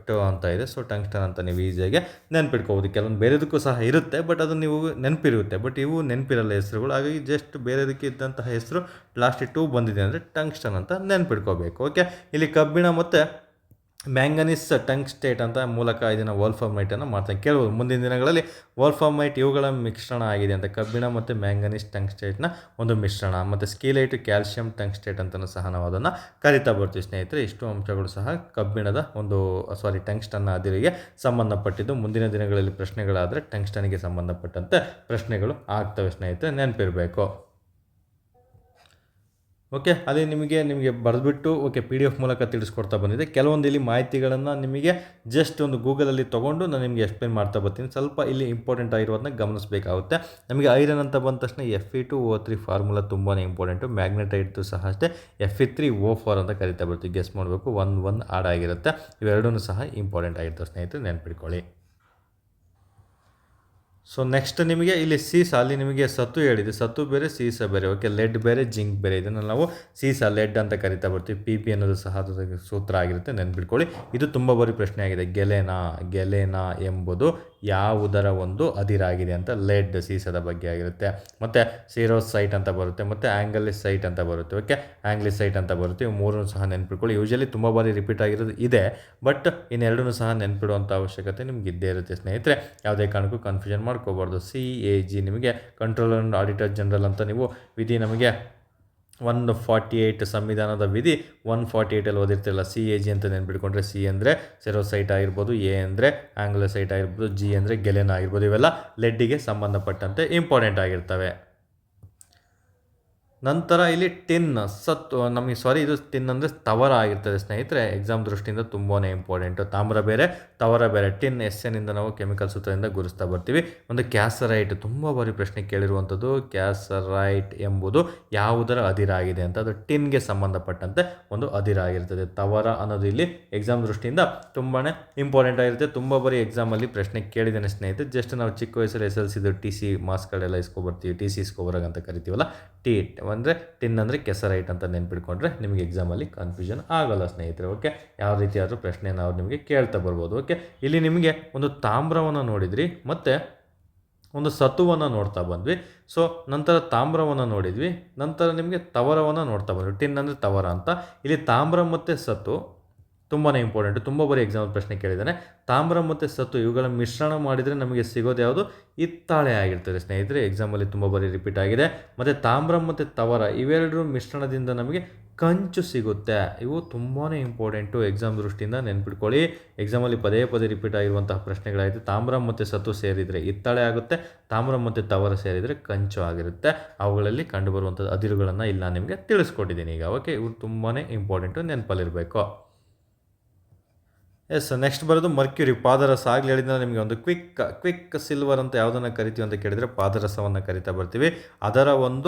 ಟು ಅಂತ ಇದೆ. ಸೊ ಟಂಗ್ಸ್ಟನ್ ಅಂತ ನೀವು ಈಸಿಯಾಗಿ ನೆನ್ಪಿಟ್ಕೋಬೋದು. ಕೆಲವೊಂದು ಬೇರೆದಕ್ಕೂ ಸಹ ಇರುತ್ತೆ, ಬಟ್ ಅದು ನೀವು ನೆನಪಿರುತ್ತೆ, ಬಟ್ ಇವು ನೆನಪಿರಲ್ಲ ಹೆಸರುಗಳು. ಹಾಗಾಗಿ ಜಸ್ಟ್ ಬೇರೆದಕ್ಕೆ ಇದ್ದಂತಹ ಹೆಸರು ಲಾಸ್ಟ್ 2 ಬಂದಿದೆ ಅಂದರೆ ಟಂಗ್ಸ್ಟನ್ ಅಂತ ನೆನ್ಪಿಟ್ಕೋಬೇಕು. ಓಕೆ, ಇಲ್ಲಿ ಕಬ್ಬಿಣ ಮತ್ತು ಮ್ಯಾಂಗನೀಸ್ ಟಂಗ್ಸ್ಟೇಟ್ ಅಂತ ಮೂಲಕ ಇದನ್ನು ವೋಲ್ಫರ್ಮೈಟನ್ನು ಮಾಡ್ತಾರೆ. ಕೇಳ್ಬೋದು ಮುಂದಿನ ದಿನಗಳಲ್ಲಿ ವೋಲ್ಫರ್ಮೈಟ್ ಇವುಗಳ ಮಿಶ್ರಣ ಆಗಿದೆ ಅಂತ. ಕಬ್ಬಿಣ ಮತ್ತು ಮ್ಯಾಂಗನೀಸ್ ಟಂಗ್ಸ್ಟೇಟ್ನ ಒಂದು ಮಿಶ್ರಣ. ಮತ್ತು ಸ್ಕೀಲೈಟ್ ಕ್ಯಾಲ್ಶಿಯಂ ಟಂಗ್ಸ್ಟೇಟ್ ಅಂತಲೂ ಸಹ ನಾವು ಅದನ್ನು ಕರಿತಾ ಬರ್ತೀವಿ ಸ್ನೇಹಿತರೆ. ಇಷ್ಟು ಅಂಶಗಳು ಸಹ ಕಬ್ಬಿಣದ ಟಂಗ್ಸ್ಟನ್ನ ಅದಿರಿಗೆ ಸಂಬಂಧಪಟ್ಟಿದ್ದು. ಮುಂದಿನ ದಿನಗಳಲ್ಲಿ ಪ್ರಶ್ನೆಗಳಾದರೆ ಟಂಗ್ಸ್ಟನ್ಗೆ ಸಂಬಂಧಪಟ್ಟಂತೆ ಪ್ರಶ್ನೆಗಳು ಆಗ್ತವೆ ಸ್ನೇಹಿತರೆ, ನೆನಪಿರಬೇಕು. ಓಕೆ, ಅಲ್ಲಿ ನಿಮಗೆ ಬರೆದ್ಬಿಟ್ಟು PDF ಮೂಲಕ ತಿಳಿಸ್ಕೊಡ್ತಾ ಬಂದಿದೆ. ಕೆಲವೊಂದು ಇಲ್ಲಿ ಮಾಹಿತಿಗಳನ್ನು ನಿಮಗೆ ಜಸ್ಟ್ ಒಂದು ಗೂಗಲಲ್ಲಿ ತೊಗೊಂಡು ನಾನು ನಿಮಗೆ ಎಕ್ಸ್ಪ್ಲೇನ್ ಮಾಡ್ತಾ ಬರ್ತೀನಿ. ಸ್ವಲ್ಪ ಇಲ್ಲಿ ಇಂಪಾರ್ಟೆಂಟ್ ಆಗಿರೋದನ್ನ ಗಮನಿಸಬೇಕಾಗುತ್ತೆ. ನಮಗೆ ಐರನ್ ಅಂತ ಬಂದ ತಕ್ಷಣ Fe2O3 ಫಾರ್ಮುಲಾ ತುಂಬಾ ಇಂಪಾರ್ಟೆಂಟು. ಮ್ಯಾಗ್ನೆಟೈಟ್ದು ಸಹ ಅಷ್ಟೇ Fe3O4 ಅಂತ ಕರಿತಾ ಬರ್ತೀವಿ. ಗೆಸ್ ಮಾಡಬೇಕು, 1 ಆಡ್ ಆಗಿರುತ್ತೆ. ಇವೆರಡೂ ಸಹ ಇಂಪಾರ್ಟೆಂಟ್ ಆಗಿರ್ತವೆ ಸ್ನೇಹಿತರೆ, ನೆನ್ಪಿಟ್ಕೊಳ್ಳಿ. ಸೊ ನೆಕ್ಸ್ಟ್ ನಿಮಗೆ ಇಲ್ಲಿ ಸೀಸ, ಅಲ್ಲಿ ನಿಮಗೆ ಸತು ಹೇಳಿದೆ. ಸತು ಬೇರೆ, ಸೀಸ ಬೇರೆ. ಓಕೆ, ಲೆಡ್ ಬೇರೆ, ಜಿಂಕ್ ಬೇರೆ. ಇದನ್ನು ನಾವು ಸೀಸ, ಲೆಡ್ ಅಂತ ಕರಿತಾ ಬರ್ತೀವಿ. PP ಅನ್ನೋದು ಸಹ ಅದು ಸೂತ್ರ ಆಗಿರುತ್ತೆ, ನೆನ್ಪಿಟ್ಕೊಳ್ಳಿ. ಇದು ತುಂಬ ಬಾರಿ ಪ್ರಶ್ನೆ ಆಗಿದೆ. ಗೆಲೆನಾ ಎಂಬುದು ಯಾವುದರ ಒಂದು ಅದಿರಾಗಿದೆ ಅಂತ. ಲೆಡ್ ಸೀಸದ ಬಗ್ಗೆ ಆಗಿರುತ್ತೆ. ಮತ್ತು ಸೀರೋಸೈಟ್ ಅಂತ ಬರುತ್ತೆ, ಮತ್ತು ಆಂಗಲಿಸೈಟ್ ಅಂತ ಬರುತ್ತೆ. ಓಕೆ, ಆಂಗ್ಲಿಸೈಟ್ ಅಂತ ಬರುತ್ತೆ. ಇವು ಮೂರನ್ನು ಸಹ ನೆನ್ಪಿಟ್ಕೊಳ್ಳಿ. ಯೂಶಲಿ ತುಂಬ ಬಾರಿ ರಿಪೀಟ್ ಆಗಿರೋದು ಇದೆ, ಬಟ್ ಇನ್ನೆರಡನ್ನೂ ಸಹ ನೆನ್ಪಿಡುವಂಥ ಅವಶ್ಯಕತೆ ನಿಮ್ಗೆ ಇದ್ದೇ ಇರುತ್ತೆ ಸ್ನೇಹಿತರೆ. ಯಾವುದೇ ಕಾರಣಕ್ಕೂ ಕನ್ಫ್ಯೂಷನ್ ಮಾಡ್ಕೋಬಾರ್ದು. CAG ನಿಮಗೆ ಕಂಟ್ರೋಲರ್ ಆ್ಯಂಡ್ ಆಡಿಟರ್ ಜನರಲ್ ಅಂತ ನೀವು ವಿಧಿ ನಮಗೆ 148 ಸಂವಿಧಾನದ ವಿಧಿ 148 ಓದಿರ್ತಿರಲ್ಲ. CAG ಅಂತ ನೆನ್ಪಿಟ್ಕೊಂಡ್ರೆ C ಅಂದರೆ ಸೆರೋಸೈಟ್ ಆಗಿರ್ಬೋದು, A ಅಂದರೆ ಆಂಗ್ಲೋಸೈಟ್ ಆಗಿರ್ಬೋದು, G ಅಂದರೆ ಗೆಲೆನ್ ಆಗಿರ್ಬೋದು. ಇವೆಲ್ಲ ಲೆಡ್ಡಿಗೆ ಸಂಬಂಧಪಟ್ಟಂತೆ ಇಂಪಾರ್ಟೆಂಟ್ ಆಗಿರ್ತವೆ. ನಂತರ ಇಲ್ಲಿ ಟಿನ್, ಇದು ಟಿನ್ ಅಂದರೆ ತವರ ಆಗಿರ್ತದೆ ಸ್ನೇಹಿತರೆ. ಎಕ್ಸಾಮ್ ದೃಷ್ಟಿಯಿಂದ ತುಂಬಾ ಇಂಪಾರ್ಟೆಂಟು. ತಾಮ್ರ ಬೇರೆ, ತವರ ಬೇರೆ. ಟಿನ್ SNನಿಂದ ನಾವು ಕೆಮಿಕಲ್ ಸೂತ್ರದಿಂದ ಗುರುಸ್ತಾ ಬರ್ತೀವಿ. ಒಂದು ಕ್ಯಾಸರೈಟ್, ತುಂಬ ಬಾರಿ ಪ್ರಶ್ನೆ ಕೇಳಿರುವಂಥದ್ದು. ಕ್ಯಾಸರೈಟ್ ಎಂಬುದು ಯಾವುದರ ಅದಿರಾಗಿದೆ ಅಂತ. ಅದು ಟಿನ್ಗೆ ಸಂಬಂಧಪಟ್ಟಂತೆ ಒಂದು ಅದಿರಾಗಿರ್ತದೆ. ತವರ ಅನ್ನೋದು ಇಲ್ಲಿ ಎಕ್ಸಾಮ್ ದೃಷ್ಟಿಯಿಂದ ತುಂಬಾ ಇಂಪಾರ್ಟೆಂಟ್ ಆಗಿರುತ್ತೆ. ತುಂಬ ಬಾರಿ ಎಕ್ಸಾಮಲ್ಲಿ ಪ್ರಶ್ನೆ ಕೇಳಿದ್ದೇನೆ ಸ್ನೇಹಿತರೆ. ಜಸ್ಟ್ ನಾವು ಚಿಕ್ಕ ವಯಸ್ಸಲ್ಲಿ SLC TC ಮಾರ್ಕ್ಸ್ಗಳೆಲ್ಲ ಇಸ್ಕೊಬರ್ತೀವಿ. TC ಇಸ್ಕೊಬರಾಗ ಅಂತ ಕರಿತೀವಲ್ಲ, ಅಂದರೆ ಟಿನ್ ಅಂದರೆ ಕೆಸರೈಟ್ ಅಂತ ನೆನ್ಪಿಟ್ಕೊಂಡ್ರೆ ನಿಮಗೆ ಎಕ್ಸಾಮಲ್ಲಿ ಕನ್ಫ್ಯೂಷನ್ ಆಗಲ್ಲ ಸ್ನೇಹಿತರೆ. ಓಕೆ, ಯಾವ ರೀತಿ ಆದರೂ ಪ್ರಶ್ನೆ ನಾವು ನಿಮಗೆ ಕೇಳ್ತಾ ಬರ್ಬೋದು. ಓಕೆ, ಇಲ್ಲಿ ನಿಮಗೆ ಒಂದು ತಾಮ್ರವನ್ನು ನೋಡಿದ್ರಿ, ಮತ್ತು ಒಂದು ಸತುವನ್ನು ನೋಡ್ತಾ ಬಂದ್ವಿ. ಸೊ ನಂತರ ತಾಮ್ರವನ್ನು ನೋಡಿದ್ವಿ, ನಂತರ ನಿಮಗೆ ತವರವನ್ನು ನೋಡ್ತಾ ಬಂದ್ವಿ. ಟಿನ್ ಅಂದರೆ ತವರ ಅಂತ. ಇಲ್ಲಿ ತಾಮ್ರ ಮತ್ತು ಸತು ತುಂಬಾ ಇಂಪಾರ್ಟೆಂಟು. ತುಂಬ ಬಾರಿ ಎಕ್ಸಾಮ್ ಪ್ರಶ್ನೆ ಕೇಳಿದ್ದಾನೆ. ತಾಮ್ರ ಮತ್ತು ಸತು ಇವುಗಳ ಮಿಶ್ರಣ ಮಾಡಿದರೆ ನಮಗೆ ಸಿಗೋದು ಯಾವುದು? ಹಿತ್ತಾಳೆ ಆಗಿರ್ತದೆ ಸ್ನೇಹಿತರೆ. ಎಕ್ಸಾಮಲ್ಲಿ ತುಂಬ ಬಾರಿ ರಿಪೀಟ್ ಆಗಿದೆ. ಮತ್ತು ತಾಮ್ರ ಮತ್ತು ತವರ ಇವೆರಡರ ಮಿಶ್ರಣದಿಂದ ನಮಗೆ ಕಂಚು ಸಿಗುತ್ತೆ. ಇವು ತುಂಬಾ ಇಂಪಾರ್ಟೆಂಟು ಎಕ್ಸಾಮ್ ದೃಷ್ಟಿಯಿಂದ, ನೆನ್ಪಿಟ್ಕೊಳ್ಳಿ. ಎಕ್ಸಾಮಲ್ಲಿ ಪದೇ ರಿಪೀಟ್ ಆಗಿರುವಂತಹ ಪ್ರಶ್ನೆಗಳಾಯಿತು. ತಾಮ್ರ ಮತ್ತು ಸತು ಸೇರಿದರೆ ಹಿತ್ತಾಳೆ ಆಗುತ್ತೆ, ತಾಮ್ರ ಮತ್ತು ತವರ ಸೇರಿದರೆ ಕಂಚು ಆಗಿರುತ್ತೆ. ಅವುಗಳಲ್ಲಿ ಕಂಡುಬರುವಂಥದ್ದು ಅದಿರುಗಳನ್ನು ಇಲ್ಲಿ ನಾನು ನಿಮಗೆ ತಿಳಿಸ್ಕೊಟ್ಟಿದ್ದೀನಿ ಈಗ. ಓಕೆ, ಇವು ತುಂಬಾ ಇಂಪಾರ್ಟೆಂಟು, ನೆನಪಲ್ಲಿರಬೇಕು. ನೆಕ್ಸ್ಟ್ ಬರೋದು ಮರ್ಕ್ಯೂರಿ, ಪಾದರಸ. ಆಗಲಿ ಹೇಳಿದ್ರೆ ನಿಮಗೆ ಒಂದು ಕ್ವಿಕ್ ಸಿಲ್ವರ್ ಅಂತ ಯಾವುದನ್ನು ಕರಿತೀವಿ ಅಂತ ಕೇಳಿದರೆ ಪಾದರಸವನ್ನು ಕರಿತಾ ಬರ್ತೀವಿ. ಅದರ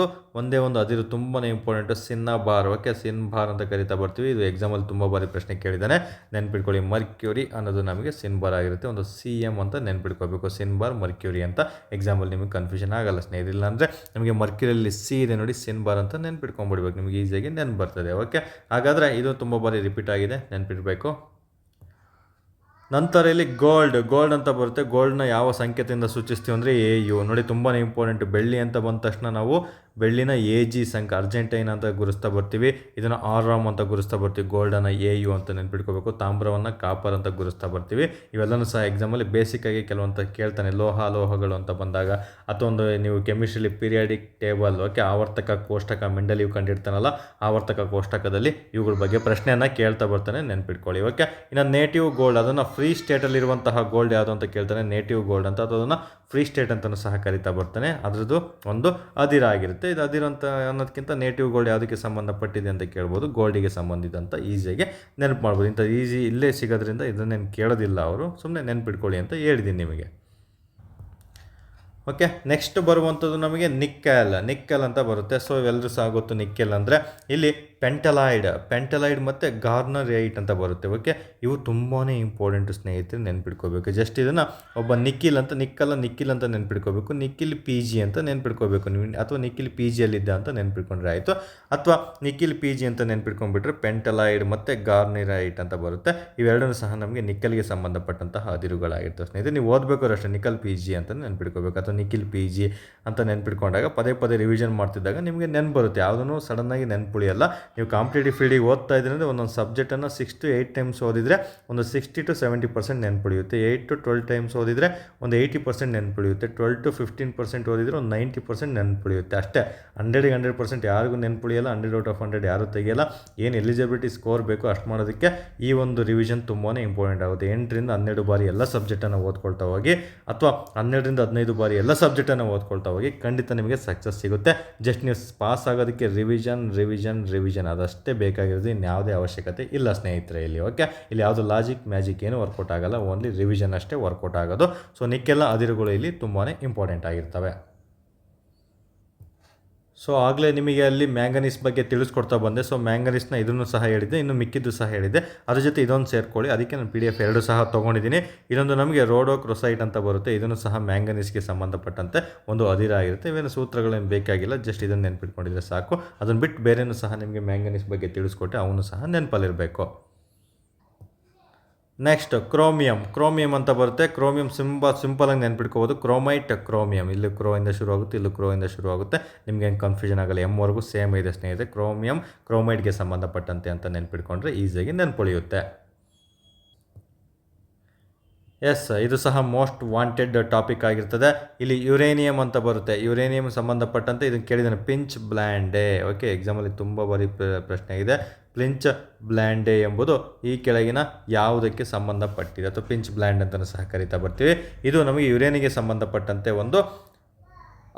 ಒಂದೇ ಒಂದು ಅದಿರು ತುಂಬಾ ಇಂಪಾರ್ಟೆಂಟು, ಸಿನ್ನಬಾರ್. ಓಕೆ, ಸಿನ್ಬಾರ್ ಅಂತ ಕರಿತಾ ಬರ್ತೀವಿ. ಇದು ಎಕ್ಸಾಮಲ್ಲಿ ತುಂಬ ಬಾರಿ ಪ್ರಶ್ನೆ ಕೇಳಿದ್ದಾನೆ, ನೆನ್ಪಿಟ್ಕೊಳ್ಳಿ. ಮರ್ಕ್ಯೂರಿ ಅನ್ನೋದು ನಮಗೆ ಸಿನ್ಬಾರ್ ಆಗಿರುತ್ತೆ. ಒಂದು CM ಅಂತ ನೆನ್ಪಿಟ್ಕೋಬೇಕು, ಸಿನ್ಬಾರ್, ಮರ್ಕ್ಯೂರಿ ಅಂತ. ಎಕ್ಸಾಮಲ್ಲಿ ನಿಮಗೆ ಕನ್ಫ್ಯೂಷನ್ ಆಗಲ್ಲ ಸ್ನೇಹಿತರೆ. ಇಲ್ಲಾಂದರೆ ನಿಮಗೆ ಮರ್ಕ್ಯೂರಿಯಲ್ಲಿ C ಇದೆ ನೋಡಿ, ಸಿನ್ಬಾರ್ ಅಂತ ನೆನ್ಪಿಟ್ಕೊಂಡ್ಬಿಡ್ಬೇಕು, ನಿಮಗೆ ಈಸಿಯಾಗಿ ನೆನ್ಪು ಬರ್ತದೆ. ಓಕೆ, ಹಾಗಾದರೆ ಇದು ತುಂಬ ಬಾರಿ ರಿಪೀಟ್ ಆಗಿದೆ, ನೆನ್ಪಿಡಬೇಕು. ನಂತರ ಇಲ್ಲಿ ಗೋಲ್ಡ್ ಅಂತ ಬರುತ್ತೆ. ಗೋಲ್ಡ್ನ ಯಾವ ಸಂಕೇತದಿಂದ ಸೂಚಿಸ್ತೀವಿ ಅಂದರೆ AU ನೋಡಿ, ತುಂಬಾ ಇಂಪಾರ್ಟೆಂಟ್. ಬೆಳ್ಳಿ ಅಂತ ಬಂದ ತಕ್ಷಣ ನಾವು ಬೆಳ್ಳಿನ AG ಸಂಖ್ಯೆ, ಅರ್ಜೆಂಟೈನ್ ಅಂತ ಗುರುಸ್ತಾ ಬರ್ತೀವಿ. ಇದನ್ನು ಆರಾಮ್ ಅಂತ ಗುರುಸ್ತಾ ಬರ್ತೀವಿ. ಗೋಲ್ಡನ್ನು AU ಅಂತ ನೆನ್ಪಿಟ್ಕೋಬೇಕು. ತಾಮ್ರವನ್ನು ಕಾಪರ್ ಅಂತ ಗುರುಸ್ತಾ ಬರ್ತೀವಿ. ಇವೆಲ್ಲನೂ ಸಹ ಎಕ್ಸಾಮಲ್ಲಿ ಬೇಸಿಕ್ಕಾಗಿ ಕೆಲವೊಂದು ಕೇಳ್ತಾನೆ. ಲೋಹಗಳು ಅಂತ ಬಂದಾಗ, ಅಥವಾ ಒಂದು ನೀವು ಕೆಮಿಸ್ಟ್ರಿಲಿ ಪೀರಿಯಾಡಿಕ್ ಟೇಬಲ್, ಓಕೆ, ಆವರ್ತಕ ಕೋಷ್ಟಕ, ಮೆಂಡಲ್ ಇವು ಕಂಡಿರ್ತಾನಲ್ಲ, ಆವರ್ತಕ ಕೋಷ್ಟಕದಲ್ಲಿ ಇವುಗಳ ಬಗ್ಗೆ ಪ್ರಶ್ನೆಯನ್ನು ಕೇಳ್ತಾ ಬರ್ತಾನೆ, ನೆನ್ಪಿಟ್ಕೊಳ್ಳಿ. ಓಕೆ, ಇನ್ನು ನೇಟಿವ್ ಗೋಲ್ಡ್, ಅದನ್ನು ಫ್ರೀ ಸ್ಟೇಟಲ್ಲಿರುವಂತಹ ಗೋಲ್ಡ್ ಯಾವುದು ಅಂತ ಕೇಳ್ತಾನೆ. ನೇಟಿವ್ ಗೋಲ್ಡ್ ಅಂತ, ಅಥವಾ ಅದನ್ನು ಫ್ರೀ ಸ್ಟೇಟ್ ಅಂತಲೂ ಸಹ ಕರಿತಾ ಬರ್ತಾನೆ. ಅದರದ್ದು ಒಂದು ಅದಿರಾಗಿರುತ್ತೆ. ಇದು ಅದಿರು ಅಂತ ಅನ್ನೋದಕ್ಕಿಂತ ನೇಟಿವ್ ಗೋಲ್ಡ್ ಯಾವುದಕ್ಕೆ ಸಂಬಂಧಪಟ್ಟಿದೆ ಅಂತ ಕೇಳ್ಬೋದು. ಗೋಲ್ಡಿಗೆ ಸಂಬಂಧಿತ ಈಸಿಯಾಗಿ ನೆನಪು ಮಾಡ್ಬೋದು. ಇಂಥ ಈಸಿ ಇಲ್ಲೇ ಸಿಗೋದ್ರಿಂದ ಇದನ್ನೇನು ಕೇಳೋದಿಲ್ಲ ಅವರು, ಸುಮ್ಮನೆ ನೆನ್ಪಿಟ್ಕೊಳ್ಳಿ ಅಂತ ಹೇಳಿದ್ದೀನಿ ನಿಮಗೆ. ಓಕೆ, ನೆಕ್ಸ್ಟ್ ಬರುವಂಥದ್ದು ನಮಗೆ ನಿಕ್ಕಲ್ ಅಂತ ಬರುತ್ತೆ. ಸೊ ಇವೆಲ್ಲರೂ ಸಹ ಗೊತ್ತು. ನಿಕ್ಕೆಲ್ ಅಂದರೆ ಇಲ್ಲಿ ಪೆಂಟಲಾಯ್ಡ್ ಮತ್ತು ಗಾರ್ನರೈಟ್ ಅಂತ ಬರುತ್ತೆ. ಓಕೆ, ಇವು ತುಂಬಾ ಇಂಪಾರ್ಟೆಂಟು ಸ್ನೇಹಿತರೆ, ನೆನ್ಪಿಟ್ಕೋಬೇಕು. ಜಸ್ಟ್ ಇದನ್ನು ಒಬ್ಬ ನಿಖಿಲ್ ಅಂತ ನೆನ್ಪಿಟ್ಕೋಬೇಕು. ನಿಖಿಲ್ PG ಅಂತ ನೆನ್ಪಿಟ್ಕೋಬೇಕು ನೀವು, ಅಥವಾ ನಿಖಿಲ್ PGಯಲ್ಲಿದ್ದ ಅಂತ ನೆನ್ಪಿಟ್ಕೊಂಡ್ರೆ ಆಯಿತು. ಅಥವಾ ನಿಖಿಲ್ PG ಅಂತ ನೆನ್ಪಿಟ್ಕೊಂಡ್ಬಿಟ್ರೆ ಪೆಂಟಲಾಯ್ಡ್ ಮತ್ತು ಗಾರ್ನಿರೈಟ್ ಅಂತ ಬರುತ್ತೆ. ಇವೆರಡೂ ಸಹ ನಮಗೆ ನಿಕ್ಕಲ್ಗೆ ಸಂಬಂಧಪಟ್ಟಂತಹ ಅದಿರುಗಳಾಗಿರ್ತವೆ ಸ್ನೇಹಿತರೆ. ನೀವು ಓದಬೇಕಾದ್ರೆ ಅಷ್ಟೇ ನಿಖಲ್ PG ಅಂತ ನೆನ್ಪಿಟ್ಕೋಬೇಕು, ಅಥವಾ ನಿಖಿಲ್ PG ಅಂತ ನೆನ್ಪಿಟ್ಕೊಂಡಾಗ ಪದೇ ರಿವಿಷನ್ ಮಾಡ್ತಿದ್ದಾಗ ನಿಮಗೆ ನೆನ್ಪು ಬರುತ್ತೆ. ಯಾವುದೂ ಸಡನ್ನಾಗಿ ನೆನ್ಪುಳಿಯಲ್ಲ. ನೀವು ಕಾಂಪಿಟೇಟಿವ್ ಫೀಲ್ಡಿಗೆ ಓದ್ತಾ ಇದ್ರೆ ಅಂದರೆ ಒಂದೊಂದು ಸಬ್ಜೆಕ್ಟನ್ನು 6 to 8 ಟೈಮ್ಸ್ ಓದಿದರೆ ಒಂದು 60 to 70% ನೆನ್ಪುಳಿಯುತ್ತೆ. 8 to 12 ಟೈಮ್ಸ್ ಓದಿದರೆ ಒಂದು 80% ನೆನ್ಪುಳಿಯುತ್ತೆ. 12 to 15% ಓದಿದರೆ ಒಂದು 90% ನೆನ್ಪುಳಿಯುತ್ತೆ. ಅಷ್ಟೇ. 100ಗೆ 100% ಯಾರಿಗೂ ನೆನ್ಪುಳಿಯಲ್ಲ. 100 out of 100 ಯಾರೂ ತೆಗೆಯಲ್ಲ. ಏನು ಎಲಿಜಿಬಿಲಿಟಿ ಸ್ಕೋರ್ ಬೇಕು ಅಷ್ಟು ಮಾಡೋದಕ್ಕೆ ಈ ಒಂದು ರಿವಿಷನ್ ತುಂಬಾ ಇಂಪಾರ್ಟೆಂಟ್ ಆಗುತ್ತೆ. 8ರಿಂದ 12 ಬಾರಿ ಎಲ್ಲ ಸಬ್ಜೆಕ್ಟನ್ನು ಓದ್ಕೊಳ್ತಾ ಹೋಗಿ, ಅಥವಾ 12ರಿಂದ 15 ಬಾರಿ ಎಲ್ಲ ಸಬ್ಜೆಕ್ಟನ್ನು ಓದ್ಕೊಳ್ತಾ ಹೋಗಿ, ಖಂಡಿತ ನಿಮಗೆ ಸಕ್ಸಸ್ ಸಿಗುತ್ತೆ. ಜಸ್ಟ್ ನೀವು ಪಾಸ್ ಆಗೋದಕ್ಕೆ ರಿವಿಷನ್ ಅದಷ್ಟೇ ಬೇಕಾಗಿರೋದು, ಇನ್ಯಾವುದೇ ಅವಶ್ಯಕತೆ ಇಲ್ಲ ಸ್ನೇಹಿತರೆ ಇಲ್ಲಿ. ಓಕೆ, ಇಲ್ಲಿ ಯಾವುದು ಮ್ಯಾಜಿಕ್ ಏನು ವರ್ಕೌಟ್ ಆಗಲ್ಲ, ಓನ್ಲಿ ರಿವಿಷನ್ ಅಷ್ಟೇ ವರ್ಕೌಟ್ ಆಗೋದು. ಸೊ ನಿಕ್ಕೆಲ್ಲ ಅದಿರುಗಳು ಇಲ್ಲಿ ತುಂಬಾ ಇಂಪಾರ್ಟೆಂಟ್ ಆಗಿರ್ತವೆ. ಸೊ ಆಗಲೇ ನಿಮಗೆ ಅಲ್ಲಿ ಮ್ಯಾಂಗನೀಸ್ ಬಗ್ಗೆ ತಿಳಿಸ್ಕೊಡ್ತಾ ಬಂದೆ. ಸೊ ಮ್ಯಾಂಗನೀಸ್ನ ಇದನ್ನು ಸಹ ಹೇಳಿದ್ದೆ, ಇನ್ನು ಮಿಕ್ಕಿದ್ದು ಸಹ ಹೇಳಿದೆ. ಅದ್ರ ಜೊತೆ ಇದೊಂದು ಸೇರ್ಕೊಳ್ಳಿ. ಅದಕ್ಕೆ ನಾನು PDF ಎರಡು ಸಹ ತೊಗೊಂಡಿದ್ದೀನಿ. ಇದೊಂದು ನಮಗೆ ರೋಡೋಕ್ರೊಸೈಟ್ ಅಂತ ಬರುತ್ತೆ. ಇದನ್ನು ಸಹ ಮ್ಯಾಂಗನೀಸ್ಗೆ ಸಂಬಂಧಪಟ್ಟಂತೆ ಒಂದು ಅದಿರಾಗಿರುತ್ತೆ. ಇವೇನು ಸೂತ್ರಗಳೇನು ಬೇಕಾಗಿಲ್ಲ, ಜಸ್ಟ್ ಇದನ್ನು ನೆನ್ಪಿಟ್ಕೊಂಡಿದ್ರೆ ಸಾಕು. ಅದನ್ನು ಬಿಟ್ಟು ಬೇರೆಯೂ ಸಹ ನಿಮಗೆ ಮ್ಯಾಂಗನೀಸ್ ಬಗ್ಗೆ ತಿಳಿಸ್ಕೊಟ್ಟೆ, ಅವನು ಸಹ ನೆನಪಲ್ಲಿರಬೇಕು. ನೆಕ್ಸ್ಟ್ ಕ್ರೋಮಿಯಂ ಅಂತ ಬರುತ್ತೆ. ಕ್ರೋಮಿಯಂ ಸಿಂಪಲಾಗಿ ನೆನ್ಪಿಟ್ಕೋಬೋದು. ಕ್ರೋಮೈಟ್ ಇಲ್ಲಿ ಇಂದ ಶುರು ಆಗುತ್ತೆ, ಇಲ್ಲೂ ಇಂದ ಶುರು ಆಗುತ್ತೆ. ನಿಮ್ಗೆ ಏನು ಕನ್ಫ್ಯೂಷನ್ ಆಗಲ್ಲ, M ಸೇಮ್ ಇದೆ ಸ್ನೇಹಿತರೆ. ಕ್ರೋಮೈಡ್ಗೆ ಸಂಬಂಧಪಟ್ಟಂತೆ ಅಂತ ನೆನ್ಪಿಟ್ಕೊಂಡ್ರೆ ಈಸಿಯಾಗಿ ನೆನ್ಪುಳಿಯುತ್ತೆ. ಇದು ಸಹ ಮೋಸ್ಟ್ ವಾಂಟೆಡ್ ಟಾಪಿಕ್ ಆಗಿರ್ತದೆ. ಇಲ್ಲಿ ಯುರೇನಿಯಂ ಅಂತ ಬರುತ್ತೆ. ಯುರೇನಿಯಂ ಸಂಬಂಧಪಟ್ಟಂತೆ ಇದನ್ನು ಕೇಳಿದ್ದಾನೆ, ಪಿಂಚ್ ಬ್ಲ್ಯಾಂಡೆ. ಓಕೆ, ಎಕ್ಸಾಮಲ್ಲಿ ತುಂಬ ಬಾರಿ ಪ್ರಶ್ನೆ ಇದೆ. ಪಿಂಚ್ ಬ್ಲ್ಯಾಂಡೆ ಎಂಬುದು ಈ ಕೆಳಗಿನ ಯಾವುದಕ್ಕೆ ಸಂಬಂಧಪಟ್ಟಿದೆ, ಅಥವಾ ಪಿಂಚ್ ಬ್ಲ್ಯಾಂಡ್ ಅಂತಲೂ ಸಹ ಕರಿತಾ ಬರ್ತೀವಿ. ಇದು ನಮಗೆ ಯುರೇನಿಗೆ ಸಂಬಂಧಪಟ್ಟಂತೆ ಒಂದು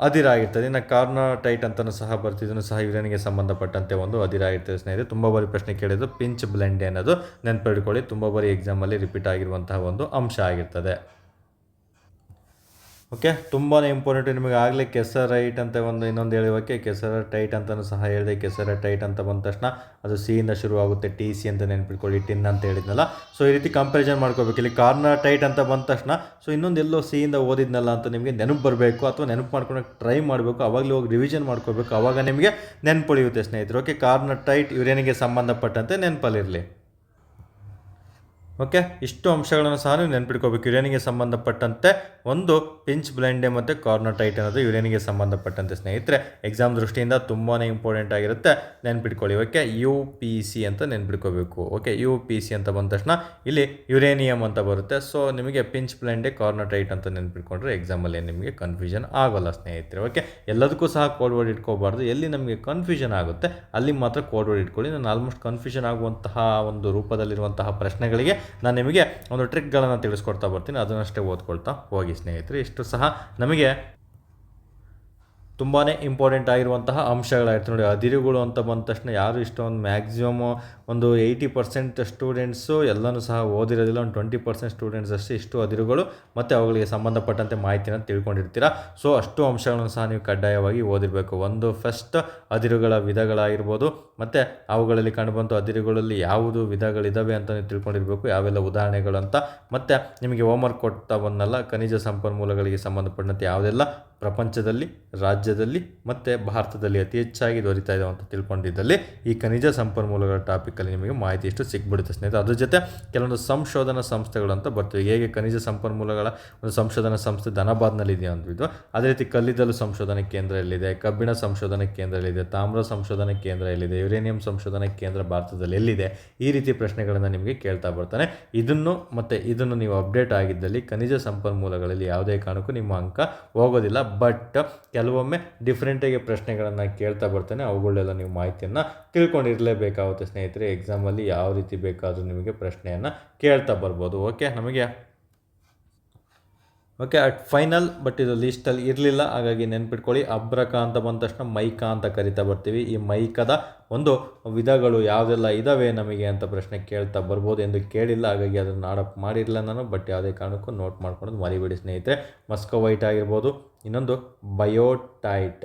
ಅದಿರಾಗಿರ್ತದೆ. ಇನ್ನು ಕಾರ್ನಟೈಟ್ ಅಂತಲೂ ಸಹ ಬರ್ತಿದ್ದೂ ಸಹ ಯುರೇನಿಗೆ ಸಂಬಂಧಪಟ್ಟಂತೆ ಒಂದು ಅದಿರಾಗಿರ್ತದೆ ಸ್ನೇಹಿತರೆ. ತುಂಬ ಬಾರಿ ಪ್ರಶ್ನೆ ಕೇಳಿದ್ದು ಪಿಂಚ್ ಬ್ಲೆಂಡೆ ಅನ್ನೋದು ನೆನ್ಪಿಟ್ಕೊಳ್ಳಿ. ತುಂಬ ಬಾರಿ ಎಕ್ಸಾಮಲ್ಲಿ ರಿಪೀಟ್ ಆಗಿರುವಂತಹ ಒಂದು ಅಂಶ ಆಗಿರ್ತದೆ. ಓಕೆ, ತುಂಬಾ ಇಂಪಾರ್ಟೆಂಟ್. ನಿಮಗೆ ಆಗಲೇ ಕೆಸರೈಟ್ ಅಂತ ಇನ್ನೊಂದು ಹೇಳಿವಕ್ಕೆ ಕೆಸರಟೈಟ್ ಅಂತಲೂ ಸಹ ಹೇಳಿದೆ. ಕೆಸರಟೈಟ್ ಅಂತ ಬಂದ ತಕ್ಷಣ ಅದು ಸಿಯಿಂದ ಶುರುವಾಗುತ್ತೆ, TC ಅಂತ ನೆನ್ಪಿಟ್ಕೊಳ್ಳಿ, ಟಿನ್ ಅಂತ ಹೇಳಿದ್ನಲ್ಲ. ಸೊ ಈ ರೀತಿ ಕಂಪ್ಯಾರಿಸನ್ ಮಾಡ್ಕೋಬೇಕು. ಇಲ್ಲಿ ಕಾರ್ನಟೈಟ್ ಅಂತ ಬಂದ ತಕ್ಷಣ ಸೊ ಇನ್ನೊಂದು ಎಲ್ಲೋ ಸಿಯಿಂದ ಓದಿದ್ನಲ್ಲ ಅಂತ ನಿಮಗೆ ನೆನಪು ಬರಬೇಕು, ಅಥವಾ ನೆನಪು ಮಾಡ್ಕೊಳಕ್ಕೆ ಟ್ರೈ ಮಾಡಬೇಕು. ಅವಾಗಲೇ ಹೋಗಿ ರಿವಿಷನ್ ಮಾಡ್ಕೋಬೇಕು, ಆವಾಗ ನಿಮಗೆ ನೆನಪುಳಿಯುತ್ತೆ ಸ್ನೇಹಿತರು. ಓಕೆ, ಕಾರ್ನಟೈಟ್ ಯುರೇನಿಗೆ ಸಂಬಂಧಪಟ್ಟಂತೆ ನೆನಪಲ್ಲಿರಲಿ. ಓಕೆ, ಇಷ್ಟು ಅಂಶಗಳನ್ನು ಸಹ ನೀವು ನೆನ್ಪಿಟ್ಕೋಬೇಕು. ಯುರೇನಿಗೆ ಸಂಬಂಧಪಟ್ಟಂತೆ ಒಂದು ಪಿಂಚ್ ಬ್ಲೆಂಡೆ ಮತ್ತು ಕಾರ್ನಟೈಟ್ ಅನ್ನೋದು ಯುರೇನಿಗೆ ಸಂಬಂಧಪಟ್ಟಂತೆ ಸ್ನೇಹಿತರೆ ಎಕ್ಸಾಮ್ ದೃಷ್ಟಿಯಿಂದ ತುಂಬಾ ಇಂಪಾರ್ಟೆಂಟ್ ಆಗಿರುತ್ತೆ. ನೆನ್ಪಿಟ್ಕೊಳ್ಳಿ. ಓಕೆ, UPC ಅಂತ ನೆನ್ಪಿಟ್ಕೋಬೇಕು. ಓಕೆ, UPC ಅಂತ ಬಂದ ತಕ್ಷಣ ಇಲ್ಲಿ ಯುರೇನಿಯಂ ಅಂತ ಬರುತ್ತೆ. ಸೊ ನಿಮಗೆ ಪಿಂಚ್ ಬ್ಲೆಂಡೆ ಕಾರ್ನಟೈಟ್ ಅಂತ ನೆನ್ಪಿಟ್ಕೊಂಡ್ರೆ ಎಕ್ಸಾಮಲ್ಲಿ ನಿಮಗೆ ಕನ್ಫ್ಯೂಷನ್ ಆಗೋಲ್ಲ ಸ್ನೇಹಿತರೆ. ಓಕೆ, ಎಲ್ಲದಕ್ಕೂ ಸಹ ಕೋಡ್ ವರ್ಡ್ ಇಟ್ಕೋಬಾರ್ದು. ಎಲ್ಲಿ ನಮಗೆ ಕನ್ಫ್ಯೂಷನ್ ಆಗುತ್ತೆ ಅಲ್ಲಿ ಮಾತ್ರ ಕೋಡ್ ವರ್ಡ್ ಇಟ್ಕೊಳ್ಳಿ. ನಾನು ಆಲ್ಮೋಸ್ಟ್ ಕನ್ಫ್ಯೂಷನ್ ಆಗುವಂತಹ ಒಂದು ರೂಪದಲ್ಲಿರುವಂತಹ ಪ್ರಶ್ನೆಗಳಿಗೆ ನಾನು ನಿಮಗೆ ಒಂದು ಟ್ರಿಕ್ಗಳನ್ನು ತಿಳಿಸ್ಕೊಡ್ತಾ ಬರ್ತೀನಿ, ಅದನ್ನಷ್ಟೇ ಓದ್ಕೊಳ್ತಾ ಹೋಗಿ ಸ್ನೇಹಿತರೆ. ಇಷ್ಟು ಸಹ ನಮಗೆ ತುಂಬಾ ಇಂಪಾರ್ಟೆಂಟ್ ಆಗಿರುವಂತಹ ಅಂಶಗಳಾಗಿರ್ತದೆ. ನೋಡಿ, ಅದಿರುಗಳು ಅಂತ ಬಂದ ತಕ್ಷಣ ಯಾರು ಇಷ್ಟೊಂದು ಮ್ಯಾಕ್ಸಿಮಮ್ ಒಂದು 80% ಸ್ಟೂಡೆಂಟ್ಸು ಎಲ್ಲನೂ ಸಹ ಓದಿರೋದಿಲ್ಲ. ಒಂದು 20% ಸ್ಟೂಡೆಂಟ್ಸ್ ಅಷ್ಟೇ ಇಷ್ಟು ಅದಿರುಗಳು ಮತ್ತು ಅವುಗಳಿಗೆ ಸಂಬಂಧಪಟ್ಟಂತೆ ಮಾಹಿತಿನ ತಿಳ್ಕೊಂಡಿರ್ತೀರ. ಸೊ ಅಷ್ಟು ಅಂಶಗಳನ್ನು ಸಹ ನೀವು ಕಡ್ಡಾಯವಾಗಿ ಓದಿರಬೇಕು. ಒಂದು ಫಸ್ಟ್ ಅದಿರುಗಳ ವಿಧಗಳಾಗಿರ್ಬೋದು, ಮತ್ತು ಅವುಗಳಲ್ಲಿ ಕಂಡುಬಂತು ಅದಿರುಗಳಲ್ಲಿ ಯಾವುದು ವಿಧಗಳಿದ್ದಾವೆ ಅಂತ ನೀವು ತಿಳ್ಕೊಂಡಿರಬೇಕು, ಯಾವೆಲ್ಲ ಉದಾಹರಣೆಗಳು ಅಂತ. ಮತ್ತು ನಿಮಗೆ ಹೋಮ್ವರ್ಕ್ ಕೊಡ್ತಾ ಬಂದಲ್ಲ, ಖನಿಜ ಸಂಪನ್ಮೂಲಗಳಿಗೆ ಸಂಬಂಧಪಟ್ಟಂತೆ ಯಾವುದೆಲ್ಲ ಪ್ರಪಂಚದಲ್ಲಿ, ರಾಜ್ಯದಲ್ಲಿ ಮತ್ತು ಭಾರತದಲ್ಲಿ ಅತಿ ಹೆಚ್ಚಾಗಿ ದೊರೀತಾ ಇದೆ ಅಂತ ತಿಳ್ಕೊಂಡಿದ್ದಲ್ಲಿ ಈ ಖನಿಜ ಸಂಪನ್ಮೂಲಗಳ ಟಾಪಿಕಲ್ಲಿ ನಿಮಗೆ ಮಾಹಿತಿ ಇಷ್ಟು ಸಿಕ್ಬಿಡುತ್ತೆ ಸ್ನೇಹಿತರೆ. ಅದ್ರ ಜೊತೆ ಕೆಲವೊಂದು ಸಂಶೋಧನಾ ಸಂಸ್ಥೆಗಳು ಅಂತ ಬರ್ತೀವಿ. ಹೇಗೆ ಖನಿಜ ಸಂಪನ್ಮೂಲಗಳ ಒಂದು ಸಂಶೋಧನಾ ಸಂಸ್ಥೆ ಧನಬಾದ್ನಲ್ಲಿ ಇದೆ ಅಂದ್ಬಿಟ್ಟು, ಅದೇ ರೀತಿ ಕಲ್ಲಿದ್ದಲು ಸಂಶೋಧನಾ ಕೇಂದ್ರ ಎಲ್ಲಿದೆ, ಕಬ್ಬಿಣ ಸಂಶೋಧನಾ ಕೇಂದ್ರ ಎಲ್ಲಿದೆ, ತಾಮ್ರ ಸಂಶೋಧನಾ ಕೇಂದ್ರ ಎಲ್ಲಿದೆ, ಯುರೇನಿಯಂ ಸಂಶೋಧನಾ ಕೇಂದ್ರ ಭಾರತದಲ್ಲಿ ಎಲ್ಲಿದೆ, ಈ ರೀತಿ ಪ್ರಶ್ನೆಗಳನ್ನು ನಿಮಗೆ ಕೇಳ್ತಾ ಬರ್ತಾನೆ. ಇದನ್ನು ನೀವು ಅಪ್ಡೇಟ್ ಆಗಿದ್ದಲ್ಲಿ ಖನಿಜ ಸಂಪನ್ಮೂಲಗಳಲ್ಲಿ ಯಾವುದೇ ಕಾರಣಕ್ಕೂ ನಿಮ್ಮ ಅಂಕ ಹೋಗೋದಿಲ್ಲ. ಬಟ್ ಕೆಲವೊಮ್ಮೆ ಡಿಫ್ರೆಂಟಾಗಿ ಪ್ರಶ್ನೆಗಳನ್ನು ಕೇಳ್ತಾ ಬರ್ತಾನೆ, ಅವುಗಳೆಲ್ಲ ನೀವು ಮಾಹಿತಿಯನ್ನು ತಿಳ್ಕೊಂಡಿರಲೇಬೇಕಾಗುತ್ತೆ ಸ್ನೇಹಿತರೆ. ಎಕ್ಸಾಮಲ್ಲಿ ಯಾವ ರೀತಿ ಬೇಕಾದರೂ ನಿಮಗೆ ಪ್ರಶ್ನೆಯನ್ನು ಕೇಳ್ತಾ ಬರ್ಬೋದು. ಓಕೆ ಅಟ್ ಫೈನಲ್, ಬಟ್ ಇದು ಲೀಸ್ಟಲ್ಲಿ ಇರಲಿಲ್ಲ, ಹಾಗಾಗಿ ನೆನ್ಪಿಟ್ಕೊಳ್ಳಿ. ಅಬ್ರಕ ಅಂತ ಬಂದ ತಕ್ಷಣ ಮೈಕಾ ಅಂತ ಕರಿತಾ ಬರ್ತೀವಿ. ಈ ಮೈಕದ ಒಂದು ವಿಧಗಳು ಯಾವುದೆಲ್ಲ ಇದ್ದಾವೆ ನಮಗೆ ಅಂತ ಪ್ರಶ್ನೆ ಕೇಳ್ತಾ ಬರ್ಬೋದು ಎಂದು ಕೇಳಿಲ್ಲ, ಹಾಗಾಗಿ ಅದನ್ನು ಆಡಪ್ ಮಾಡಿರಲಿಲ್ಲ ನಾನು. ಬಟ್ ಯಾವುದೇ ಕಾರಣಕ್ಕೂ ನೋಟ್ ಮಾಡ್ಕೊಳ್ಳೋದು ಮರಿಬೇಡಿ ಸ್ನೇಹಿತರೆ. ಮಸ್ಕೋವೈಟ್ ಆಗಿರ್ಬೋದು, ಇನ್ನೊಂದು ಬಯೋಟೈಟ್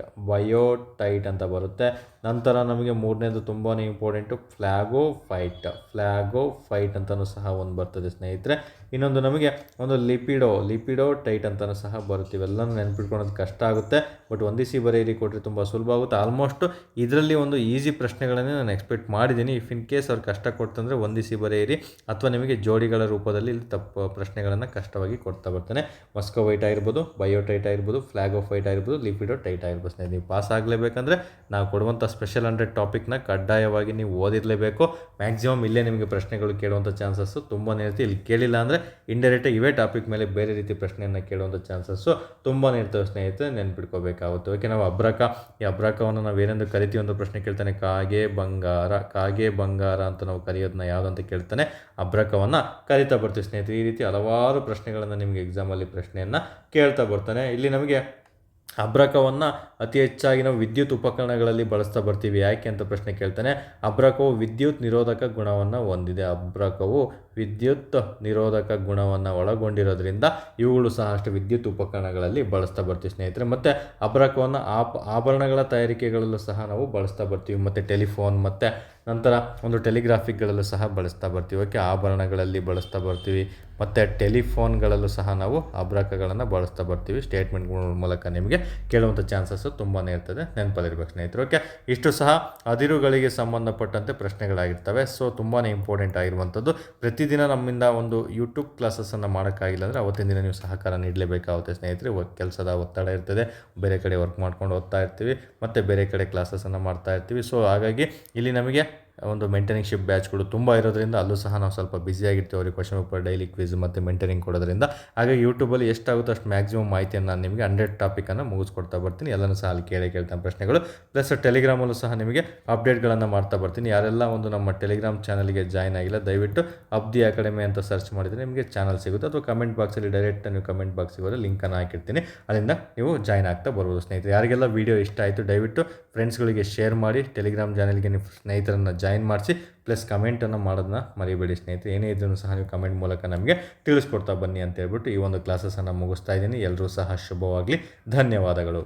ಅಂತ ಬರುತ್ತೆ. ನಂತರ ನಮಗೆ ಮೂರನೇದು ತುಂಬಾ ಇಂಪಾರ್ಟೆಂಟು ಫ್ಲ್ಯಾಗೋಫೈಟ್ ಅಂತಲೂ ಸಹ ಒಂದು ಬರ್ತದೆ ಸ್ನೇಹಿತರೆ. ಇನ್ನೊಂದು ನಮಗೆ ಒಂದು ಲಿಪಿಡೋಟೈಟ್ ಅಂತಲೂ ಸಹ ಬರುತ್ತೆ. ಇವೆಲ್ಲನೂ ನೆನ್ಪಿಟ್ಕೊಳ್ಳೋದು ಕಷ್ಟ ಆಗುತ್ತೆ, ಬಟ್ ಹೊಂದಿಸಿ ಬರೆಯಿರಿ ಕೊಟ್ಟರೆ ತುಂಬ ಸುಲಭ ಆಗುತ್ತೆ. ಆಲ್ಮೋಸ್ಟ್ ಇದರಲ್ಲಿ ಒಂದು ಈಸಿ ಪ್ರಶ್ನೆಗಳನ್ನೇ ನಾನು ಎಕ್ಸ್ಪೆಕ್ಟ್ ಮಾಡಿದ್ದೀನಿ. ಇಫ್ ಇನ್ ಕೇಸ್ ಅವ್ರು ಕಷ್ಟ ಕೊಡ್ತಂದರೆ ಹೊಂದಿಸಿ ಬರೆಯಿರಿ, ಅಥವಾ ನಿಮಗೆ ಜೋಡಿಗಳ ರೂಪದಲ್ಲಿ ಇಲ್ಲಿ ತಪ್ಪು ಪ್ರಶ್ನೆಗಳನ್ನು ಕಷ್ಟವಾಗಿ ಕೊಡ್ತಾ ಬರ್ತಾನೆ. ಮಸ್ಕೋವೈಟ್ ಆಗಿರ್ಬೋದು, ಬಯೋಟೈಟ್ ಆಗಿರ್ಬೋದು, ಫ್ಲ್ಯಾಗೋಫೈಟ್ ಆಗಿರ್ಬೋದು, ಲಿಪಿಡೋಟೈಟ್ ಆಗಿರ್ಬೋದು. ಸ್ನೇಹಿತರೆ, ನೀವು ಪಾಸ್ ಆಗಲೇಬೇಕಂದ್ರೆ ನಾವು ಕೊಡುವಂಥ ಸ್ಪೆಷಲ್ 100 ಟಾಪಿಕ್ನ ಕಡ್ಡಾಯವಾಗಿ ನೀವು ಓದಿರಲೇಬೇಕು. ಮ್ಯಾಕ್ಸಿಮಮ್ ಇಲ್ಲೇ ನಿಮಗೆ ಪ್ರಶ್ನೆಗಳು ಕೇಳುವಂಥ ಚಾನ್ಸಸ್ಸು ತುಂಬಾ ಇರುತ್ತೆ. ಇಲ್ಲಿ ಕೇಳಿಲ್ಲ ಅಂದರೆ ಇಂಡೈರೆಕ್ಟಾಗಿ ಇವೇ ಟಾಪಿಕ್ ಮೇಲೆ ಬೇರೆ ರೀತಿ ಪ್ರಶ್ನೆಯನ್ನು ಕೇಳುವಂಥ ಚಾನ್ಸಸ್ಸು ತುಂಬಾ ಇರ್ತವೆ ಸ್ನೇಹಿತರೆ, ನೆನ್ಪಿಟ್ಕೋಬೇಕಾಗುತ್ತೆ. ಓಕೆ, ನಾವು ಈ ಅಬ್ರಾಕವನ್ನು ನಾವು ಏನೆಂದು ಕರಿತೀವಿ ಅಂತ ಪ್ರಶ್ನೆ ಕೇಳ್ತಾನೆ. ಕಾಗೆ ಬಂಗಾರ ಅಂತ ನಾವು ಕರೆಯೋದನ್ನ ಯಾವುದಂತ ಕೇಳ್ತಾನೆ, ಅಬ್ರಾಕವನ್ನು ಕರಿತಾ ಬರ್ತೀವಿ ಸ್ನೇಹಿತರೆ. ಈ ರೀತಿ ಹಲವಾರು ಪ್ರಶ್ನೆಗಳನ್ನು ನಿಮಗೆ ಎಕ್ಸಾಮಲ್ಲಿ ಪ್ರಶ್ನೆಯನ್ನು ಕೇಳ್ತಾ ಬರ್ತಾನೆ. ಇಲ್ಲಿ ನಮಗೆ ಅಬ್ರಾಕವನ್ನು ಅತಿ ಹೆಚ್ಚಾಗಿ ನಾವು ವಿದ್ಯುತ್ ಉಪಕರಣಗಳಲ್ಲಿ ಬಳಸ್ತಾ ಬರ್ತೀವಿ. ಯಾಕೆ ಅಂತ ಪ್ರಶ್ನೆ ಕೇಳ್ತಾನೆ. ಅಬ್ರಾಕವು ವಿದ್ಯುತ್ ನಿರೋಧಕ ಗುಣವನ್ನು ಹೊಂದಿದೆ. ಅಬ್ರಾಕವು ವಿದ್ಯುತ್ ನಿರೋಧಕ ಗುಣವನ್ನು ಒಳಗೊಂಡಿರೋದ್ರಿಂದ ಇವುಗಳು ಸಹ ಅಷ್ಟು ವಿದ್ಯುತ್ ಉಪಕರಣಗಳಲ್ಲಿ ಬಳಸ್ತಾ ಬರ್ತೀವಿ ಸ್ನೇಹಿತರೆ. ಮತ್ತು ಅಬ್ರಾಕವನ್ನು ಆಭರಣಗಳ ತಯಾರಿಕೆಗಳಲ್ಲೂ ಸಹ ನಾವು ಬಳಸ್ತಾ ಬರ್ತೀವಿ. ಮತ್ತು ಟೆಲಿಫೋನ್ ಮತ್ತು ನಂತರ ಒಂದು ಟೆಲಿಗ್ರಾಫಿಕ್ಗಳಲ್ಲೂ ಸಹ ಬಳಸ್ತಾ ಬರ್ತೀವಿ. ಓಕೆ, ಆಭರಣಗಳಲ್ಲಿ ಬಳಸ್ತಾ ಬರ್ತೀವಿ ಮತ್ತು ಟೆಲಿಫೋನ್ಗಳಲ್ಲೂ ಸಹ ನಾವು ಅಬ್ರಾಕಗಳನ್ನು ಬಳಸ್ತಾ ಬರ್ತೀವಿ. ಸ್ಟೇಟ್ಮೆಂಟ್ಗಳ ಮೂಲಕ ನಿಮಗೆ ಕೇಳುವಂಥ ಚಾನ್ಸಸ್ಸು ತುಂಬಾ ಇರ್ತದೆ, ನೆನಪಲ್ಲಿರ್ಬೇಕು ಸ್ನೇಹಿತರು. ಓಕೆ, ಇಷ್ಟು ಸಹ ಅದಿರುಗಳಿಗೆ ಸಂಬಂಧಪಟ್ಟಂತೆ ಪ್ರಶ್ನೆಗಳಾಗಿರ್ತವೆ. ಸೊ ತುಂಬಾ ಇಂಪಾರ್ಟೆಂಟ್ ಆಗಿರುವಂಥದ್ದು. ಪ್ರತಿದಿನ ನಮ್ಮಿಂದ ಒಂದು ಯೂಟ್ಯೂಬ್ ಕ್ಲಾಸಸ್ಸನ್ನು ಮಾಡೋಕ್ಕಾಗಿಲ್ಲ ಅಂದರೆ ಅವತ್ತಿನ ದಿನ ನೀವು ಸಹಕಾರ ನೀಡಲೇಬೇಕಾಗುತ್ತೆ ಸ್ನೇಹಿತರೆ. ಕೆಲಸದ ಒತ್ತಡ ಇರ್ತದೆ, ಬೇರೆ ಕಡೆ ವರ್ಕ್ ಮಾಡ್ಕೊಂಡು ಓದ್ತಾ ಇರ್ತೀವಿ, ಮತ್ತು ಬೇರೆ ಕಡೆ ಕ್ಲಾಸಸ್ಸನ್ನು ಮಾಡ್ತಾ ಇರ್ತೀವಿ. ಸೊ ಹಾಗಾಗಿ ಇಲ್ಲಿ ನಮಗೆ ಒಂದು ಮೆಂಟರಿಂಗ್ಶಿಪ್ ಬ್ಯಾಚ್ಗಳು ತುಂಬ ಇರೋದ್ರಿಂದ ಅಲ್ಲೂ ಸಹ ನಾವು ಸ್ವಲ್ಪ ಬ್ಯುಸಿಯಾಗಿರ್ತೀವಿ. ಅವ್ರಿಗೆ ಕ್ವಶನ್ ಪೇಪರ್, ಡೈಲಿ ಕ್ವಿಝ್ ಮತ್ತು ಮೆಂಟರಿಂಗ್ ಕೊಡೋದ್ರಿಂದ. ಹಾಗಾಗಿ ಯೂಟ್ಯೂಬಲ್ಲಿ ಎಷ್ಟಾಗುತ್ತೋ ಅಷ್ಟು ಮ್ಯಾಕ್ಸಿಮಮ್ ಮಾಹಿತಿಯನ್ನು ನಾನು ನಿಮಗೆ 100 ಟಾಪಿಕನ್ನು ಮುಗಿಸ್ಕೊಡ್ತಾ ಬರ್ತೀನಿ. ಎಲ್ಲನೂ ಸಹ ಅಲ್ಲಿ ಕೇಳ್ತಾನೆ ಪ್ರಶ್ನೆಗಳು. ಪ್ಲಸ್ ಟೆಲಿಗ್ರಾಮಲ್ಲೂ ಸಹ ನಿಮಗೆ ಅಪ್ಡೇಟ್ಗಳನ್ನು ಮಾಡ್ತಾ ಬರ್ತೀನಿ. ಯಾರೆಲ್ಲ ಒಂದು ನಮ್ಮ ಟೆಲಿಗ್ರಾಮ್ ಚಾನಲ್ಗೆ ಜಾಯ್ನ್ ಆಗಿಲ್ಲ, ದಯವಿಟ್ಟು ಅಬ್ದಿ ಅಕಾಡೆಮಿ ಅಂತ ಸರ್ಚ್ ಮಾಡಿದರೆ ನಿಮಗೆ ಚಾನಲ್ ಸಿಗುತ್ತೆ, ಅಥವಾ ಕಮೆಂಟ್ ಬಾಕ್ಸಲ್ಲಿ ಡೈರೆಕ್ಟ್ ನೀವು ಕಮೆಂಟ್ ಬಾಕ್ಸಿಗೆ ಹೋದರೆ ಲಿಂಕನ್ನು ಹಾಕಿರ್ತೀನಿ, ಅಲ್ಲಿಂದ ನೀವು ಜಾಯ್ನ್ ಆಗ್ತಾ ಬರ್ಬೋದು ಸ್ನೇಹಿತರೆ. ಯಾರಿಗೆಲ್ಲ ವೀಡಿಯೋ ಇಷ್ಟ ಆಯಿತು ದಯವಿಟ್ಟು ಫ್ರೆಂಡ್ಸ್ಗಳಿಗೆ ಶೇರ್ ಮಾಡಿ, ಟೆಲಿಗ್ರಾಮ್ ಚಾನಲ್ಗೆ ನೀವು ಸ್ನೇಹಿತರನ್ನು ಜಾಯ್ನ್ ಮಾಡಿಸಿ, ಪ್ಲಸ್ ಕಮೆಂಟನ್ನು ಮಾಡೋದನ್ನ ಮರಿಬೇಡಿ ಸ್ನೇಹಿತರೆ. ಏನೇ ಇದ್ರೂ ಸಹ ನೀವು ಕಮೆಂಟ್ ಮೂಲಕ ನಮಗೆ ತಿಳಿಸ್ಕೊಡ್ತಾ ಬನ್ನಿ ಅಂತ ಹೇಳ್ಬಿಟ್ಟು ಈ ಒಂದು ಕ್ಲಾಸಸನ್ನು ಮುಗಿಸ್ತಾ ಇದ್ದೀನಿ. ಎಲ್ಲರೂ ಸಹ ಶುಭವಾಗಲಿ. ಧನ್ಯವಾದಗಳು.